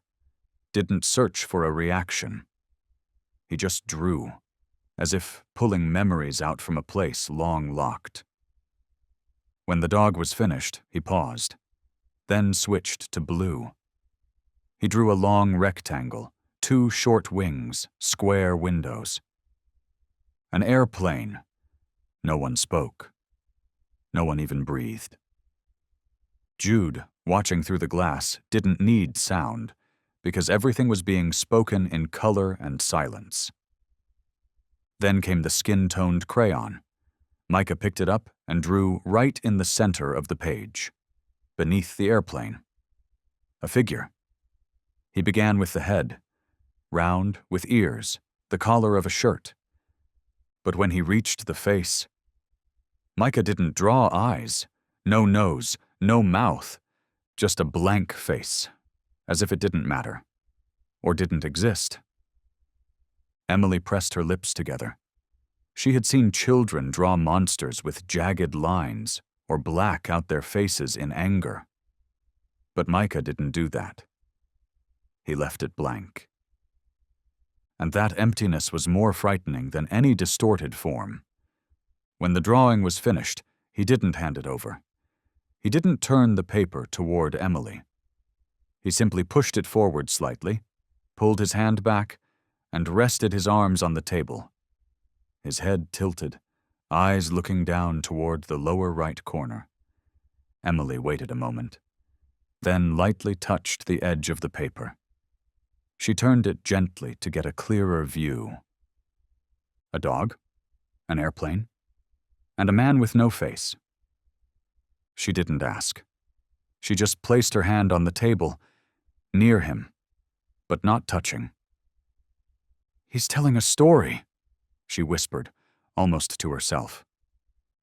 didn't search for a reaction. He just drew, as if pulling memories out from a place long locked. When the dog was finished, he paused, then switched to blue. He drew a long rectangle, 2 short wings, square windows. An airplane. No one spoke. No one even breathed. Jude, watching through the glass, didn't need sound, because everything was being spoken in color and silence. Then came the skin-toned crayon. Micah picked it up and drew right in the center of the page, beneath the airplane. A figure. He began with the head, round, with ears, the collar of a shirt. But when he reached the face, Micah didn't draw eyes, no nose, no mouth, just a blank face, as if it didn't matter, or didn't exist. Emily pressed her lips together. She had seen children draw monsters with jagged lines or black out their faces in anger. But Micah didn't do that. He left it blank. And that emptiness was more frightening than any distorted form. When the drawing was finished, he didn't hand it over. He didn't turn the paper toward Emily. He simply pushed it forward slightly, pulled his hand back, and rested his arms on the table. His head tilted, eyes looking down toward the lower right corner. Emily waited a moment, then lightly touched the edge of the paper. She turned it gently to get a clearer view. A dog, an airplane, and a man with no face. She didn't ask. She just placed her hand on the table, near him, but not touching. "He's telling a story," she whispered, almost to herself.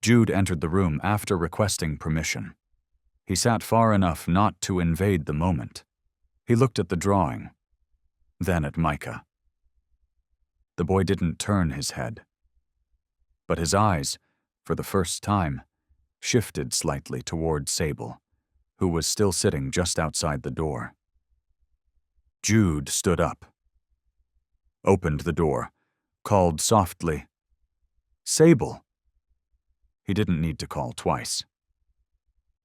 Jude entered the room after requesting permission. He sat far enough not to invade the moment. He looked at the drawing, then at Micah. The boy didn't turn his head. But his eyes, for the first time, shifted slightly toward Sable, who was still sitting just outside the door. Jude stood up, opened the door, called softly, "Sable!" He didn't need to call twice.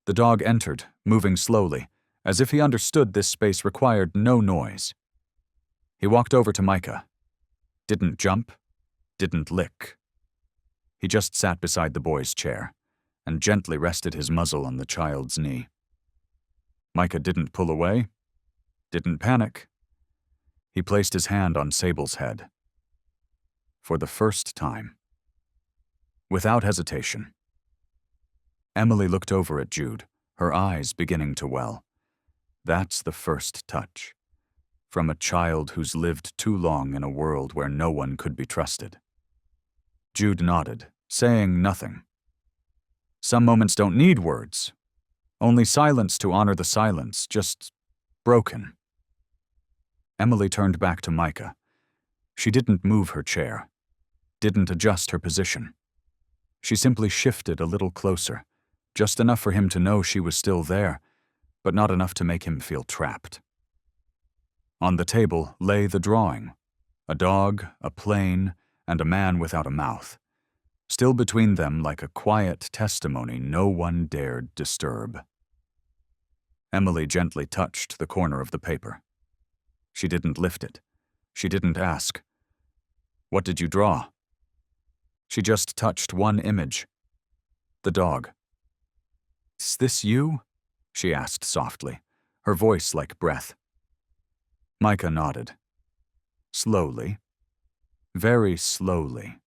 The dog entered, moving slowly, as if he understood this space required no noise. He walked over to Micah. Didn't jump, didn't lick. He just sat beside the boy's chair and gently rested his muzzle on the child's knee. Micah didn't pull away, didn't panic. He placed his hand on Sable's head. For the first time. Without hesitation. Emily looked over at Jude, her eyes beginning to well. That's the first touch. From a child who's lived too long in a world where no one could be trusted. Jude nodded, saying nothing. Some moments don't need words. Only silence to honor the silence, just broken. Emily turned back to Micah. She didn't move her chair, didn't adjust her position. She simply shifted a little closer, just enough for him to know she was still there, but not enough to make him feel trapped. On the table lay the drawing, a dog, a plane, and a man without a mouth, still between them like a quiet testimony no one dared disturb. Emily gently touched the corner of the paper. She didn't lift it. She didn't ask, "What did you draw?" She just touched one image. The dog. "Is this you?" she asked softly, her voice like breath. Micah nodded. Slowly. Very slowly.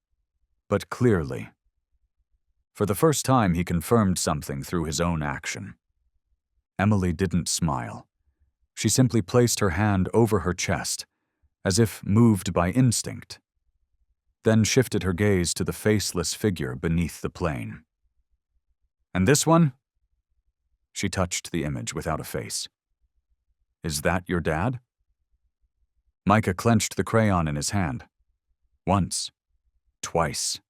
But clearly. For the first time, he confirmed something through his own action. Emily didn't smile. She simply placed her hand over her chest, as if moved by instinct, then shifted her gaze to the faceless figure beneath the plane. "And this one?" She touched the image without a face. "Is that your dad?" Micah clenched the crayon in his hand. Once. Twice.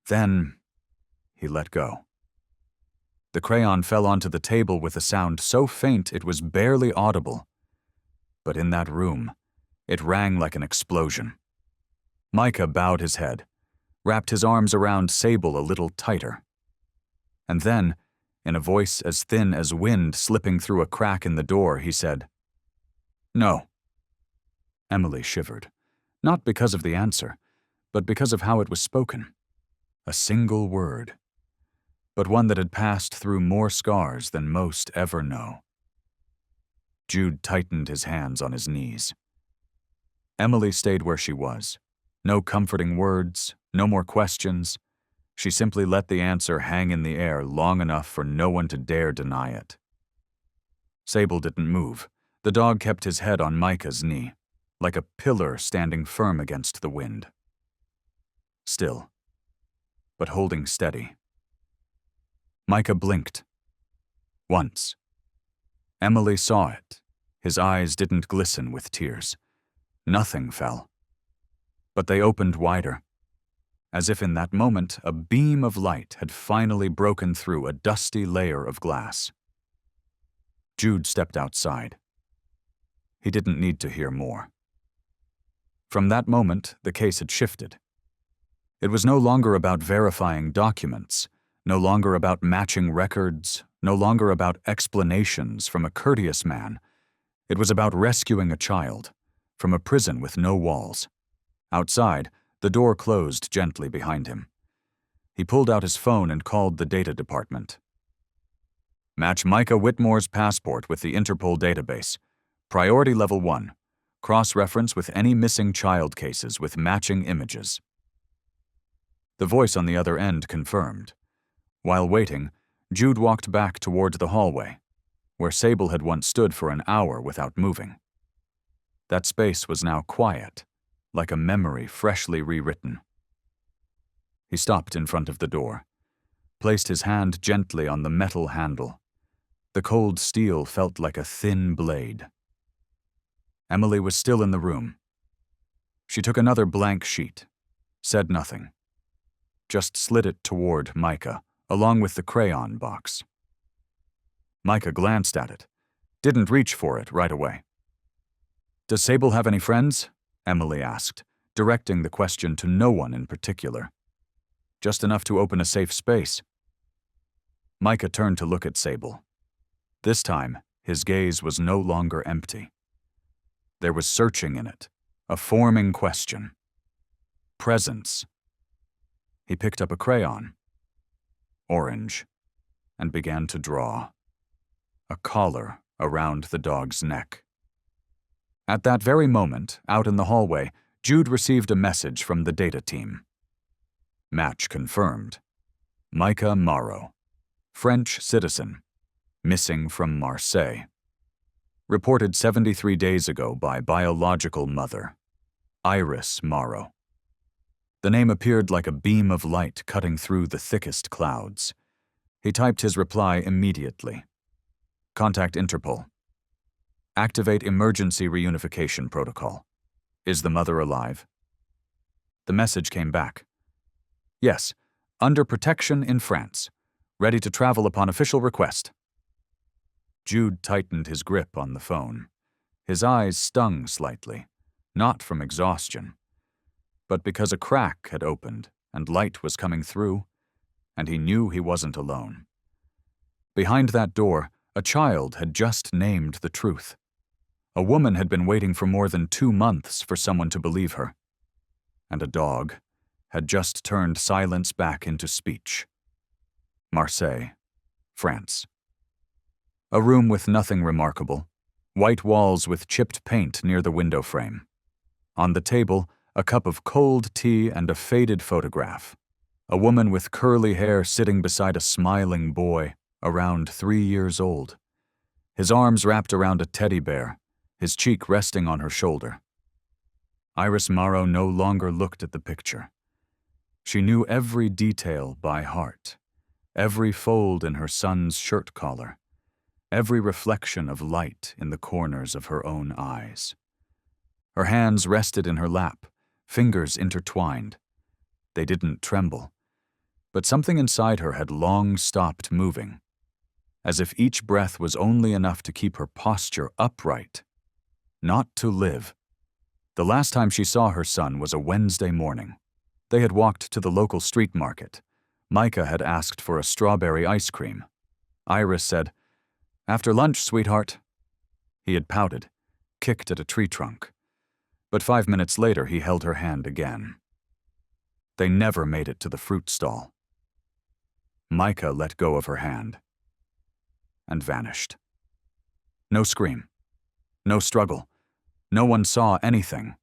Then he let go. The crayon fell onto the table with a sound so faint it was barely audible. But in that room, it rang like an explosion. Micah bowed his head, wrapped his arms around Sable a little tighter. And then, in a voice as thin as wind slipping through a crack in the door, he said, "No." Emily shivered, not because of the answer, but because of how it was spoken. A single word, but one that had passed through more scars than most ever know. Jude tightened his hands on his knees. Emily stayed where she was. No comforting words, no more questions. She simply let the answer hang in the air long enough for no one to dare deny it. Sable didn't move. The dog kept his head on Micah's knee, like a pillar standing firm against the wind. Still, but holding steady. Micah blinked. Once. Emily saw it. His eyes didn't glisten with tears. Nothing fell. But they opened wider, as if in that moment a beam of light had finally broken through a dusty layer of glass. Jude stepped outside. He didn't need to hear more. From that moment, the case had shifted. It was no longer about verifying documents, no longer about matching records, no longer about explanations from a courteous man. It was about rescuing a child from a prison with no walls. Outside, the door closed gently behind him. He pulled out his phone and called the data department. "Match Micah Whitmore's passport with the Interpol database. Priority level 1. Cross-reference with any missing child cases with matching images." The voice on the other end confirmed. While waiting, Jude walked back toward the hallway, where Sable had once stood for an hour without moving. That space was now quiet, like a memory freshly rewritten. He stopped in front of the door, placed his hand gently on the metal handle. The cold steel felt like a thin blade. Emily was still in the room. She took another blank sheet, said nothing, just slid it toward Micah, along with the crayon box. Micah glanced at it, didn't reach for it right away. "Does Sable have any friends?" Emily asked, directing the question to no one in particular. "Just enough to open a safe space." Micah turned to look at Sable. This time, his gaze was no longer empty. There was searching in it, a forming question. Presence. He picked up a crayon, orange, and began to draw. A collar around the dog's neck. At that very moment, out in the hallway, Jude received a message from the data team. Match confirmed. Micah Morrow, French citizen, missing from Marseille. Reported 73 days ago by biological mother, Iris Morrow. The name appeared like a beam of light cutting through the thickest clouds. He typed his reply immediately. Contact Interpol. Activate emergency reunification protocol. Is the mother alive? The message came back. Yes, under protection in France. Ready to travel upon official request. Jude tightened his grip on the phone. His eyes stung slightly, not from exhaustion, but because a crack had opened and light was coming through, and he knew he wasn't alone. Behind that door, a child had just named the truth. A woman had been waiting for more than 2 months for someone to believe her. And a dog had just turned silence back into speech. Marseille, France. A room with nothing remarkable. White walls with chipped paint near the window frame. On the table, a cup of cold tea and a faded photograph. A woman with curly hair sitting beside a smiling boy, around 3 years old. His arms wrapped around a teddy bear, his cheek resting on her shoulder. Iris Morrow no longer looked at the picture. She knew every detail by heart, every fold in her son's shirt collar, every reflection of light in the corners of her own eyes. Her hands rested in her lap, fingers intertwined. They didn't tremble, but something inside her had long stopped moving, as if each breath was only enough to keep her posture upright, not to live. The last time she saw her son was a Wednesday morning. They had walked to the local street market. Micah had asked for a strawberry ice cream. Iris said, "After lunch, sweetheart." He had pouted, kicked at a tree trunk. But 5 minutes later, he held her hand again. They never made it to the fruit stall. Micah let go of her hand and vanished. No scream, no struggle. No one saw anything.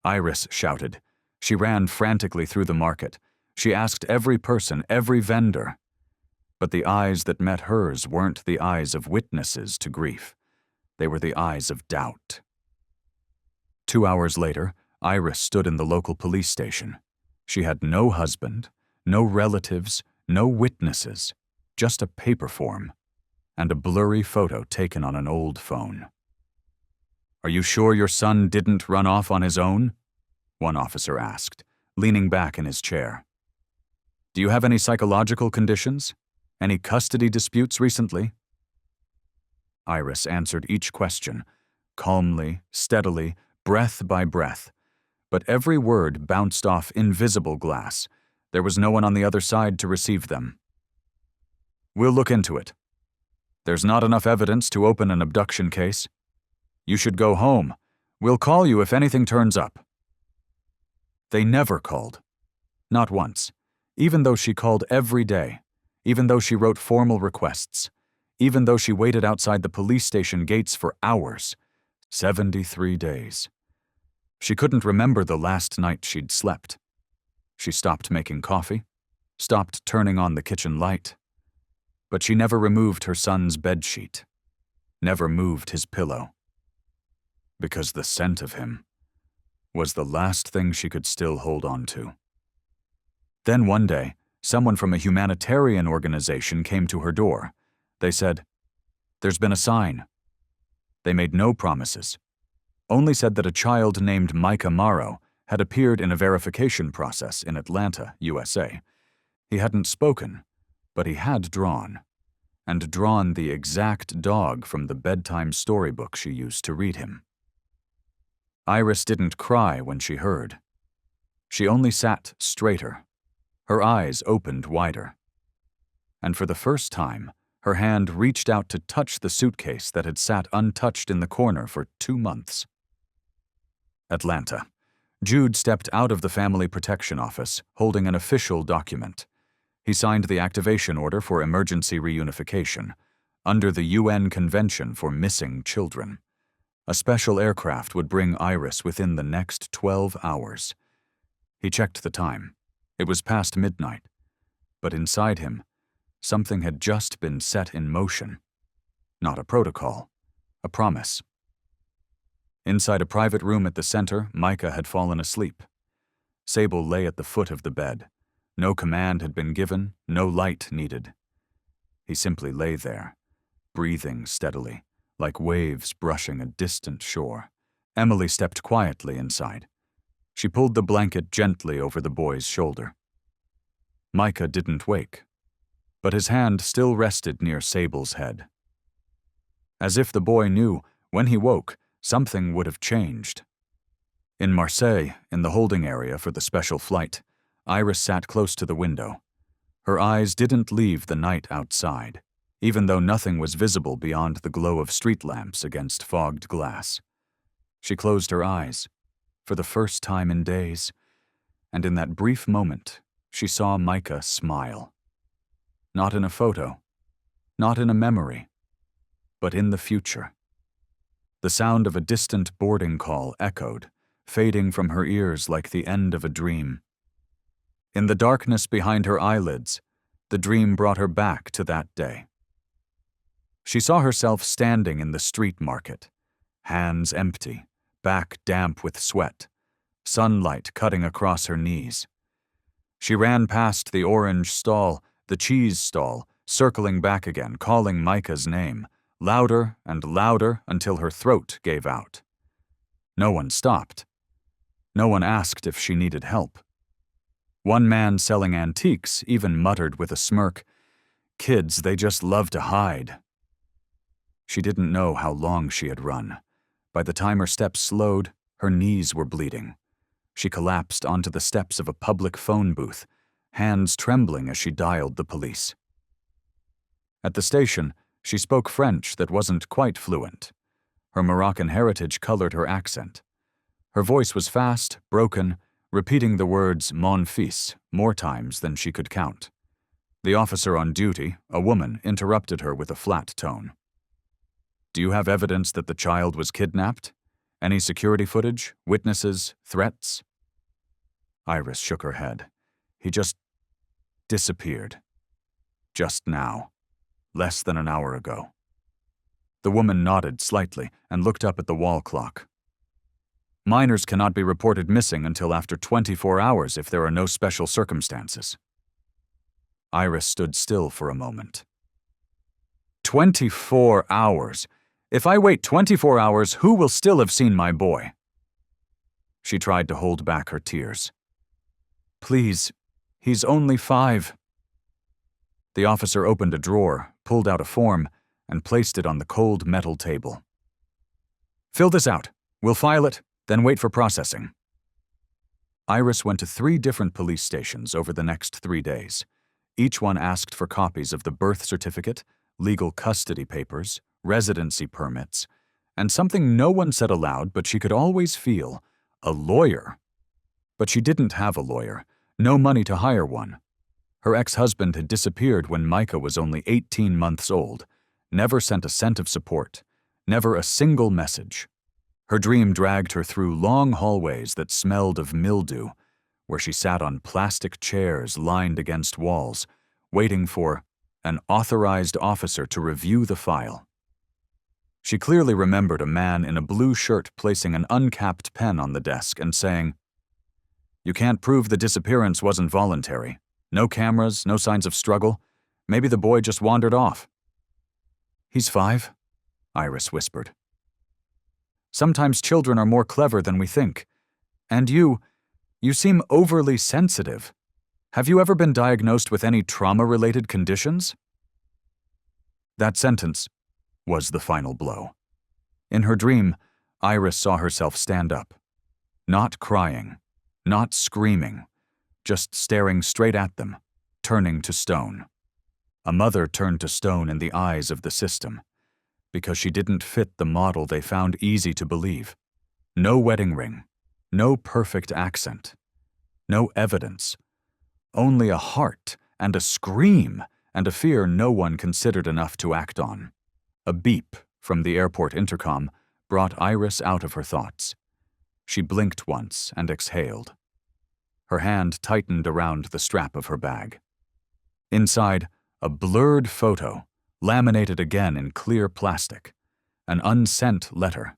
Iris shouted. She ran frantically through the market. She asked every person, every vendor. But the eyes that met hers weren't the eyes of witnesses to grief. They were the eyes of doubt. 2 hours later, Iris stood in the local police station. She had no husband, no relatives, no witnesses, just a paper form, and a blurry photo taken on an old phone. "Are you sure your son didn't run off on his own?" one officer asked, leaning back in his chair. "Do you have any psychological conditions? Any custody disputes recently?" Iris answered each question, calmly, steadily, breath by breath, but every word bounced off invisible glass. There was no one on the other side to receive them. "We'll look into it. There's not enough evidence to open an abduction case. You should go home. We'll call you if anything turns up." They never called. Not once. Even though she called every day. Even though she wrote formal requests. Even though she waited outside the police station gates for hours. 73 days. She couldn't remember the last night she'd slept. She stopped making coffee, stopped turning on the kitchen light. But she never removed her son's bedsheet. Never moved his pillow. Because the scent of him was the last thing she could still hold on to. Then one day, someone from a humanitarian organization came to her door. They said, "There's been a sign." They made no promises. only said that a child named Micah Morrow had appeared in a verification process in Atlanta, USA. He hadn't spoken, but he had drawn, and drawn the exact dog from the bedtime storybook she used to read him. Iris didn't cry when she heard. She only sat straighter, her eyes opened wider. And for the first time, her hand reached out to touch the suitcase that had sat untouched in the corner for 2 months. Atlanta. Jude stepped out of the Family Protection Office, holding an official document. He signed the activation order for emergency reunification, under the UN Convention for Missing Children. A special aircraft would bring Iris within the next 12 hours. He checked the time. It was past midnight. But inside him, something had just been set in motion. Not a protocol, a promise. Inside a private room at the center, Micah had fallen asleep. Sable lay at the foot of the bed. No command had been given, no light needed. He simply lay there, breathing steadily, like waves brushing a distant shore. Emily stepped quietly inside. She pulled the blanket gently over the boy's shoulder. Micah didn't wake, but his hand still rested near Sable's head. As if the boy knew, when he woke, something would have changed. In Marseille, in the holding area for the special flight, Iris sat close to the window. Her eyes didn't leave the night outside, even though nothing was visible beyond the glow of street lamps against fogged glass. She closed her eyes, for the first time in days, and in that brief moment, she saw Micah smile. Not in a photo, not in a memory, but in the future. The sound of a distant boarding call echoed, fading from her ears like the end of a dream. In the darkness behind her eyelids, the dream brought her back to that day. She saw herself standing in the street market, hands empty, back damp with sweat, sunlight cutting across her knees. She ran past the orange stall, the cheese stall, circling back again, calling Micah's name, louder and louder until her throat gave out. No one stopped. No one asked if she needed help. One man selling antiques even muttered with a smirk, "Kids, they just love to hide." She didn't know how long she had run. By the time her steps slowed, her knees were bleeding. She collapsed onto the steps of a public phone booth, hands trembling as she dialed the police. At the station, she spoke French that wasn't quite fluent. Her Moroccan heritage colored her accent. Her voice was fast, broken, repeating the words "mon fils" more times than she could count. The officer on duty, a woman, interrupted her with a flat tone. "Do you have evidence that the child was kidnapped? Any security footage, witnesses, threats?" Iris shook her head. He just disappeared. Just now. Less than an hour ago. The woman nodded slightly and looked up at the wall clock. "Minors cannot be reported missing until after 24 hours if there are no special circumstances." Iris stood still for a moment. 24 hours? If I wait 24 hours, who will still have seen my boy? She tried to hold back her tears. "Please, he's only 5. The officer opened a drawer, pulled out a form, and placed it on the cold metal table. "Fill this out. We'll file it, then wait for processing." Iris went to 3 different police stations over the next 3 days. Each one asked for copies of the birth certificate, legal custody papers, residency permits, and something no one said aloud but she could always feel, a lawyer. But she didn't have a lawyer, no money to hire one. Her ex-husband had disappeared when Micah was only 18 months old, never sent a cent of support, never a single message. Her dream dragged her through long hallways that smelled of mildew, where she sat on plastic chairs lined against walls, waiting for an authorized officer to review the file. She clearly remembered a man in a blue shirt placing an uncapped pen on the desk and saying, "You can't prove the disappearance wasn't voluntary. No cameras, no signs of struggle. Maybe the boy just wandered off." "He's 5," Iris whispered. Sometimes children are more clever than we think. And you seem overly sensitive. Have you ever been diagnosed with any trauma-related conditions?" That sentence was the final blow. In her dream, Iris saw herself stand up. Not crying, not screaming, just staring straight at them, turning to stone. A mother turned to stone in the eyes of the system, because she didn't fit the model they found easy to believe. No wedding ring, no perfect accent, no evidence, only a heart and a scream and a fear no one considered enough to act on. A beep from the airport intercom brought Iris out of her thoughts. She blinked once and exhaled. Her hand tightened around the strap of her bag. Inside, a blurred photo, laminated again in clear plastic, an unsent letter,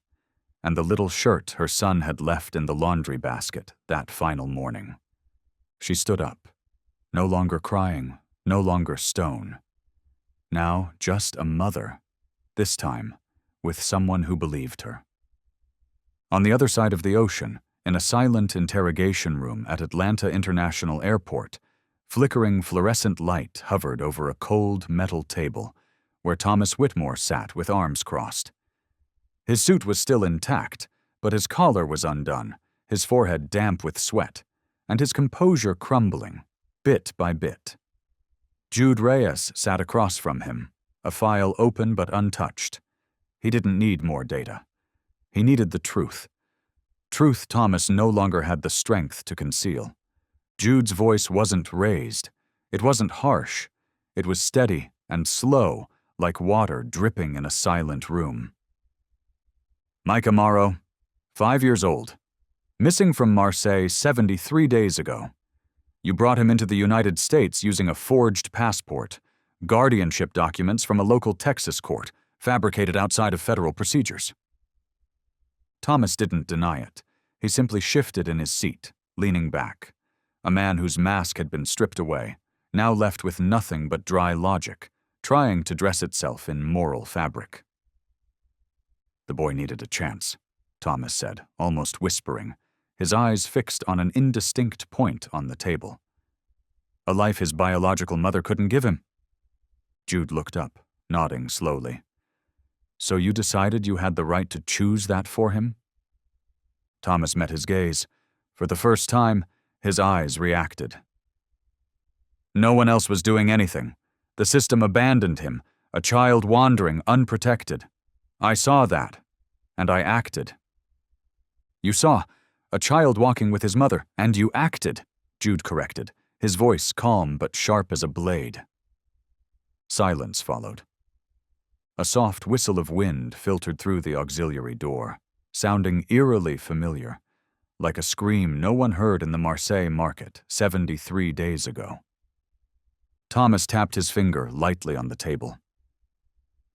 and the little shirt her son had left in the laundry basket that final morning. She stood up, no longer crying, no longer stone. Now just a mother, this time with someone who believed her. On the other side of the ocean, in a silent interrogation room at Atlanta International Airport, flickering fluorescent light hovered over a cold metal table where Thomas Whitmore sat with arms crossed. His suit was still intact, but his collar was undone, his forehead damp with sweat, and his composure crumbling, bit by bit. Jude Reyes sat across from him, a file open but untouched. He didn't need more data. He needed the truth. Truth Thomas no longer had the strength to conceal. Jude's voice wasn't raised. It wasn't harsh. It was steady and slow, like water dripping in a silent room. Micah Morrow, 5 years old. Missing from Marseille 73 days ago. You brought him into the United States using a forged passport, guardianship documents from a local Texas court, fabricated outside of federal procedures. Thomas didn't deny it. He simply shifted in his seat, leaning back. A man whose mask had been stripped away, now left with nothing but dry logic, trying to dress itself in moral fabric. The boy needed a chance, Thomas said, almost whispering, his eyes fixed on an indistinct point on the table. A life his biological mother couldn't give him. Jude looked up, nodding slowly. So you decided you had the right to choose that for him? Thomas met his gaze. For the first time, his eyes reacted. No one else was doing anything. The system abandoned him, a child wandering unprotected. I saw that, and I acted. You saw a child walking with his mother, and you acted, Jude corrected, his voice calm but sharp as a blade. Silence followed. A soft whistle of wind filtered through the auxiliary door, sounding eerily familiar, like a scream no one heard in the Marseille market 73 days ago. Thomas tapped his finger lightly on the table.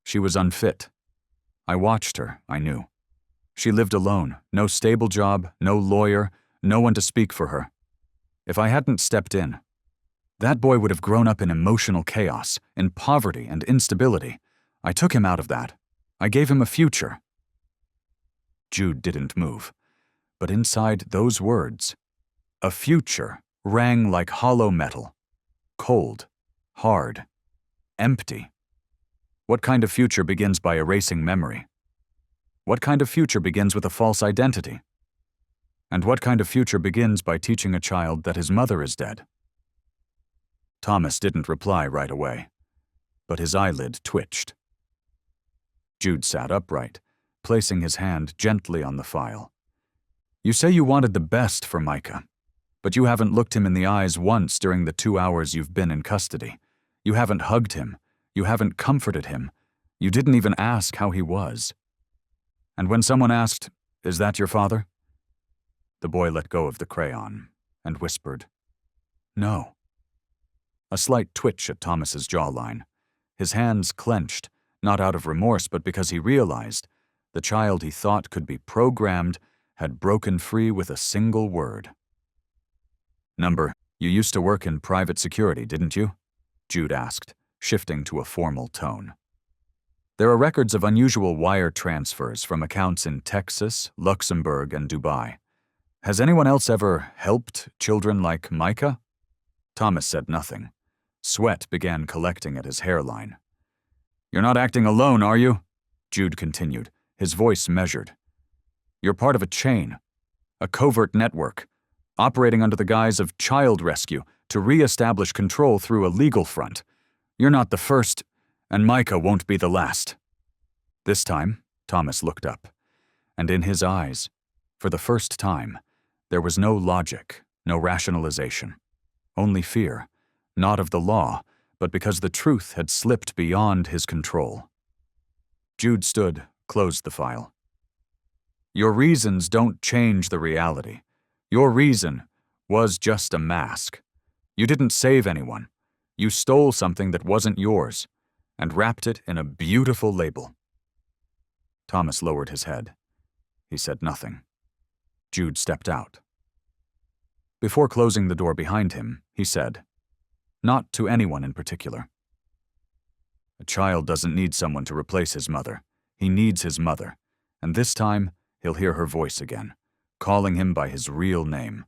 She was unfit. I watched her, I knew. She lived alone, no stable job, no lawyer, no one to speak for her. If I hadn't stepped in, that boy would have grown up in emotional chaos, in poverty and instability. I took him out of that. I gave him a future. Jude didn't move, but inside those words, a future rang like hollow metal, cold, hard, empty. What kind of future begins by erasing memory? What kind of future begins with a false identity? And what kind of future begins by teaching a child that his mother is dead? Thomas didn't reply right away, but his eyelid twitched. Jude sat upright, placing his hand gently on the file. You say you wanted the best for Micah, but you haven't looked him in the eyes once during the 2 hours you've been in custody. You haven't hugged him. You haven't comforted him. You didn't even ask how he was. And when someone asked, "Is that your father?" the boy let go of the crayon and whispered, "No." A slight twitch at Thomas's jawline. His hands clenched, not out of remorse but because he realized the child he thought could be programmed had broken free with a single word. You used to work in private security, didn't you?" Jude asked, shifting to a formal tone. There are records of unusual wire transfers from accounts in Texas, Luxembourg, and Dubai. Has anyone else ever helped children like Micah? Thomas said nothing. Sweat began collecting at his hairline. You're not acting alone, are you? Jude continued, his voice measured. You're part of a chain, a covert network, operating under the guise of child rescue to re-establish control through a legal front. You're not the first, and Micah won't be the last. This time, Thomas looked up, and in his eyes, for the first time, there was no logic, no rationalization, only fear, not of the law, but because the truth had slipped beyond his control. Jude stood, closed the file. Your reasons don't change the reality. Your reason was just a mask. You didn't save anyone. You stole something that wasn't yours and wrapped it in a beautiful label. Thomas lowered his head. He said nothing. Jude stepped out. Before closing the door behind him, he said, not to anyone in particular. A child doesn't need someone to replace his mother. He needs his mother, and this time he'll hear her voice again, calling him by his real name.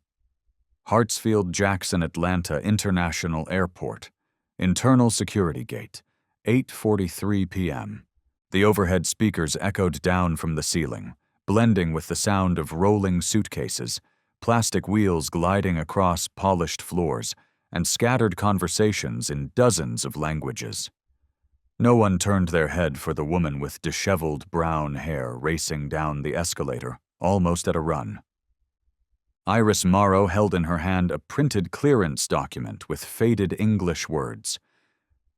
Hartsfield-Jackson Atlanta International Airport, Internal Security Gate, 8:43 p.m. The overhead speakers echoed down from the ceiling, blending with the sound of rolling suitcases, plastic wheels gliding across polished floors, and scattered conversations in dozens of languages. No one turned their head for the woman with disheveled brown hair racing down the escalator, almost at a run. Iris Morrow held in her hand a printed clearance document with faded English words.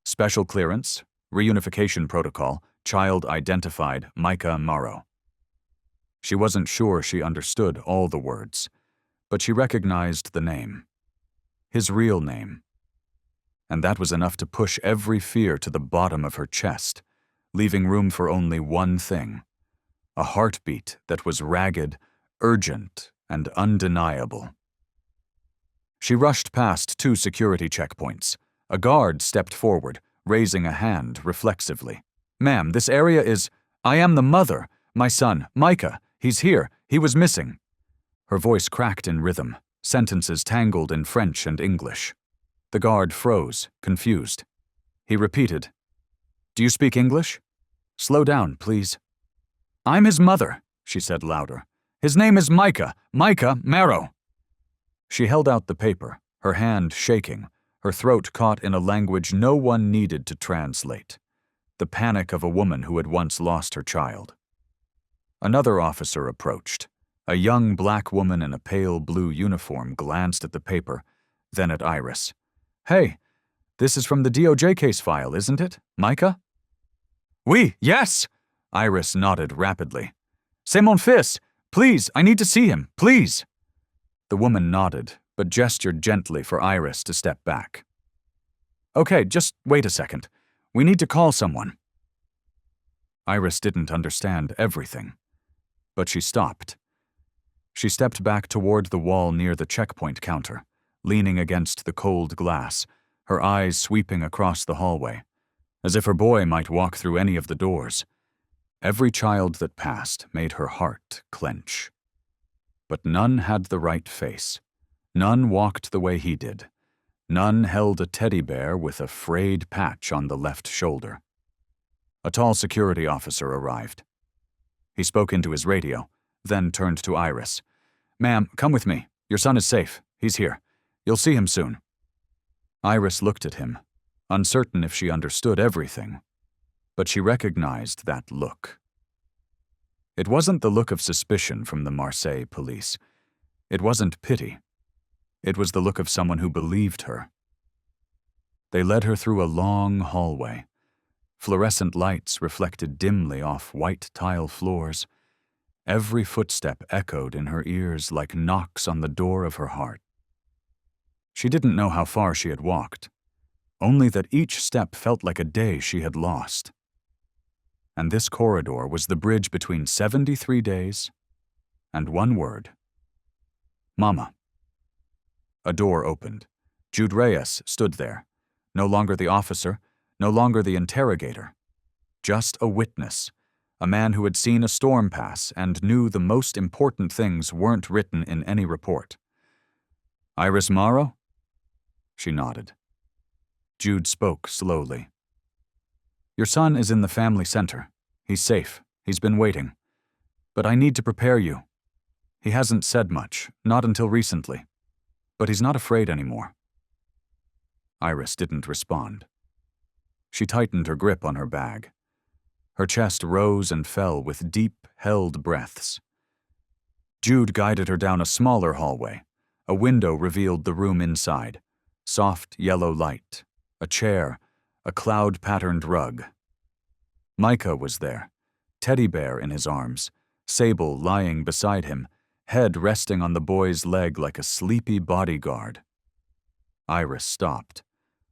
Special clearance, reunification protocol, child identified Micah Morrow. She wasn't sure she understood all the words, but she recognized the name. His real name. And that was enough to push every fear to the bottom of her chest, leaving room for only one thing, a heartbeat that was ragged, urgent, and undeniable. She rushed past 2 security checkpoints. A guard stepped forward, raising a hand reflexively. Ma'am, this area is— I am the mother. My son, Micah. He's here. He was missing. Her voice cracked in rhythm, sentences tangled in French and English. The guard froze, confused. He repeated, Do you speak English? Slow down, please. I'm his mother, she said louder. His name is Micah Morrow. She held out the paper, her hand shaking, her throat caught in a language no one needed to translate. The panic of a woman who had once lost her child. Another officer approached. A young black woman in a pale blue uniform glanced at the paper, then at Iris. Hey, this is from the DOJ case file, isn't it, Micah? Oui, yes, Iris nodded rapidly. C'est mon fils. Please, I need to see him, please. The woman nodded, but gestured gently for Iris to step back. Okay, just wait a second. We need to call someone. Iris didn't understand everything, but she stopped. She stepped back toward the wall near the checkpoint counter, leaning against the cold glass, her eyes sweeping across the hallway, as if her boy might walk through any of the doors. Every child that passed made her heart clench. But none had the right face. None walked the way he did. None held a teddy bear with a frayed patch on the left shoulder. A tall security officer arrived. He spoke into his radio, then turned to Iris. Ma'am, come with me. Your son is safe. He's here. You'll see him soon. Iris looked at him, uncertain if she understood everything, but she recognized that look. It wasn't the look of suspicion from the Marseille police. It wasn't pity. It was the look of someone who believed her. They led her through a long hallway. Fluorescent lights reflected dimly off white tile floors. Every footstep echoed in her ears like knocks on the door of her heart. She didn't know how far she had walked, only that each step felt like a day she had lost. And this corridor was the bridge between 73 days and one word. Mama. A door opened. Jude Reyes stood there, no longer the officer, no longer the interrogator, Just a witness, a man who had seen a storm pass and knew the most important things weren't written in any report. "Iris Morrow?" She nodded. Jude spoke slowly. "Your son is in the family center. He's safe. He's been waiting. But I need to prepare you. He hasn't said much, not until recently. But he's not afraid anymore." Iris didn't respond. She tightened her grip on her bag. Her chest rose and fell with deep, held breaths. Jude guided her down a smaller hallway. A window revealed the room inside. Soft yellow light, a chair, a cloud-patterned rug. Micah was there, teddy bear in his arms, Sable lying beside him, head resting on the boy's leg like a sleepy bodyguard. Iris stopped.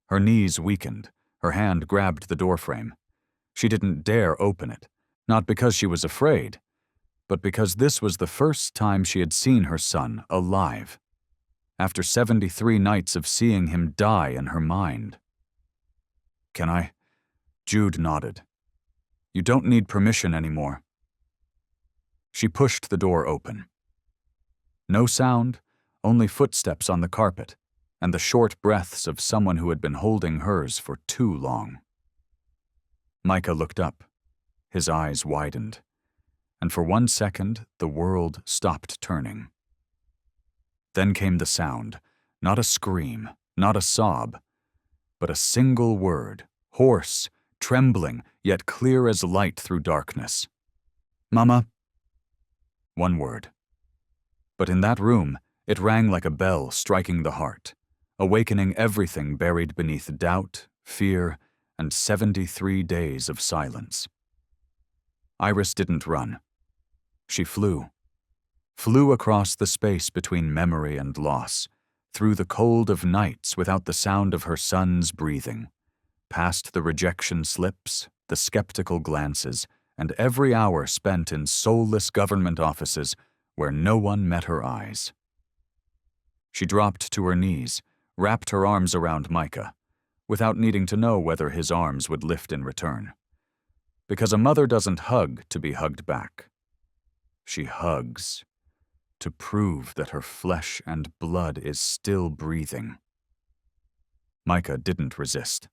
Her knees weakened. Her hand grabbed the doorframe. She didn't dare open it, not because she was afraid, but because this was the first time she had seen her son alive, after 73 nights of seeing him die in her mind. "Can I?" Jude nodded. "You don't need permission anymore." She pushed the door open. No sound, only footsteps on the carpet, and the short breaths of someone who had been holding hers for too long. Micah looked up. His eyes widened, and for 1 second the world stopped turning. Then came the sound, not a scream, not a sob, but a single word, hoarse, trembling, yet clear as light through darkness. "Mama." One word. But in that room, it rang like a bell striking the heart, awakening everything buried beneath doubt, fear, and 73 days of silence. Iris didn't run. She flew across the space between memory and loss, through the cold of nights without the sound of her son's breathing, past the rejection slips, the skeptical glances, and every hour spent in soulless government offices where no one met her eyes. She dropped to her knees, wrapped her arms around Micah, without needing to know whether his arms would lift in return. Because a mother doesn't hug to be hugged back. She hugs to prove that her flesh and blood is still breathing. Micah didn't resist,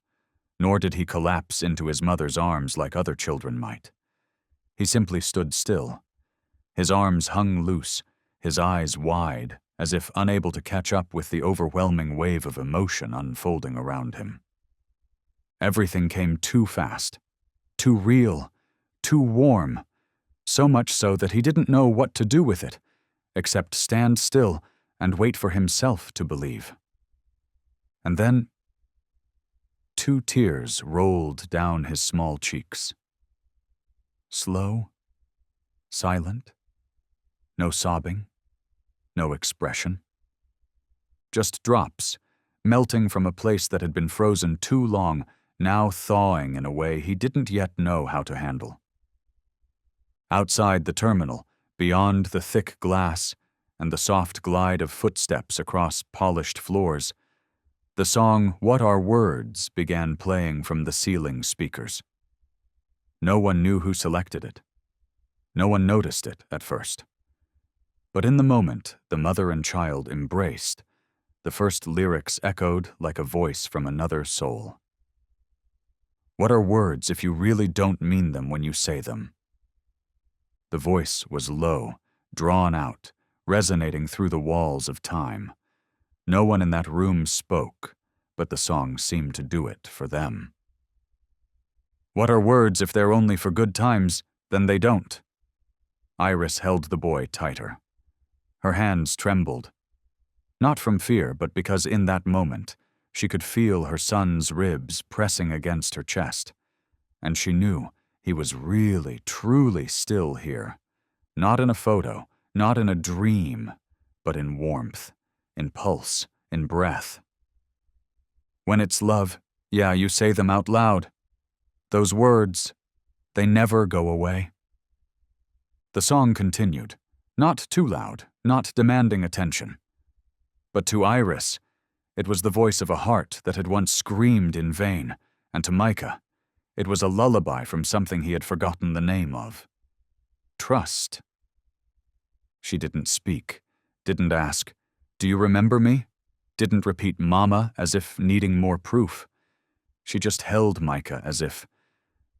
nor did he collapse into his mother's arms like other children might. He simply stood still. His arms hung loose, his eyes wide, as if unable to catch up with the overwhelming wave of emotion unfolding around him. Everything came too fast, too real, too warm, so much so that he didn't know what to do with it, except stand still and wait for himself to believe. And then 2 tears rolled down his small cheeks. Slow, silent, no sobbing, no expression. Just drops, melting from a place that had been frozen too long, now thawing in a way he didn't yet know how to handle. Outside the terminal, beyond the thick glass and the soft glide of footsteps across polished floors, the song "What Are Words" began playing from the ceiling speakers. No one knew who selected it. No one noticed it at first. But in the moment the mother and child embraced, the first lyrics echoed like a voice from another soul. What are words if you really don't mean them when you say them? The voice was low, drawn out, resonating through the walls of time. No one in that room spoke, but the song seemed to do it for them. What are words if they're only for good times, then they don't? Iris held the boy tighter. Her hands trembled. Not from fear, but because in that moment, she could feel her son's ribs pressing against her chest, and she knew he was really, truly still here. Not in a photo, not in a dream, but in warmth, in pulse, in breath. When it's love, yeah, you say them out loud. Those words, they never go away. The song continued, not too loud, not demanding attention. But to Iris, it was the voice of a heart that had once screamed in vain, and to Micah, It was a lullaby from something he had forgotten the name of. Trust. She didn't speak, didn't ask, "Do you remember me?" Didn't repeat "Mama" as if needing more proof. She just held Micah as if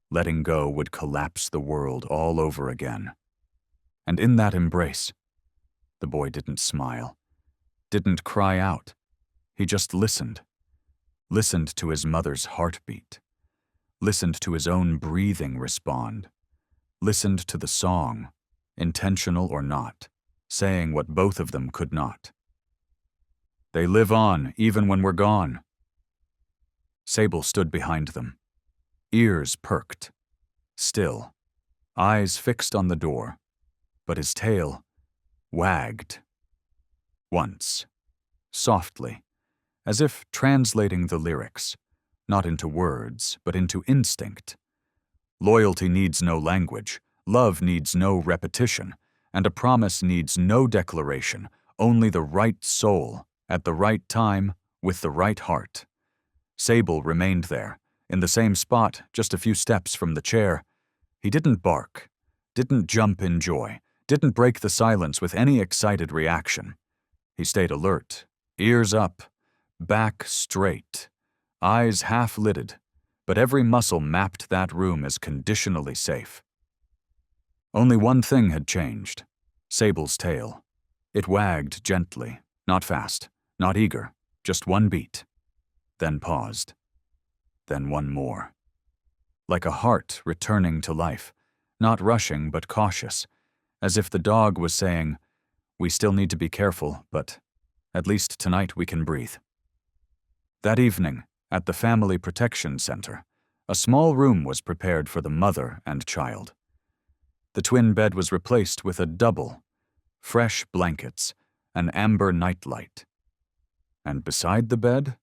letting go would collapse the world all over again. And in that embrace, the boy didn't smile, didn't cry out. He just listened. Listened to his mother's heartbeat. Listened to his own breathing respond. Listened to the song, intentional or not, saying what both of them could not. They live on even when we're gone. Sable stood behind them, ears perked, still, eyes fixed on the door, but his tail wagged. Once, softly, as if translating the lyrics, not into words, but into instinct. Loyalty needs no language, love needs no repetition, and a promise needs no declaration, only the right soul, at the right time, with the right heart. Sable remained there, in the same spot, just a few steps from the chair. He didn't bark, didn't jump in joy, didn't break the silence with any excited reaction. He stayed alert, ears up, back straight, eyes half-lidded, but every muscle mapped that room as conditionally safe. Only one thing had changed: Sable's tail. It wagged gently, not fast, not eager, just one beat, then paused, then one more. Like a heart returning to life, not rushing but cautious, as if the dog was saying, "We still need to be careful, but at least tonight we can breathe." That evening, at the Family Protection Center, a small room was prepared for the mother and child. The twin bed was replaced with a double, fresh blankets, an amber nightlight. And beside the bed,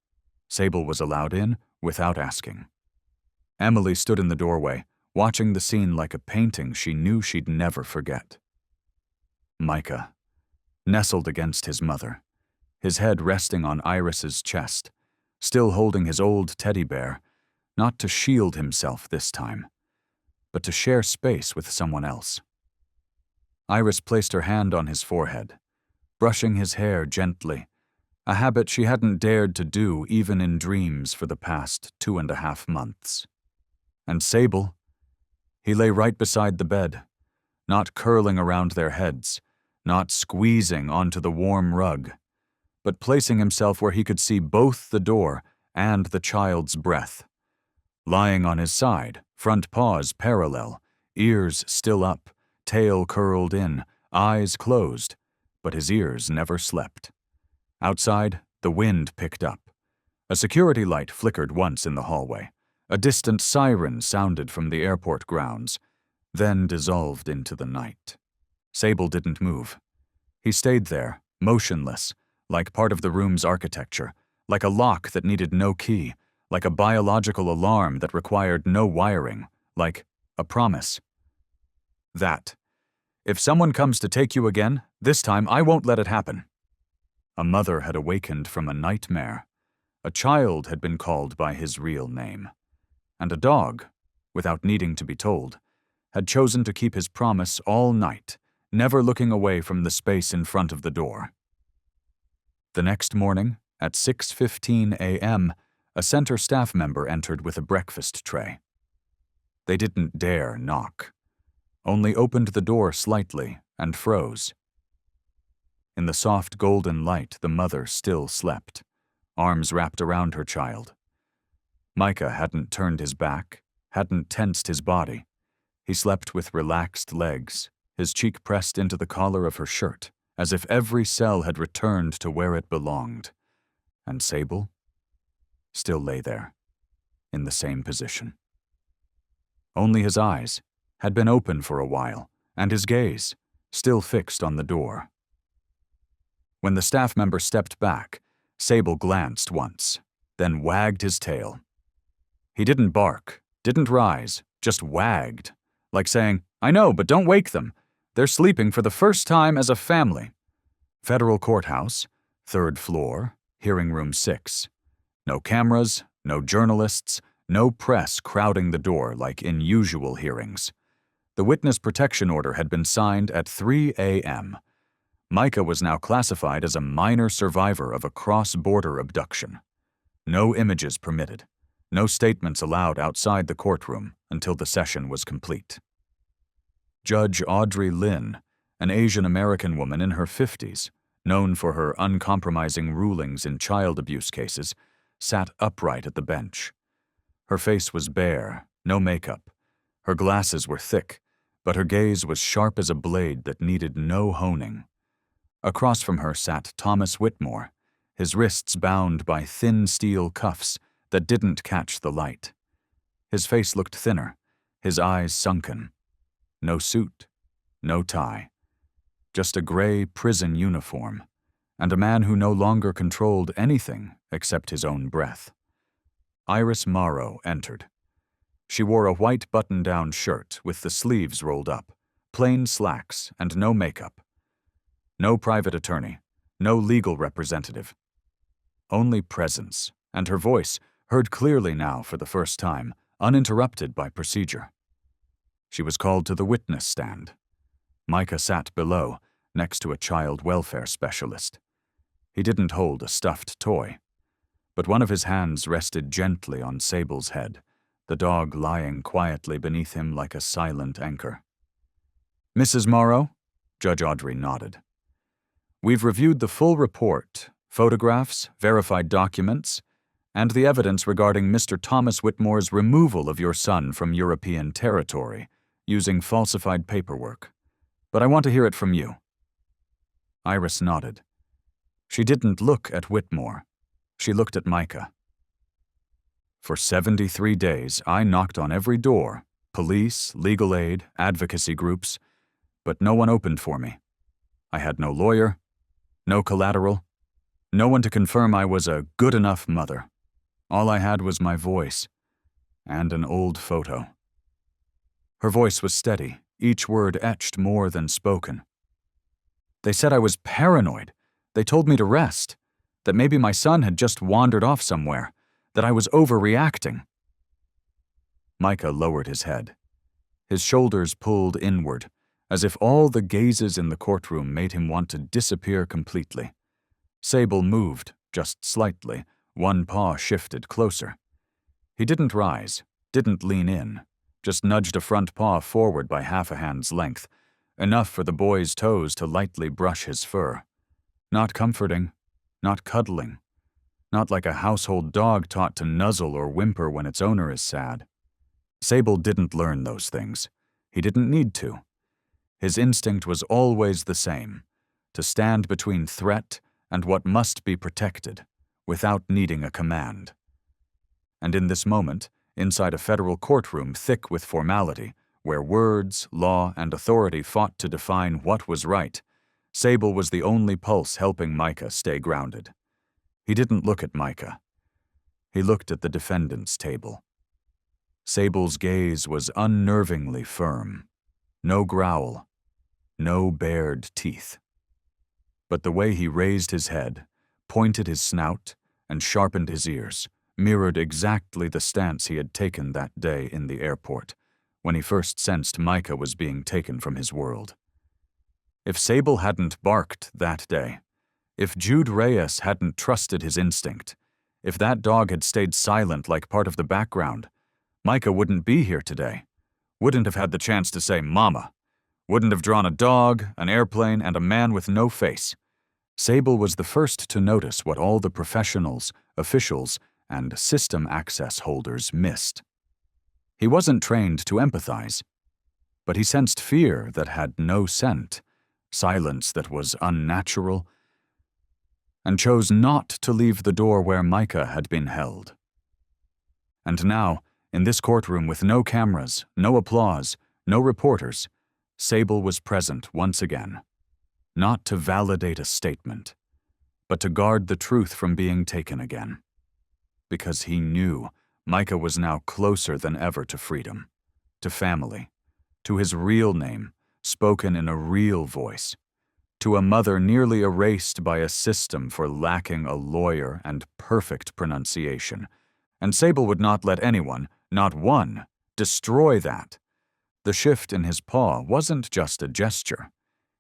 Sable was allowed in without asking. Emily stood in the doorway, watching the scene like a painting she knew she'd never forget. Micah, nestled against his mother, his head resting on Iris's chest, still holding his old teddy bear, not to shield himself this time, but to share space with someone else. Iris placed her hand on his forehead, brushing his hair gently, a habit she hadn't dared to do even in dreams for the past 2.5 months. And Sable, he lay right beside the bed, not curling around their heads, not squeezing onto the warm rug, but placing himself where he could see both the door and the child's breath. Lying on his side, front paws parallel, ears still up, tail curled in, eyes closed, but his ears never slept. Outside, the wind picked up. A security light flickered once in the hallway. A distant siren sounded from the airport grounds, then dissolved into the night. Sable didn't move. He stayed there, motionless, like part of the room's architecture, like a lock that needed no key, like a biological alarm that required no wiring, like a promise. That, if someone comes to take you again, this time I won't let it happen. A mother had awakened from a nightmare. A child had been called by his real name. And a dog, without needing to be told, had chosen to keep his promise all night, never looking away from the space in front of the door. The next morning, at 6:15 a.m., a center staff member entered with a breakfast tray. They didn't dare knock, only opened the door slightly and froze. In the soft golden light, the mother still slept, arms wrapped around her child. Micah hadn't turned his back, hadn't tensed his body. He slept with relaxed legs, his cheek pressed into the collar of her shirt, as if every cell had returned to where it belonged. And Sable still lay there, in the same position. Only his eyes had been open for a while, and his gaze still fixed on the door. When the staff member stepped back, Sable glanced once, then wagged his tail. He didn't bark, didn't rise, just wagged, like saying, "I know, but don't wake them. They're sleeping for the first time as a family." Federal Courthouse, 3rd floor, hearing room 6. No cameras, no journalists, No press crowding the door like in usual hearings. The witness protection order had been signed at 3 a.m. Micah was now classified as a minor survivor of a cross-border abduction. No images permitted. No statements allowed outside the courtroom until the session was complete. Judge Audrey Lynn, an Asian American woman in her 50s, known for her uncompromising rulings in child abuse cases, sat upright at the bench. Her face was bare, no makeup. Her glasses were thick, but her gaze was sharp as a blade that needed no honing. Across from her sat Thomas Whitmore, his wrists bound by thin steel cuffs that didn't catch the light. His face looked thinner, his eyes sunken. No suit, no tie. Just a gray prison uniform, and a man who no longer controlled anything except his own breath. Iris Morrow entered. She wore a white button-down shirt with the sleeves rolled up, plain slacks, and no makeup. No private attorney, no legal representative. Only presence, and her voice, heard clearly now for the first time, uninterrupted by procedure. She was called to the witness stand. Micah sat below, next to a child welfare specialist. He didn't hold a stuffed toy, but one of his hands rested gently on Sable's head, the dog lying quietly beneath him like a silent anchor. "Mrs. Morrow?" Judge Audrey nodded. "We've reviewed the full report, photographs, verified documents, and the evidence regarding Mr. Thomas Whitmore's removal of your son from European territory using falsified paperwork. But I want to hear it from you." Iris nodded. She didn't look at Whitmore. She looked at Micah. "For 73 days, I knocked on every door, police, legal aid, advocacy groups, but no one opened for me. I had no lawyer, no collateral, no one to confirm I was a good enough mother. All I had was my voice and an old photo." Her voice was steady, each word etched more than spoken. "They said I was paranoid. They told me to rest, that maybe my son had just wandered off somewhere, that I was overreacting." Micah lowered his head. His shoulders pulled inward, as if all the gazes in the courtroom made him want to disappear completely. Sable moved, just slightly, one paw shifted closer. He didn't rise, didn't lean in, just nudged a front paw forward by half a hand's length, enough for the boy's toes to lightly brush his fur. Not comforting, not cuddling, not like a household dog taught to nuzzle or whimper when its owner is sad. Sable didn't learn those things. He didn't need to. His instinct was always the same, to stand between threat and what must be protected, without needing a command. And in this moment, inside a federal courtroom thick with formality, where words, law, and authority fought to define what was right, Sable was the only pulse helping Micah stay grounded. He didn't look at Micah. He looked at the defendant's table. Sable's gaze was unnervingly firm. No growl, no bared teeth. But the way he raised his head, pointed his snout, and sharpened his ears mirrored exactly the stance he had taken that day in the airport, when he first sensed Micah was being taken from his world. If Sable hadn't barked that day, if Jude Reyes hadn't trusted his instinct, if that dog had stayed silent like part of the background, Micah wouldn't be here today, wouldn't have had the chance to say mama, wouldn't have drawn a dog, an airplane, and a man with no face. Sable was the first to notice what all the professionals, officials, and system access holders missed. He wasn't trained to empathize, but he sensed fear that had no scent, silence that was unnatural, and chose not to leave the door where Micah had been held. And now, in this courtroom with no cameras, no applause, no reporters, Sable was present once again, not to validate a statement, but to guard the truth from being taken again. Because he knew Micah was now closer than ever to freedom, to family, to his real name, spoken in a real voice, to a mother nearly erased by a system for lacking a lawyer and perfect pronunciation, And Sable would not let anyone, not one, destroy that. The shift in his paw wasn't just a gesture.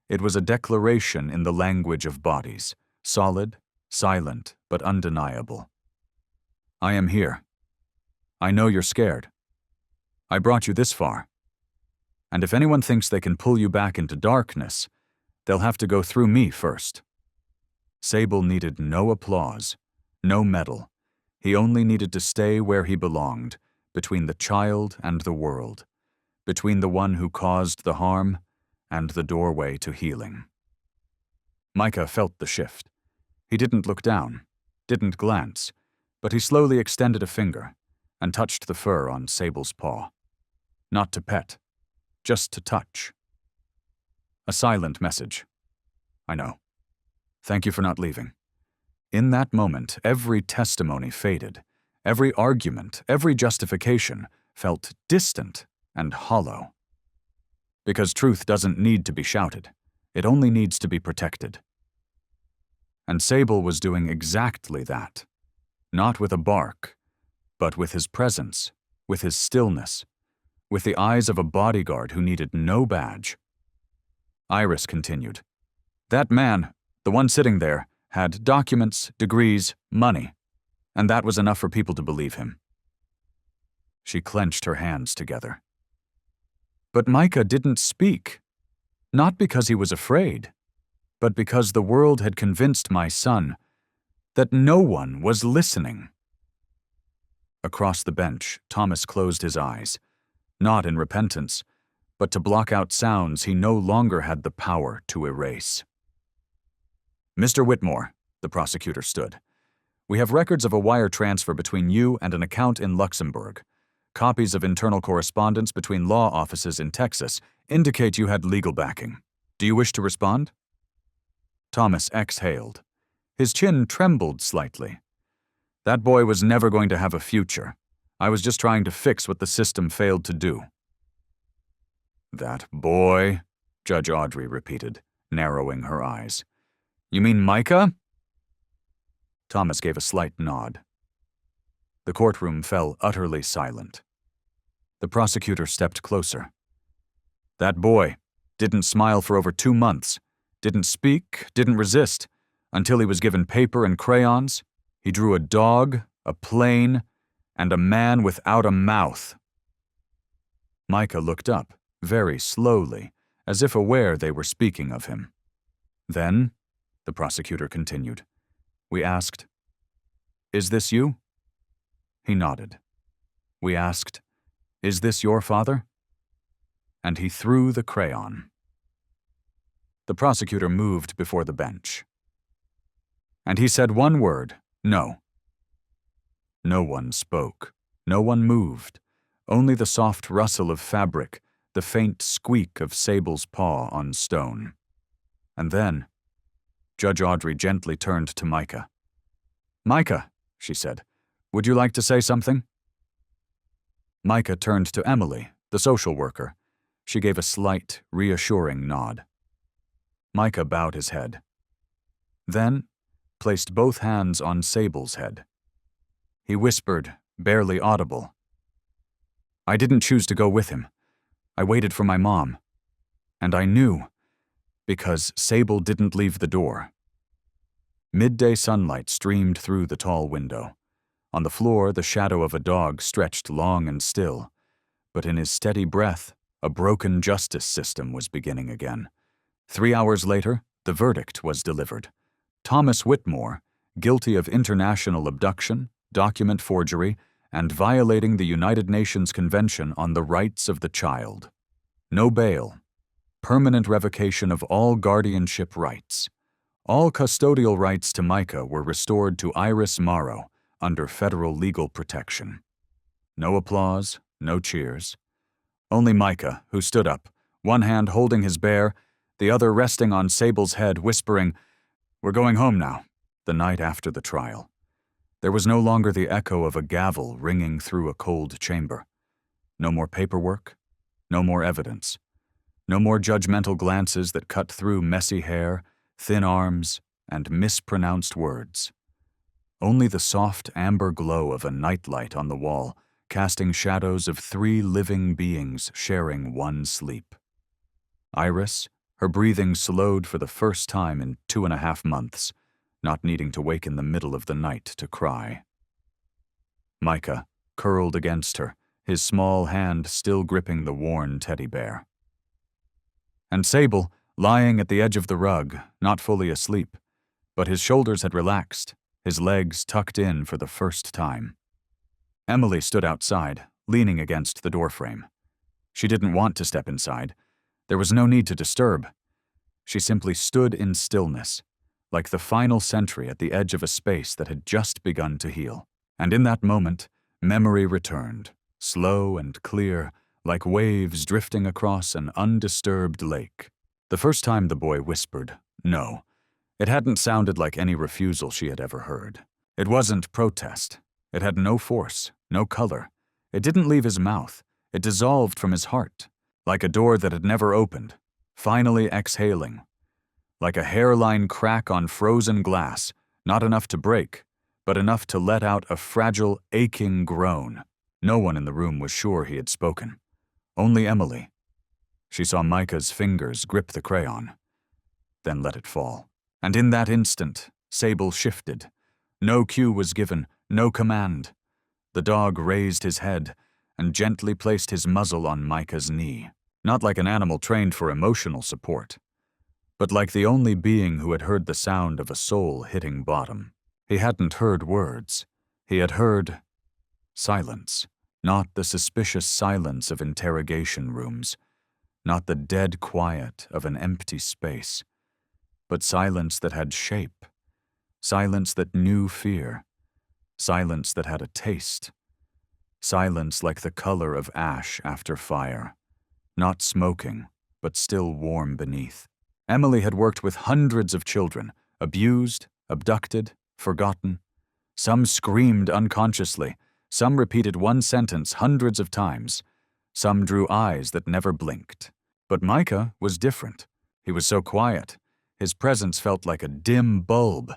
It was a declaration in the language of bodies, solid, silent, but undeniable. I am here. I know you're scared. I brought you this far. And if anyone thinks they can pull you back into darkness, they'll have to go through me first. Sable needed no applause, no medal. He only needed to stay where he belonged, between the child and the world, between the one who caused the harm and the doorway to healing. Micah felt the shift. He didn't look down, didn't glance, but he slowly extended a finger and touched the fur on Sable's paw. Not to pet, just to touch. A silent message. I know. Thank you for not leaving. In that moment, every testimony faded. Every argument, every justification felt distant and hollow. Because truth doesn't need to be shouted. It only needs to be protected. And Sable was doing exactly that. Not with a bark, but with his presence, with his stillness, with the eyes of a bodyguard who needed no badge. Iris continued. That man, the one sitting there, had documents, degrees, money, and that was enough for people to believe him. She clenched her hands together. But Micah didn't speak, not because he was afraid, but because the world had convinced my son that no one was listening. Across the bench, Thomas closed his eyes, not in repentance, but to block out sounds he no longer had the power to erase. Mr. Whitmore, the prosecutor stood. We have records of a wire transfer between you and an account in Luxembourg. Copies of internal correspondence between law offices in Texas indicate you had legal backing. Do you wish to respond? Thomas exhaled. His chin trembled slightly. That boy was never going to have a future. I was just trying to fix what the system failed to do. That boy, Judge Audrey repeated, narrowing her eyes. You mean Micah? Thomas gave a slight nod. The courtroom fell utterly silent. The prosecutor stepped closer. That boy didn't smile for over 2 months, didn't speak, didn't resist, until he was given paper and crayons. He drew a dog, a plane, and a man without a mouth. Micah looked up, very slowly, as if aware they were speaking of him. Then, the prosecutor continued, we asked, Is this you? He nodded. We asked, Is this your father? And he threw the crayon. The prosecutor moved before the bench. And he said one word, no. No one spoke. No one moved. Only the soft rustle of fabric, the faint squeak of Sable's paw on stone. And then, Judge Audrey gently turned to Micah. Micah, she said, would you like to say something? Micah turned to Emily, the social worker. She gave a slight, reassuring nod. Micah bowed his head. Then, placed both hands on Sable's head. He whispered, barely audible. I didn't choose to go with him. I waited for my mom. And I knew, because Sable didn't leave the door. Midday sunlight streamed through the tall window. On the floor, the shadow of a dog stretched long and still. But in his steady breath, a broken justice system was beginning again. 3 hours later, the verdict was delivered. Thomas Whitmore, guilty of international abduction, document forgery, and violating the United Nations Convention on the Rights of the Child. No bail. Permanent revocation of all guardianship rights. All custodial rights to Micah were restored to Iris Morrow under federal legal protection. No applause, no cheers. Only Micah, who stood up, one hand holding his bear, the other resting on Sable's head, whispering, We're going home now, the night after the trial. There was no longer the echo of a gavel ringing through a cold chamber. No more paperwork, no more evidence. No more judgmental glances that cut through messy hair, thin arms, and mispronounced words. only the soft amber glow of a nightlight on the wall, casting shadows of 3 living beings sharing one sleep. Iris, her breathing slowed for the first time in 2.5 months, not needing to wake in the middle of the night to cry. Micah curled against her, his small hand still gripping the worn teddy bear. And Sable, lying at the edge of the rug, not fully asleep, but his shoulders had relaxed, his legs tucked in for the first time. Emily stood outside, leaning against the doorframe. She didn't want to step inside. There was no need to disturb. She simply stood in stillness, like the final sentry at the edge of a space that had just begun to heal. And in that moment, memory returned, slow and clear, like waves drifting across an undisturbed lake. The first time the boy whispered, "No," it hadn't sounded like any refusal she had ever heard. It wasn't protest. It had no force, no color. It didn't leave his mouth. It dissolved from his heart, like a door that had never opened, finally exhaling. Like a hairline crack on frozen glass, not enough to break, but enough to let out a fragile, aching groan. No one in the room was sure he had spoken. Only Emily. She saw Micah's fingers grip the crayon, then let it fall. And in that instant, Sable shifted. No cue was given, no command. The dog raised his head and gently placed his muzzle on Micah's knee, not like an animal trained for emotional support, but like the only being who had heard the sound of a soul hitting bottom. He hadn't heard words. He had heard silence, not the suspicious silence of interrogation rooms, not the dead quiet of an empty space, but silence that had shape, silence that knew fear, silence that had a taste, silence like the color of ash after fire, not smoking, but still warm beneath. Emily had worked with hundreds of children, abused, abducted, forgotten. Some screamed unconsciously, some repeated one sentence hundreds of times, some drew eyes that never blinked. But Micah was different. He was so quiet. His presence felt like a dim bulb,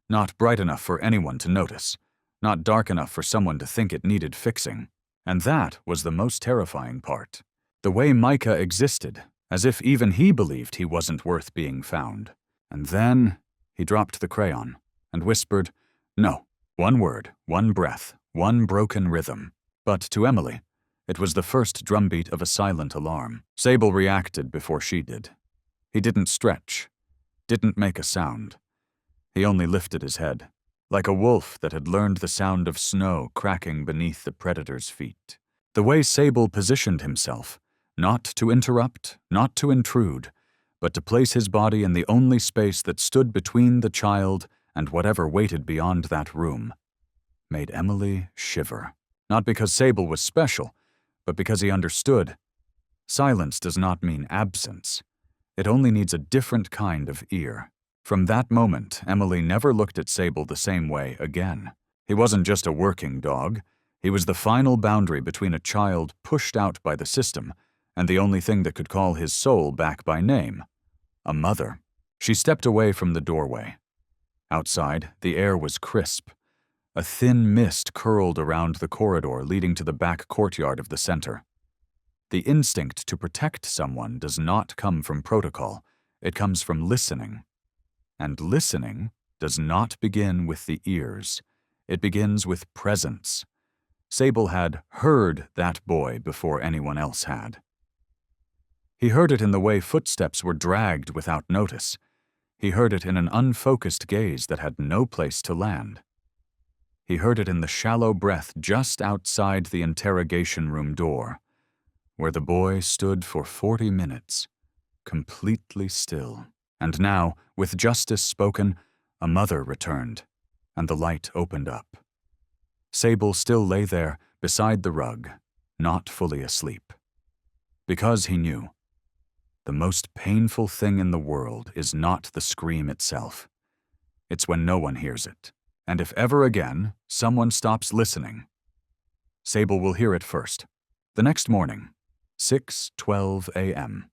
not bright enough for anyone to notice, not dark enough for someone to think it needed fixing. And that was the most terrifying part. The way Micah existed, as if even he believed he wasn't worth being found. And then he dropped the crayon and whispered, "No, one word, one breath, one broken rhythm." But to Emily, it was the first drumbeat of a silent alarm. Sable reacted before she did. He didn't stretch, didn't make a sound. He only lifted his head, like a wolf that had learned the sound of snow cracking beneath the predator's feet. The way Sable positioned himself, not to interrupt, not to intrude, but to place his body in the only space that stood between the child and whatever waited beyond that room, made Emily shiver. Not because Sable was special, but because he understood. Silence does not mean absence. It only needs a different kind of ear. From that moment, Emily never looked at Sable the same way again. He wasn't just a working dog. He was the final boundary between a child pushed out by the system and the only thing that could call his soul back by name, a mother. She stepped away from the doorway. Outside, the air was crisp. A thin mist curled around the corridor leading to the back courtyard of the center. The instinct to protect someone does not come from protocol. It comes from listening. And listening does not begin with the ears. It begins with presence. Sable had heard that boy before anyone else had. He heard it in the way footsteps were dragged without notice. He heard it in an unfocused gaze that had no place to land. He heard it in the shallow breath just outside the interrogation room door, where the boy stood for 40 minutes, completely still. And now, with justice spoken, a mother returned, and the light opened up. Sable still lay there, beside the rug, not fully asleep. Because he knew, the most painful thing in the world is not the scream itself. It's when no one hears it. And if ever again someone stops listening, Sable will hear it first. The next morning, 6:12 a.m.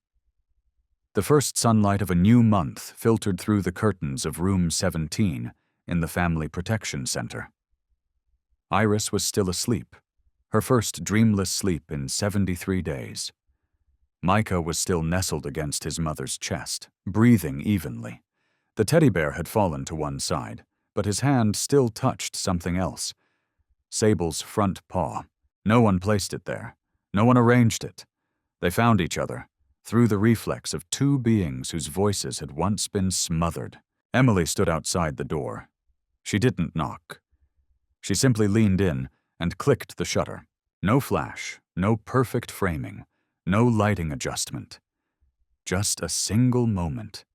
The first sunlight of a new month filtered through the curtains of room 17 in the Family Protection Center. Iris was still asleep, her first dreamless sleep in 73 days. Micah was still nestled against his mother's chest, breathing evenly. The teddy bear had fallen to one side, but his hand still touched something else. Sable's front paw. No one placed it there. No one arranged it. They found each other, through the reflex of two beings whose voices had once been smothered. Emily stood outside the door. She didn't knock. She simply leaned in and clicked the shutter. No flash, no perfect framing, no lighting adjustment. Just a single moment,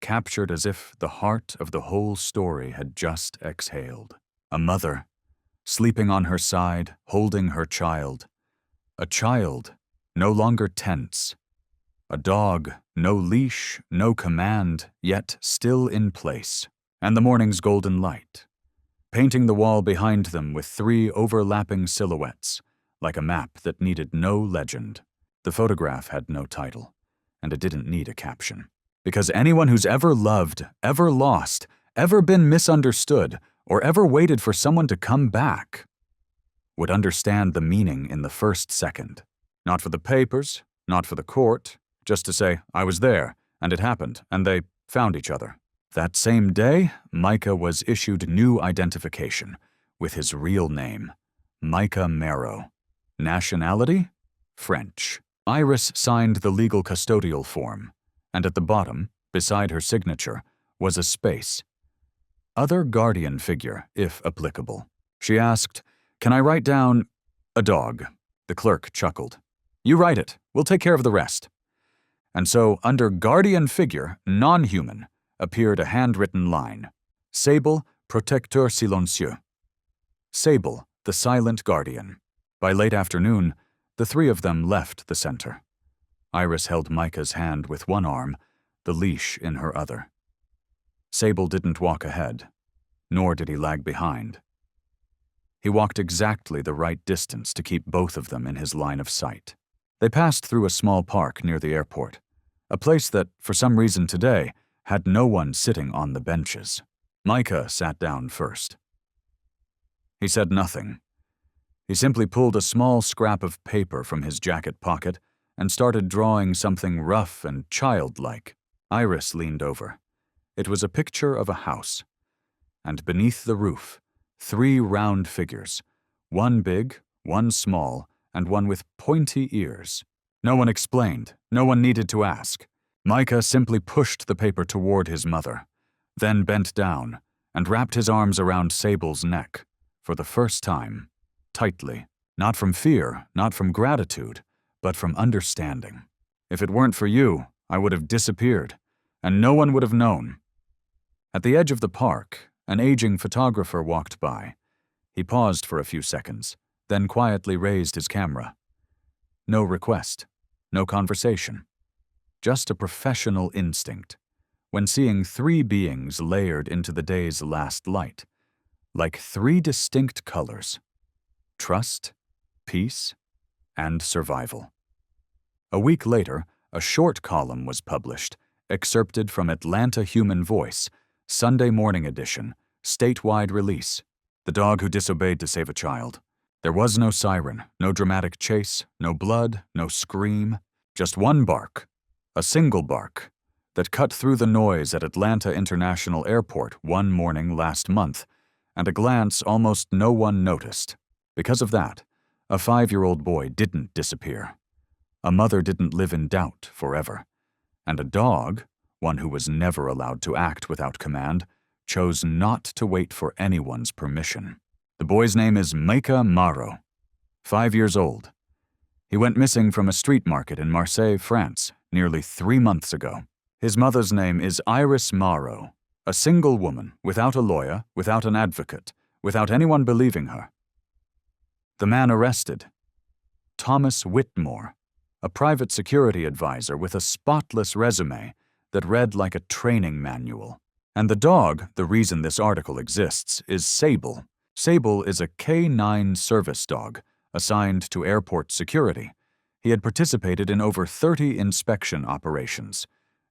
captured as if the heart of the whole story had just exhaled. A mother, sleeping on her side, holding her child. A child, no longer tense. A dog, no leash, no command, yet still in place. And the morning's golden light, painting the wall behind them with three overlapping silhouettes, like a map that needed no legend. The photograph had no title, and it didn't need a caption. Because anyone who's ever loved, ever lost, ever been misunderstood, or ever waited for someone to come back would understand the meaning in the first second. Not for the papers, not for the court, just to say, I was there, and it happened, and they found each other. That same day, Micah was issued new identification with his real name, Micah Marrow. Nationality? French. Iris signed the legal custodial form, and at the bottom, beside her signature, was a space. Other guardian figure, if applicable. She asked, "Can I write down a dog?" The clerk chuckled. "You write it. We'll take care of the rest." And so, under guardian figure, non-human, appeared a handwritten line. Sable, protecteur silencieux. Sable, the silent guardian. By late afternoon, the three of them left the center. Iris held Micah's hand with one arm, the leash in her other. Sable didn't walk ahead, nor did he lag behind. He walked exactly the right distance to keep both of them in his line of sight. They passed through a small park near the airport, a place that, for some reason today, had no one sitting on the benches. Micah sat down first. He said nothing. He simply pulled a small scrap of paper from his jacket pocket and started drawing something rough and childlike. Iris leaned over. It was a picture of a house. And beneath the roof, three round figures, one big, one small, and one with pointy ears. No one explained, no one needed to ask. Micah simply pushed the paper toward his mother, then bent down and wrapped his arms around Sable's neck, for the first time, tightly, not from fear, not from gratitude, but from understanding. If it weren't for you, I would have disappeared, and no one would have known. At the edge of the park, an aging photographer walked by. He paused for a few seconds, then quietly raised his camera. No request, no conversation. Just a professional instinct, when seeing three beings layered into the day's last light, like three distinct colors: trust, peace, and survival. A week later, a short column was published, excerpted from Atlanta Human Voice, Sunday morning edition, statewide release. The dog who disobeyed to save a child. There was no siren, no dramatic chase, no blood, no scream, just one bark, a single bark, that cut through the noise at Atlanta International Airport one morning last month, and a glance almost no one noticed. Because of that, a 5-year-old boy didn't disappear. A mother didn't live in doubt forever. And a dog, one who was never allowed to act without command, chose not to wait for anyone's permission. The boy's name is Micah Marrow, 5 years old. He went missing from a street market in Marseille, France, nearly 3 months ago. His mother's name is Iris Marrow, a single woman, without a lawyer, without an advocate, without anyone believing her. The man arrested, Thomas Whitmore, a private security advisor with a spotless resume that read like a training manual. And the dog, the reason this article exists, is Sable. Sable is a K9 service dog assigned to airport security. He had participated in over 30 inspection operations,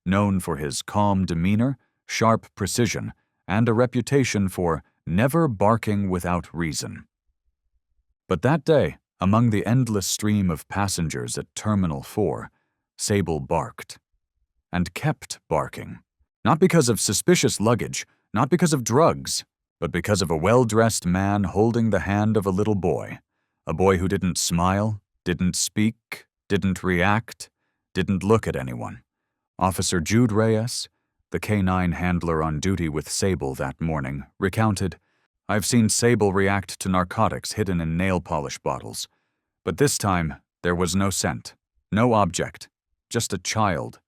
known for his calm demeanor, sharp precision, and a reputation for never barking without reason. But that day, among the endless stream of passengers at Terminal 4, Sable barked. And kept barking. Not because of suspicious luggage, not because of drugs, but because of a well-dressed man holding the hand of a little boy. A boy who didn't smile, didn't speak, didn't react, didn't look at anyone. Officer Jude Reyes, the K-9 handler on duty with Sable that morning, recounted, "I've seen Sable react to narcotics hidden in nail polish bottles. But this time, there was no scent, no object, just a child,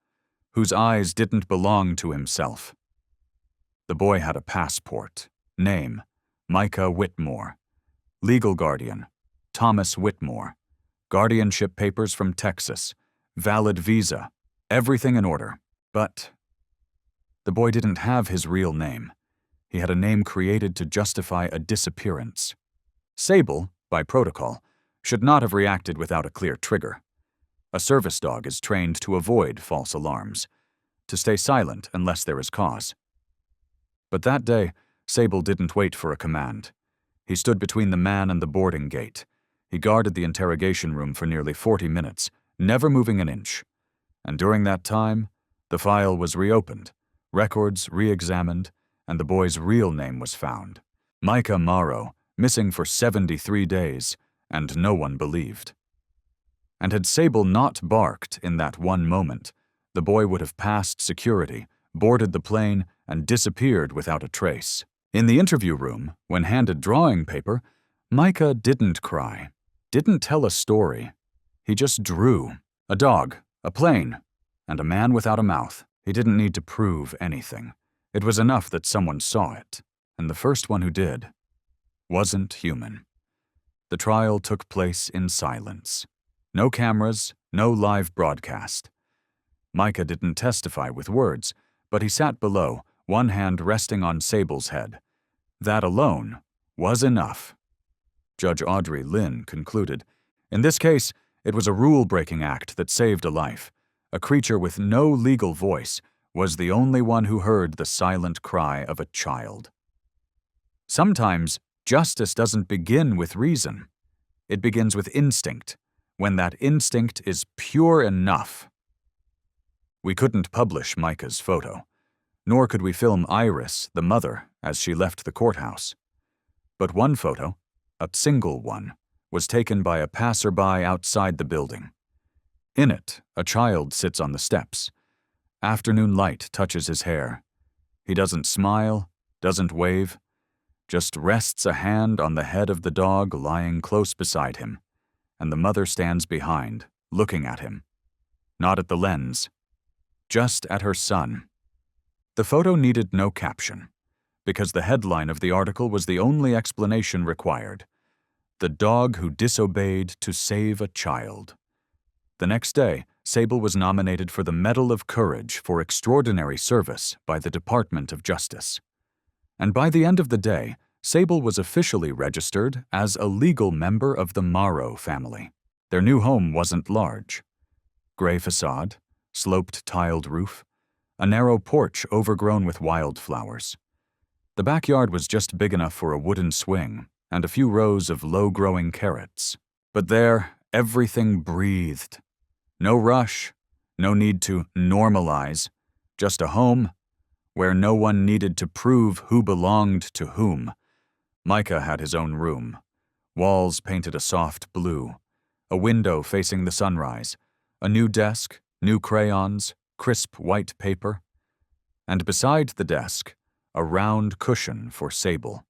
whose eyes didn't belong to himself." The boy had a passport. Name, Micah Whitmore. Legal guardian, Thomas Whitmore. Guardianship papers from Texas. Valid visa. Everything in order. But the boy didn't have his real name. He had a name created to justify a disappearance. Sable, by protocol, should not have reacted without a clear trigger. A service dog is trained to avoid false alarms, to stay silent unless there is cause. But that day, Sable didn't wait for a command. He stood between the man and the boarding gate. He guarded the interrogation room for nearly 40 minutes, never moving an inch. And during that time, the file was reopened, records re-examined, and the boy's real name was found. Micah Morrow, missing for 73 days, and no one believed. And had Sable not barked in that one moment, the boy would have passed security, boarded the plane, and disappeared without a trace. In the interview room, when handed drawing paper, Micah didn't cry, didn't tell a story. He just drew. A dog, a plane, and a man without a mouth. He didn't need to prove anything. It was enough that someone saw it, and the first one who did wasn't human. The trial took place in silence. No cameras, no live broadcast. Micah didn't testify with words, but he sat below, one hand resting on Sable's head. That alone was enough. Judge Audrey Lynn concluded, "In this case, it was a rule-breaking act that saved a life. A creature with no legal voice was the only one who heard the silent cry of a child." Sometimes, justice doesn't begin with reason. It begins with instinct, when that instinct is pure enough. We couldn't publish Micah's photo, nor could we film Iris, the mother, as she left the courthouse. But one photo, a single one, was taken by a passerby outside the building. In it, a child sits on the steps. Afternoon light touches his hair. He doesn't smile, doesn't wave, just rests a hand on the head of the dog lying close beside him, and the mother stands behind, looking at him. Not at the lens, just at her son. The photo needed no caption, because the headline of the article was the only explanation required: "The dog who disobeyed to save a child." The next day, Sable was nominated for the Medal of Courage for extraordinary service by the Department of Justice. And by the end of the day, Sable was officially registered as a legal member of the Morrow family. Their new home wasn't large. Gray facade, sloped tiled roof, a narrow porch overgrown with wildflowers. The backyard was just big enough for a wooden swing and a few rows of low-growing carrots. But there, everything breathed. No rush, no need to normalize, just a home where no one needed to prove who belonged to whom. Micah had his own room, walls painted a soft blue, a window facing the sunrise, a new desk, new crayons, crisp white paper, and beside the desk, a round cushion for Sable.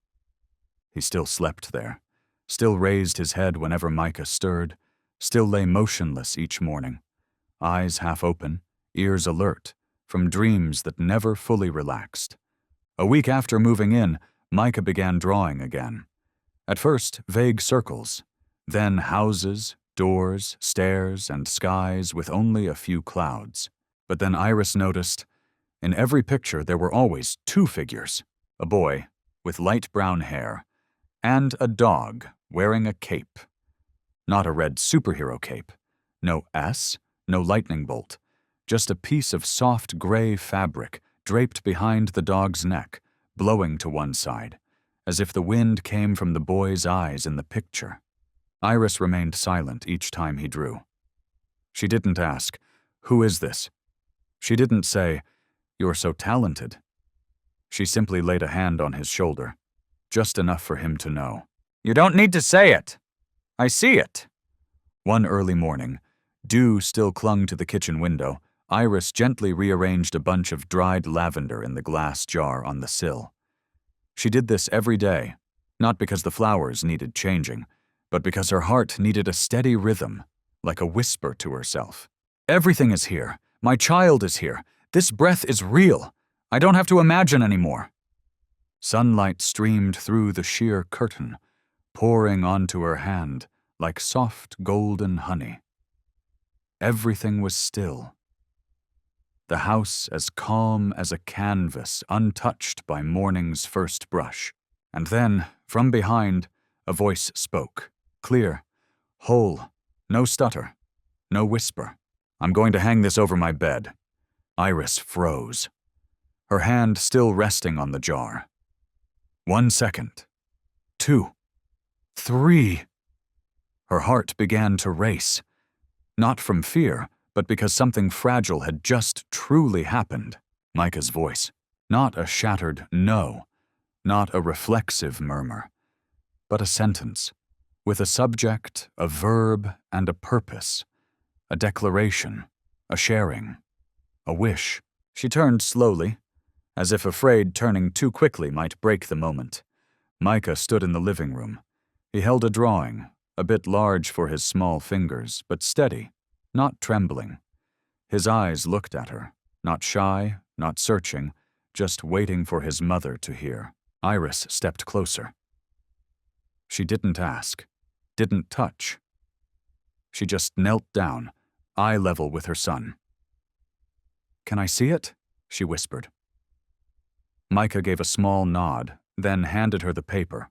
He still slept there, still raised his head whenever Micah stirred, still lay motionless each morning, eyes half open, ears alert, from dreams that never fully relaxed. A week after moving in, Micah began drawing again. At first, vague circles, then houses, doors, stairs, and skies with only a few clouds. But then Iris noticed, in every picture there were always two figures, a boy with light brown hair, and a dog wearing a cape. Not a red superhero cape, no S, no lightning bolt, just a piece of soft gray fabric draped behind the dog's neck, blowing to one side, as if the wind came from the boy's eyes in the picture. Iris remained silent each time he drew. She didn't ask, "Who is this?" She didn't say, "You're so talented." She simply laid a hand on his shoulder, just enough for him to know. "You don't need to say it. I see it." One early morning, dew still clung to the kitchen window. Iris gently rearranged a bunch of dried lavender in the glass jar on the sill. She did this every day, not because the flowers needed changing, but because her heart needed a steady rhythm, like a whisper to herself. "Everything is here. My child is here. This breath is real. I don't have to imagine anymore." Sunlight streamed through the sheer curtain, pouring onto her hand like soft golden honey. Everything was still. The house as calm as a canvas untouched by morning's first brush. And then, from behind, a voice spoke, clear, whole, no stutter, no whisper. "I'm going to hang this over my bed." Iris froze, her hand still resting on the jar. 1 second. 2. 3. Her heart began to race, not from fear, but because something fragile had just truly happened. Micah's voice, not a shattered no, not a reflexive murmur, but a sentence, with a subject, a verb, and a purpose, a declaration, a sharing, a wish. She turned slowly, as if afraid turning too quickly might break the moment. Micah stood in the living room. He held a drawing, a bit large for his small fingers, but steady, not trembling. His eyes looked at her, not shy, not searching, just waiting for his mother to hear. Iris stepped closer. She didn't ask, didn't touch. She just knelt down, eye level with her son. "Can I see it?" she whispered. Micah gave a small nod, then handed her the paper,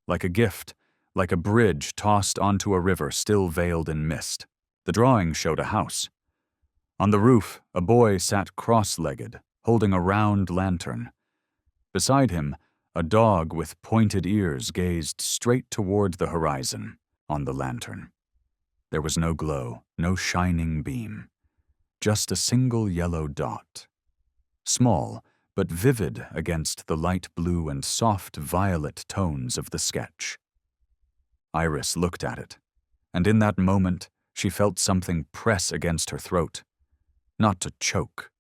like a gift, like a bridge tossed onto a river still veiled in mist. The drawing showed a house. On the roof, a boy sat cross-legged, holding a round lantern. Beside him, a dog with pointed ears gazed straight toward the horizon on the lantern. There was no glow, no shining beam, just a single yellow dot. Small, but vivid against the light blue and soft violet tones of the sketch. Iris looked at it, and in that moment she felt something press against her throat, not to choke,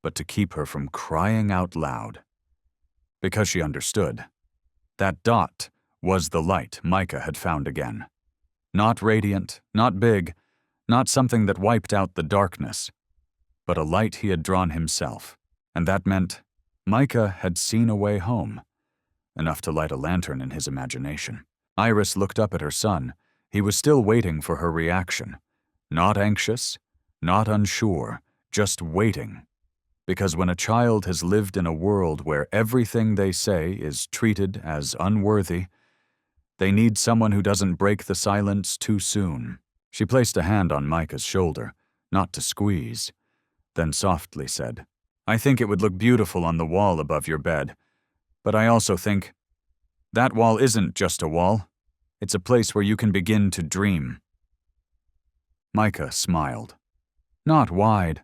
but to keep her from crying out loud. Because she understood. That dot was the light Micah had found again. Not radiant, not big, not something that wiped out the darkness, but a light he had drawn himself. And that meant Micah had seen a way home, enough to light a lantern in his imagination. Iris looked up at her son. He was still waiting for her reaction. Not anxious, not unsure, just waiting. Because when a child has lived in a world where everything they say is treated as unworthy, they need someone who doesn't break the silence too soon. She placed a hand on Micah's shoulder, not to squeeze, then softly said, "I think it would look beautiful on the wall above your bed, but I also think that wall isn't just a wall. It's a place where you can begin to dream." Micah smiled. Not wide,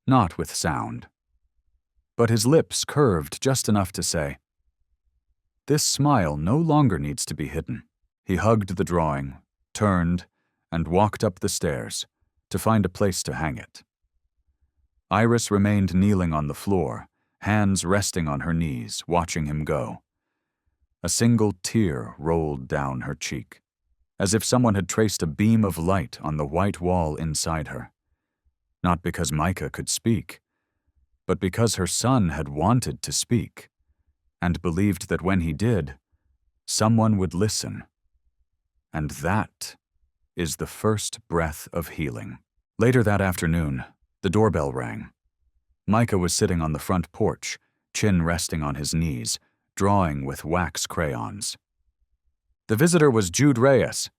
not with sound. But his lips curved just enough to say, "This smile no longer needs to be hidden." He hugged the drawing, turned, and walked up the stairs to find a place to hang it. Iris remained kneeling on the floor, hands resting on her knees, watching him go. A single tear rolled down her cheek, as if someone had traced a beam of light on the white wall inside her. Not because Micah could speak, but because her son had wanted to speak, and believed that when he did, someone would listen. And that is the first breath of healing. Later that afternoon, the doorbell rang. Micah was sitting on the front porch, chin resting on his knees, drawing with wax crayons. The visitor was Jude Reyes,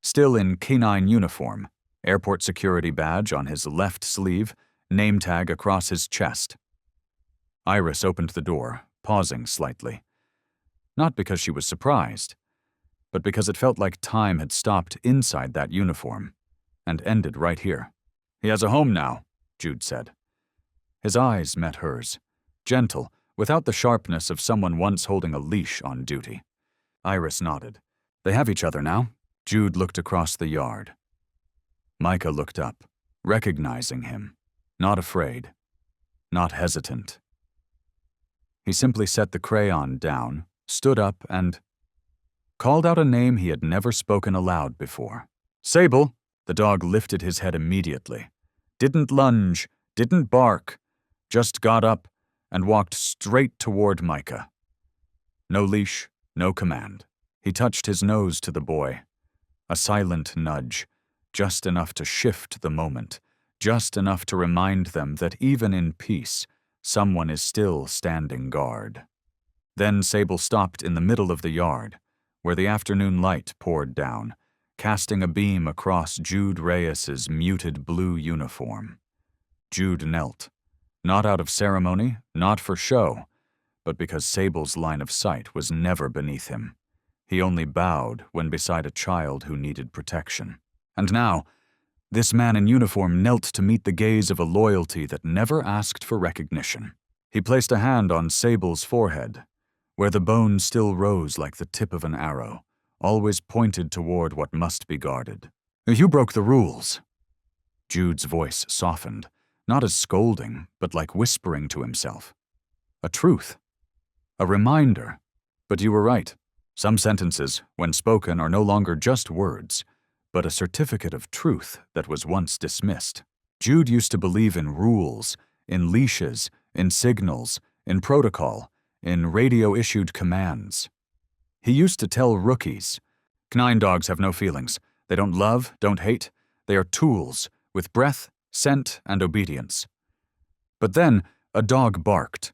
still in canine uniform, airport security badge on his left sleeve, name tag across his chest. Iris opened the door, pausing slightly. Not because she was surprised, but because it felt like time had stopped inside that uniform and ended right here. "He has a home now," Jude said. His eyes met hers, gentle, without the sharpness of someone once holding a leash on duty. Iris nodded. "They have each other now." Jude looked across the yard. Micah looked up, recognizing him, not afraid, not hesitant. He simply set the crayon down, stood up, and called out a name he had never spoken aloud before. "Sable!" The dog lifted his head immediately. Didn't lunge, didn't bark, just got up and walked straight toward Micah. No leash, no command. He touched his nose to the boy. A silent nudge, just enough to shift the moment, just enough to remind them that even in peace, someone is still standing guard. Then Sable stopped in the middle of the yard, where the afternoon light poured down, casting a beam across Jude Reyes's muted blue uniform. Jude knelt, not out of ceremony, not for show, but because Sable's line of sight was never beneath him. He only bowed when beside a child who needed protection. And now, this man in uniform knelt to meet the gaze of a loyalty that never asked for recognition. He placed a hand on Sable's forehead, where the bone still rose like the tip of an arrow, always pointed toward what must be guarded. "You broke the rules." Jude's voice softened, not as scolding, but like whispering to himself. A truth. A reminder. But you were right. Some sentences, when spoken, are no longer just words, but a certificate of truth that was once dismissed. Jude used to believe in rules, in leashes, in signals, in protocol, in radio-issued commands. He used to tell rookies, "Canine dogs have no feelings. They don't love, don't hate. They are tools, with breath, scent, and obedience." But then a dog barked,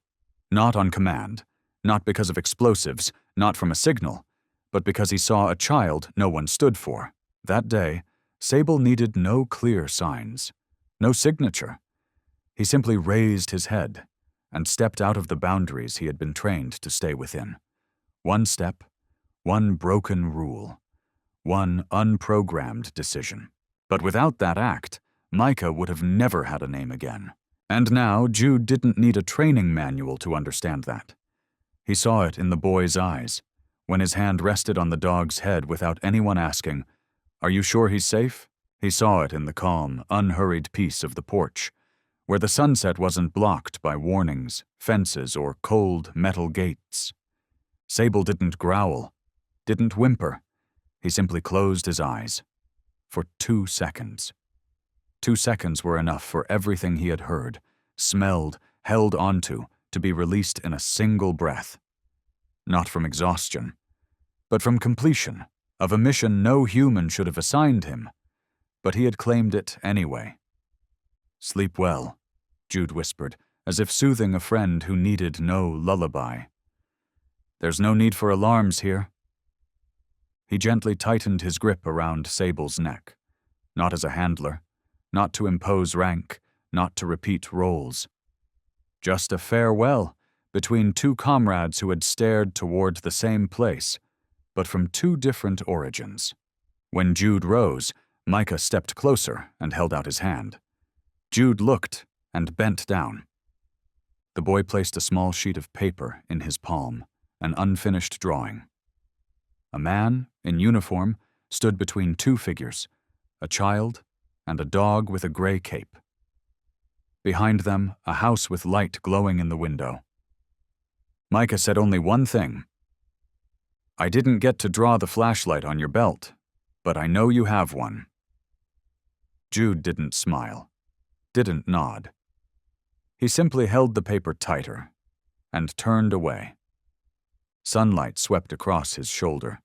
not on command, not because of explosives, not from a signal, but because he saw a child no one stood for. That day, Sable needed no clear signs, no signature. He simply raised his head and stepped out of the boundaries he had been trained to stay within. One step, one broken rule, one unprogrammed decision. But without that act, Micah would have never had a name again. And now Jude didn't need a training manual to understand that. He saw it in the boy's eyes, when his hand rested on the dog's head without anyone asking, "Are you sure he's safe?" He saw it in the calm, unhurried peace of the porch, where the sunset wasn't blocked by warnings, fences, or cold metal gates. Sable didn't growl, didn't whimper. He simply closed his eyes. For 2 seconds. 2 seconds were enough for everything he had heard, smelled, held onto, to be released in a single breath. Not from exhaustion, but from completion of a mission no human should have assigned him, but he had claimed it anyway. "Sleep well," Jude whispered, as if soothing a friend who needed no lullaby. "There's no need for alarms here." He gently tightened his grip around Sable's neck, not as a handler, not to impose rank, not to repeat roles. Just a farewell between two comrades who had stared toward the same place, but from two different origins. When Jude rose, Micah stepped closer and held out his hand. Jude looked and bent down. The boy placed a small sheet of paper in his palm, an unfinished drawing. A man, in uniform, stood between two figures, a child and a dog with a gray cape. Behind them, a house with light glowing in the window. Micah said only one thing. "I didn't get to draw the flashlight on your belt, but I know you have one." Jude didn't smile, didn't nod. He simply held the paper tighter and turned away. Sunlight swept across his shoulder.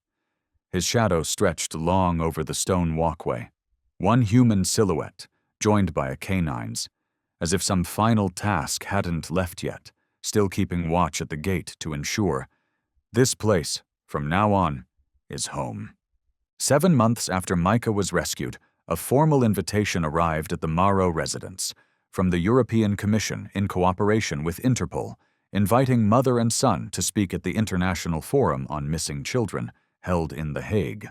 His shadow stretched long over the stone walkway, one human silhouette joined by a canine's, as if some final task hadn't left yet, still keeping watch at the gate to ensure this place, from now on, is home. 7 months after Micah was rescued, a formal invitation arrived at the Morrow residence from the European Commission in cooperation with Interpol, inviting mother and son to speak at the International Forum on Missing Children, held in The Hague.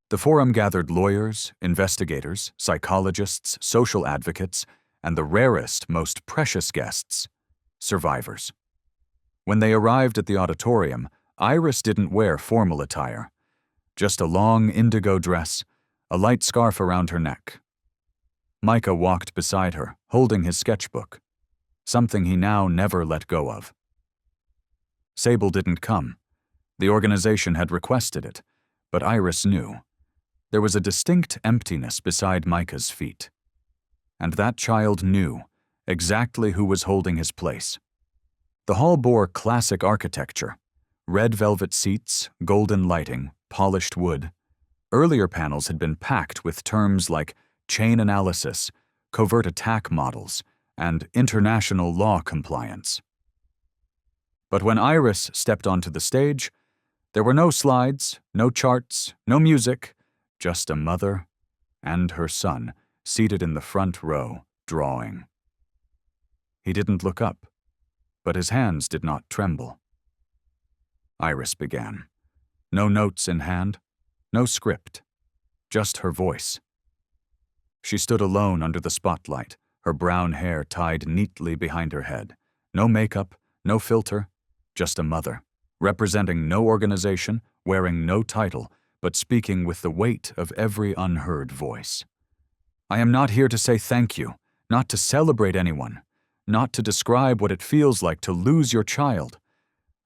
The forum gathered lawyers, investigators, psychologists, social advocates, and the rarest, most precious guests, survivors. When they arrived at the auditorium, Iris didn't wear formal attire, just a long indigo dress, a light scarf around her neck. Micah walked beside her, holding his sketchbook, something he now never let go of. Sable didn't come. The organization had requested it, but Iris knew. There was a distinct emptiness beside Micah's feet. And that child knew exactly who was holding his place. The hall bore classic architecture: red velvet seats, golden lighting, polished wood. Earlier panels had been packed with terms like chain analysis, covert attack models, and international law compliance. But when Iris stepped onto the stage, there were no slides, no charts, no music, just a mother and her son seated in the front row, drawing. He didn't look up, but his hands did not tremble. Iris began. No notes in hand, no script, just her voice. She stood alone under the spotlight, her brown hair tied neatly behind her head. No makeup, no filter, just a mother, representing no organization, wearing no title, but speaking with the weight of every unheard voice. I am not here to say thank you, not to celebrate anyone, not to describe what it feels like to lose your child.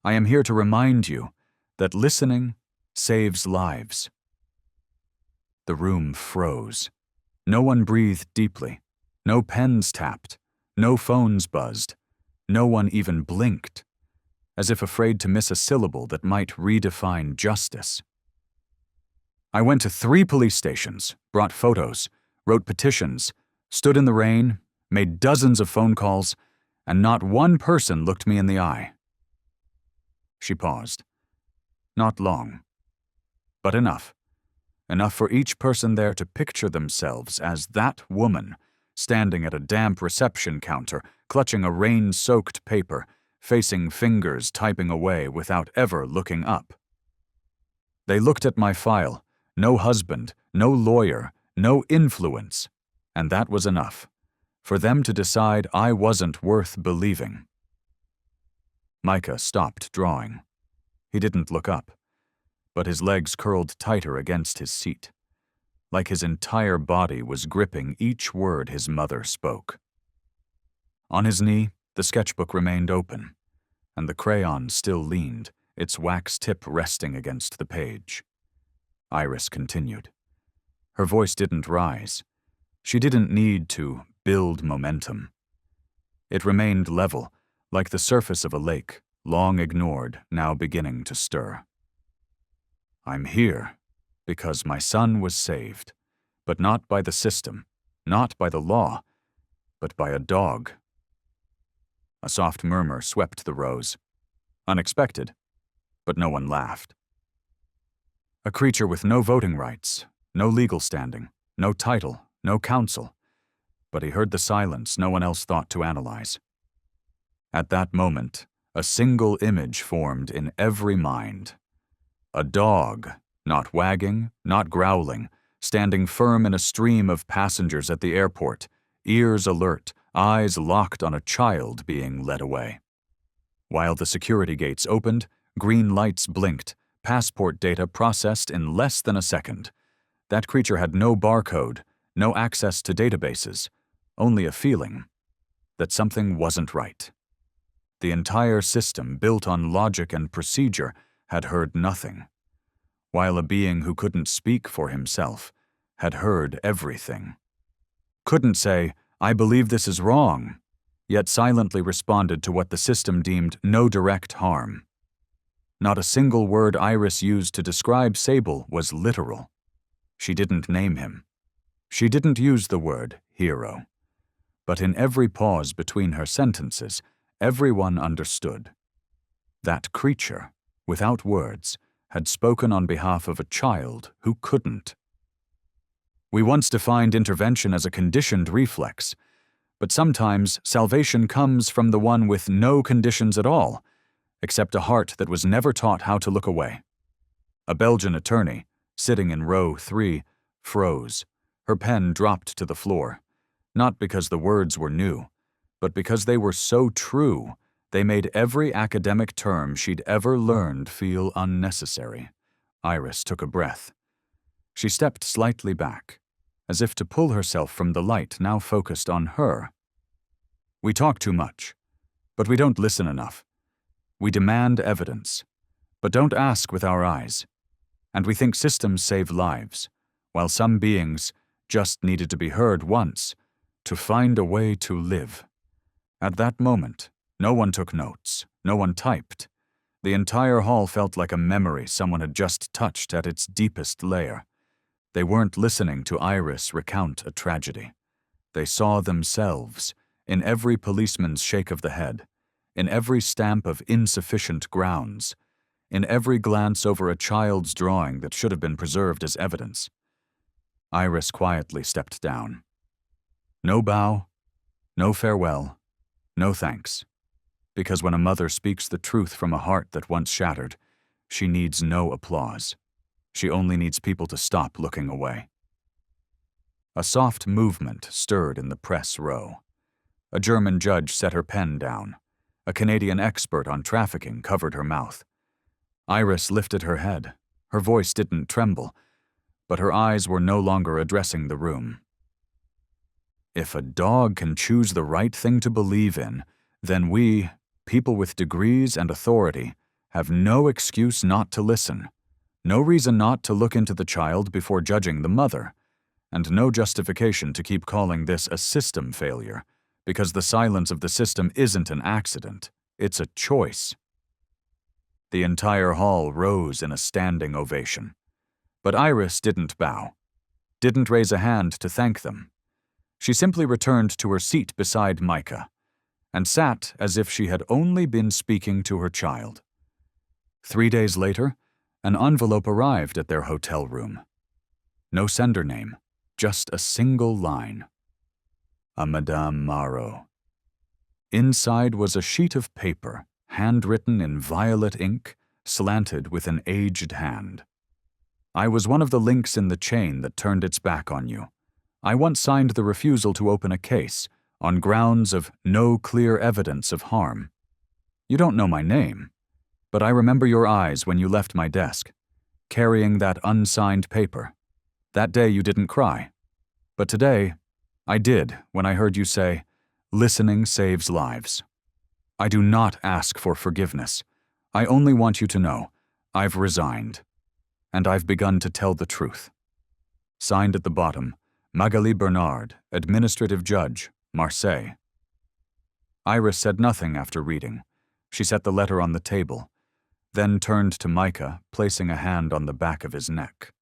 I am here to remind you that listening saves lives. The room froze. No one breathed deeply. No pens tapped. No phones buzzed. No one even blinked, as if afraid to miss a syllable that might redefine justice. I went to 3 police stations, brought photos, wrote petitions, stood in the rain, made dozens of phone calls, and not one person looked me in the eye. She paused. Not long, but enough. Enough for each person there to picture themselves as that woman, standing at a damp reception counter, clutching a rain-soaked paper, facing fingers typing away without ever looking up. They looked at my file. No husband, no lawyer, no influence, and that was enough, for them to decide I wasn't worth believing. Micah stopped drawing. He didn't look up, but his legs curled tighter against his seat, like his entire body was gripping each word his mother spoke. On his knee, the sketchbook remained open, and the crayon still leaned, its wax tip resting against the page. Iris continued. Her voice didn't rise. She didn't need to build momentum. It remained level, like the surface of a lake, long ignored, now beginning to stir. I'm here because my son was saved, but not by the system, not by the law, but by a dog. A soft murmur swept the rows. Unexpected, but no one laughed. A creature with no voting rights, no legal standing, no title, no counsel, but he heard the silence no one else thought to analyze. At that moment, a single image formed in every mind. A dog, not wagging, not growling, standing firm in a stream of passengers at the airport, ears alert, eyes locked on a child being led away. While the security gates opened, green lights blinked, passport data processed in less than a second. That creature had no barcode, no access to databases, only a feeling that something wasn't right. The entire system, built on logic and procedure, had heard nothing, while a being who couldn't speak for himself had heard everything. Couldn't say, I believe this is wrong, yet silently responded to what the system deemed no direct harm. Not a single word Iris used to describe Sable was literal. She didn't name him. She didn't use the word hero. But in every pause between her sentences, everyone understood. That creature, without words, had spoken on behalf of a child who couldn't. We once defined intervention as a conditioned reflex, But sometimes salvation comes from the one with no conditions at all, except a heart that was never taught how to look away. A Belgian attorney, sitting in row 3, froze. Her pen dropped to the floor, not because the words were new, but because they were so true. They made every academic term she'd ever learned feel unnecessary. Iris took a breath. She stepped slightly back, as if to pull herself from the light now focused on her. We talk too much, but we don't listen enough. We demand evidence, but don't ask with our eyes. And we think systems save lives, while some beings just needed to be heard once to find a way to live. At that moment, no one took notes, no one typed. The entire hall felt like a memory someone had just touched at its deepest layer. They weren't listening to Iris recount a tragedy. They saw themselves in every policeman's shake of the head, in every stamp of insufficient grounds, in every glance over a child's drawing that should have been preserved as evidence. Iris quietly stepped down. No bow, no farewell, no thanks. Because when a mother speaks the truth from a heart that once shattered, she needs no applause. She only needs people to stop looking away. A soft movement stirred in the press row. A German judge set her pen down. A Canadian expert on trafficking covered her mouth. Iris lifted her head. Her voice didn't tremble, but her eyes were no longer addressing the room. If a dog can choose the right thing to believe in, then we, people with degrees and authority, have no excuse not to listen, no reason not to look into the child before judging the mother, and no justification to keep calling this a system failure, because the silence of the system isn't an accident, it's a choice. The entire hall rose in a standing ovation. But Iris didn't bow, didn't raise a hand to thank them. She simply returned to her seat beside Micah, and sat as if she had only been speaking to her child. 3 days later, an envelope arrived at their hotel room. No sender name, just a single line. A Madame Marot. Inside was a sheet of paper, handwritten in violet ink, slanted with an aged hand. I was one of the links in the chain that turned its back on you. I once signed the refusal to open a case on grounds of no clear evidence of harm. You don't know my name, but I remember your eyes when you left my desk, carrying that unsigned paper. That day you didn't cry, but today I did when I heard you say, "Listening saves lives." I do not ask for forgiveness. I only want you to know I've resigned, and I've begun to tell the truth. Signed at the bottom, Magali Bernard, Administrative Judge, Marseille. Iris said nothing after reading. She set the letter on the table, then turned to Micah, placing a hand on the back of his neck.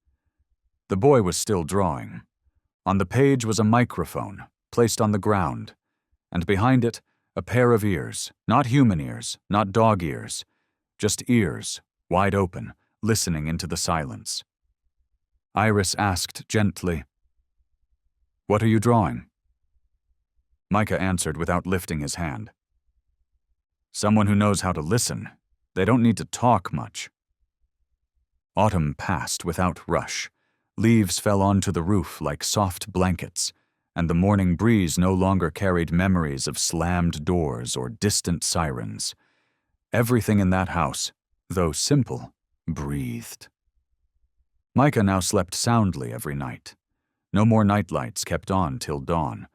The boy was still drawing. On the page was a microphone, placed on the ground, and behind it, a pair of ears, not human ears, not dog ears, just ears, wide open, listening into the silence. Iris asked gently, "What are you drawing?" Micah answered without lifting his hand. "Someone who knows how to listen. They don't need to talk much." Autumn passed without rush. Leaves fell onto the roof like soft blankets, and the morning breeze no longer carried memories of slammed doors or distant sirens. Everything in that house, though simple, breathed. Micah now slept soundly every night. No more nightlights kept on till dawn.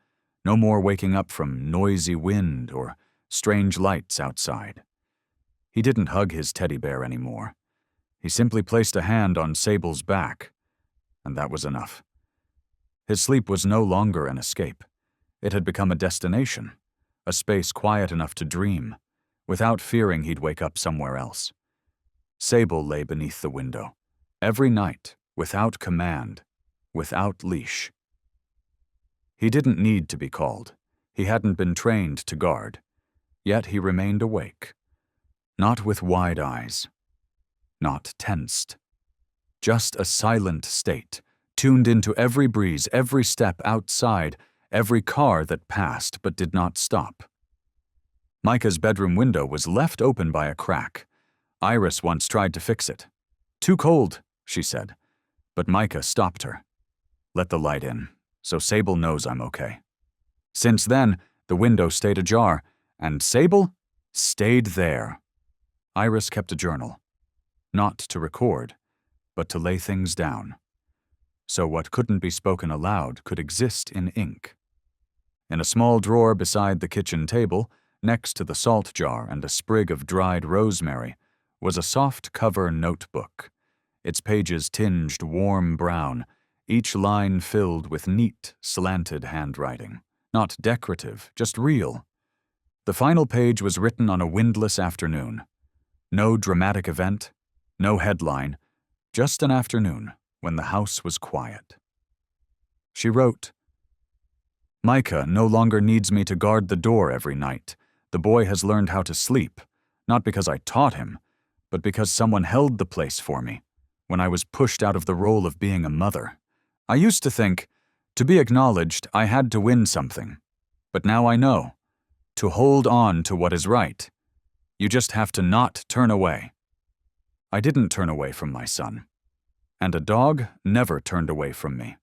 No more waking up from noisy wind or strange lights outside. He didn't hug his teddy bear anymore. He simply placed a hand on Sable's back, and that was enough. His sleep was no longer an escape. It had become a destination, a space quiet enough to dream, without fearing he'd wake up somewhere else. Sable lay beneath the window, every night, without command, without leash. He didn't need to be called. He hadn't been trained to guard. Yet he remained awake. Not with wide eyes. Not tensed. Just a silent state, tuned into every breeze, every step outside, every car that passed but did not stop. Micah's bedroom window was left open by a crack. Iris once tried to fix it. "Too cold," she said, but Micah stopped her. "Let the light in, so Sable knows I'm okay." Since then, the window stayed ajar, and Sable stayed there. Iris kept a journal, not to record, but to lay things down, so what couldn't be spoken aloud could exist in ink. In a small drawer beside the kitchen table, next to the salt jar and a sprig of dried rosemary, was a soft-cover notebook, its pages tinged warm brown, each line filled with neat, slanted handwriting. Not decorative, just real. The final page was written on a windless afternoon. No dramatic event, no headline, just an afternoon when the house was quiet. She wrote, "Micah no longer needs me to guard the door every night. The boy has learned how to sleep, not because I taught him, but because someone held the place for me when I was pushed out of the role of being a mother. I used to think, to be acknowledged, I had to win something. But now I know, to hold on to what is right, you just have to not turn away. I didn't turn away from my son, and a dog never turned away from me."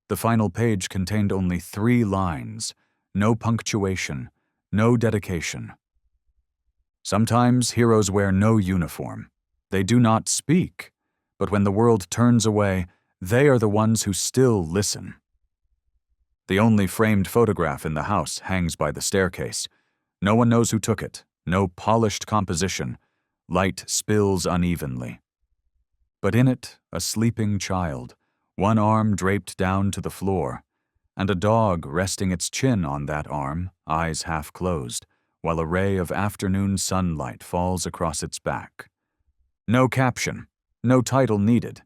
The final page contained only 3 lines, no punctuation, no dedication. Sometimes heroes wear no uniform. They do not speak, but when the world turns away, they are the ones who still listen. The only framed photograph in the house hangs by the staircase. No one knows who took it, no polished composition. Light spills unevenly. But in it, a sleeping child, one arm draped down to the floor, and a dog resting its chin on that arm, eyes half closed, while a ray of afternoon sunlight falls across its back. No caption, no title needed.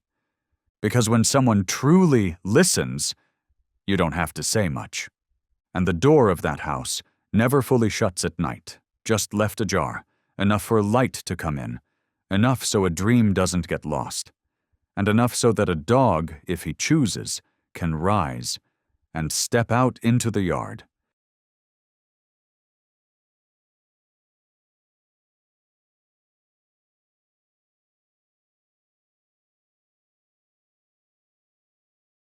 Because when someone truly listens, you don't have to say much. And the door of that house never fully shuts at night, just left ajar, enough for light to come in, enough so a dream doesn't get lost, and enough so that a dog, if he chooses, can rise and step out into the yard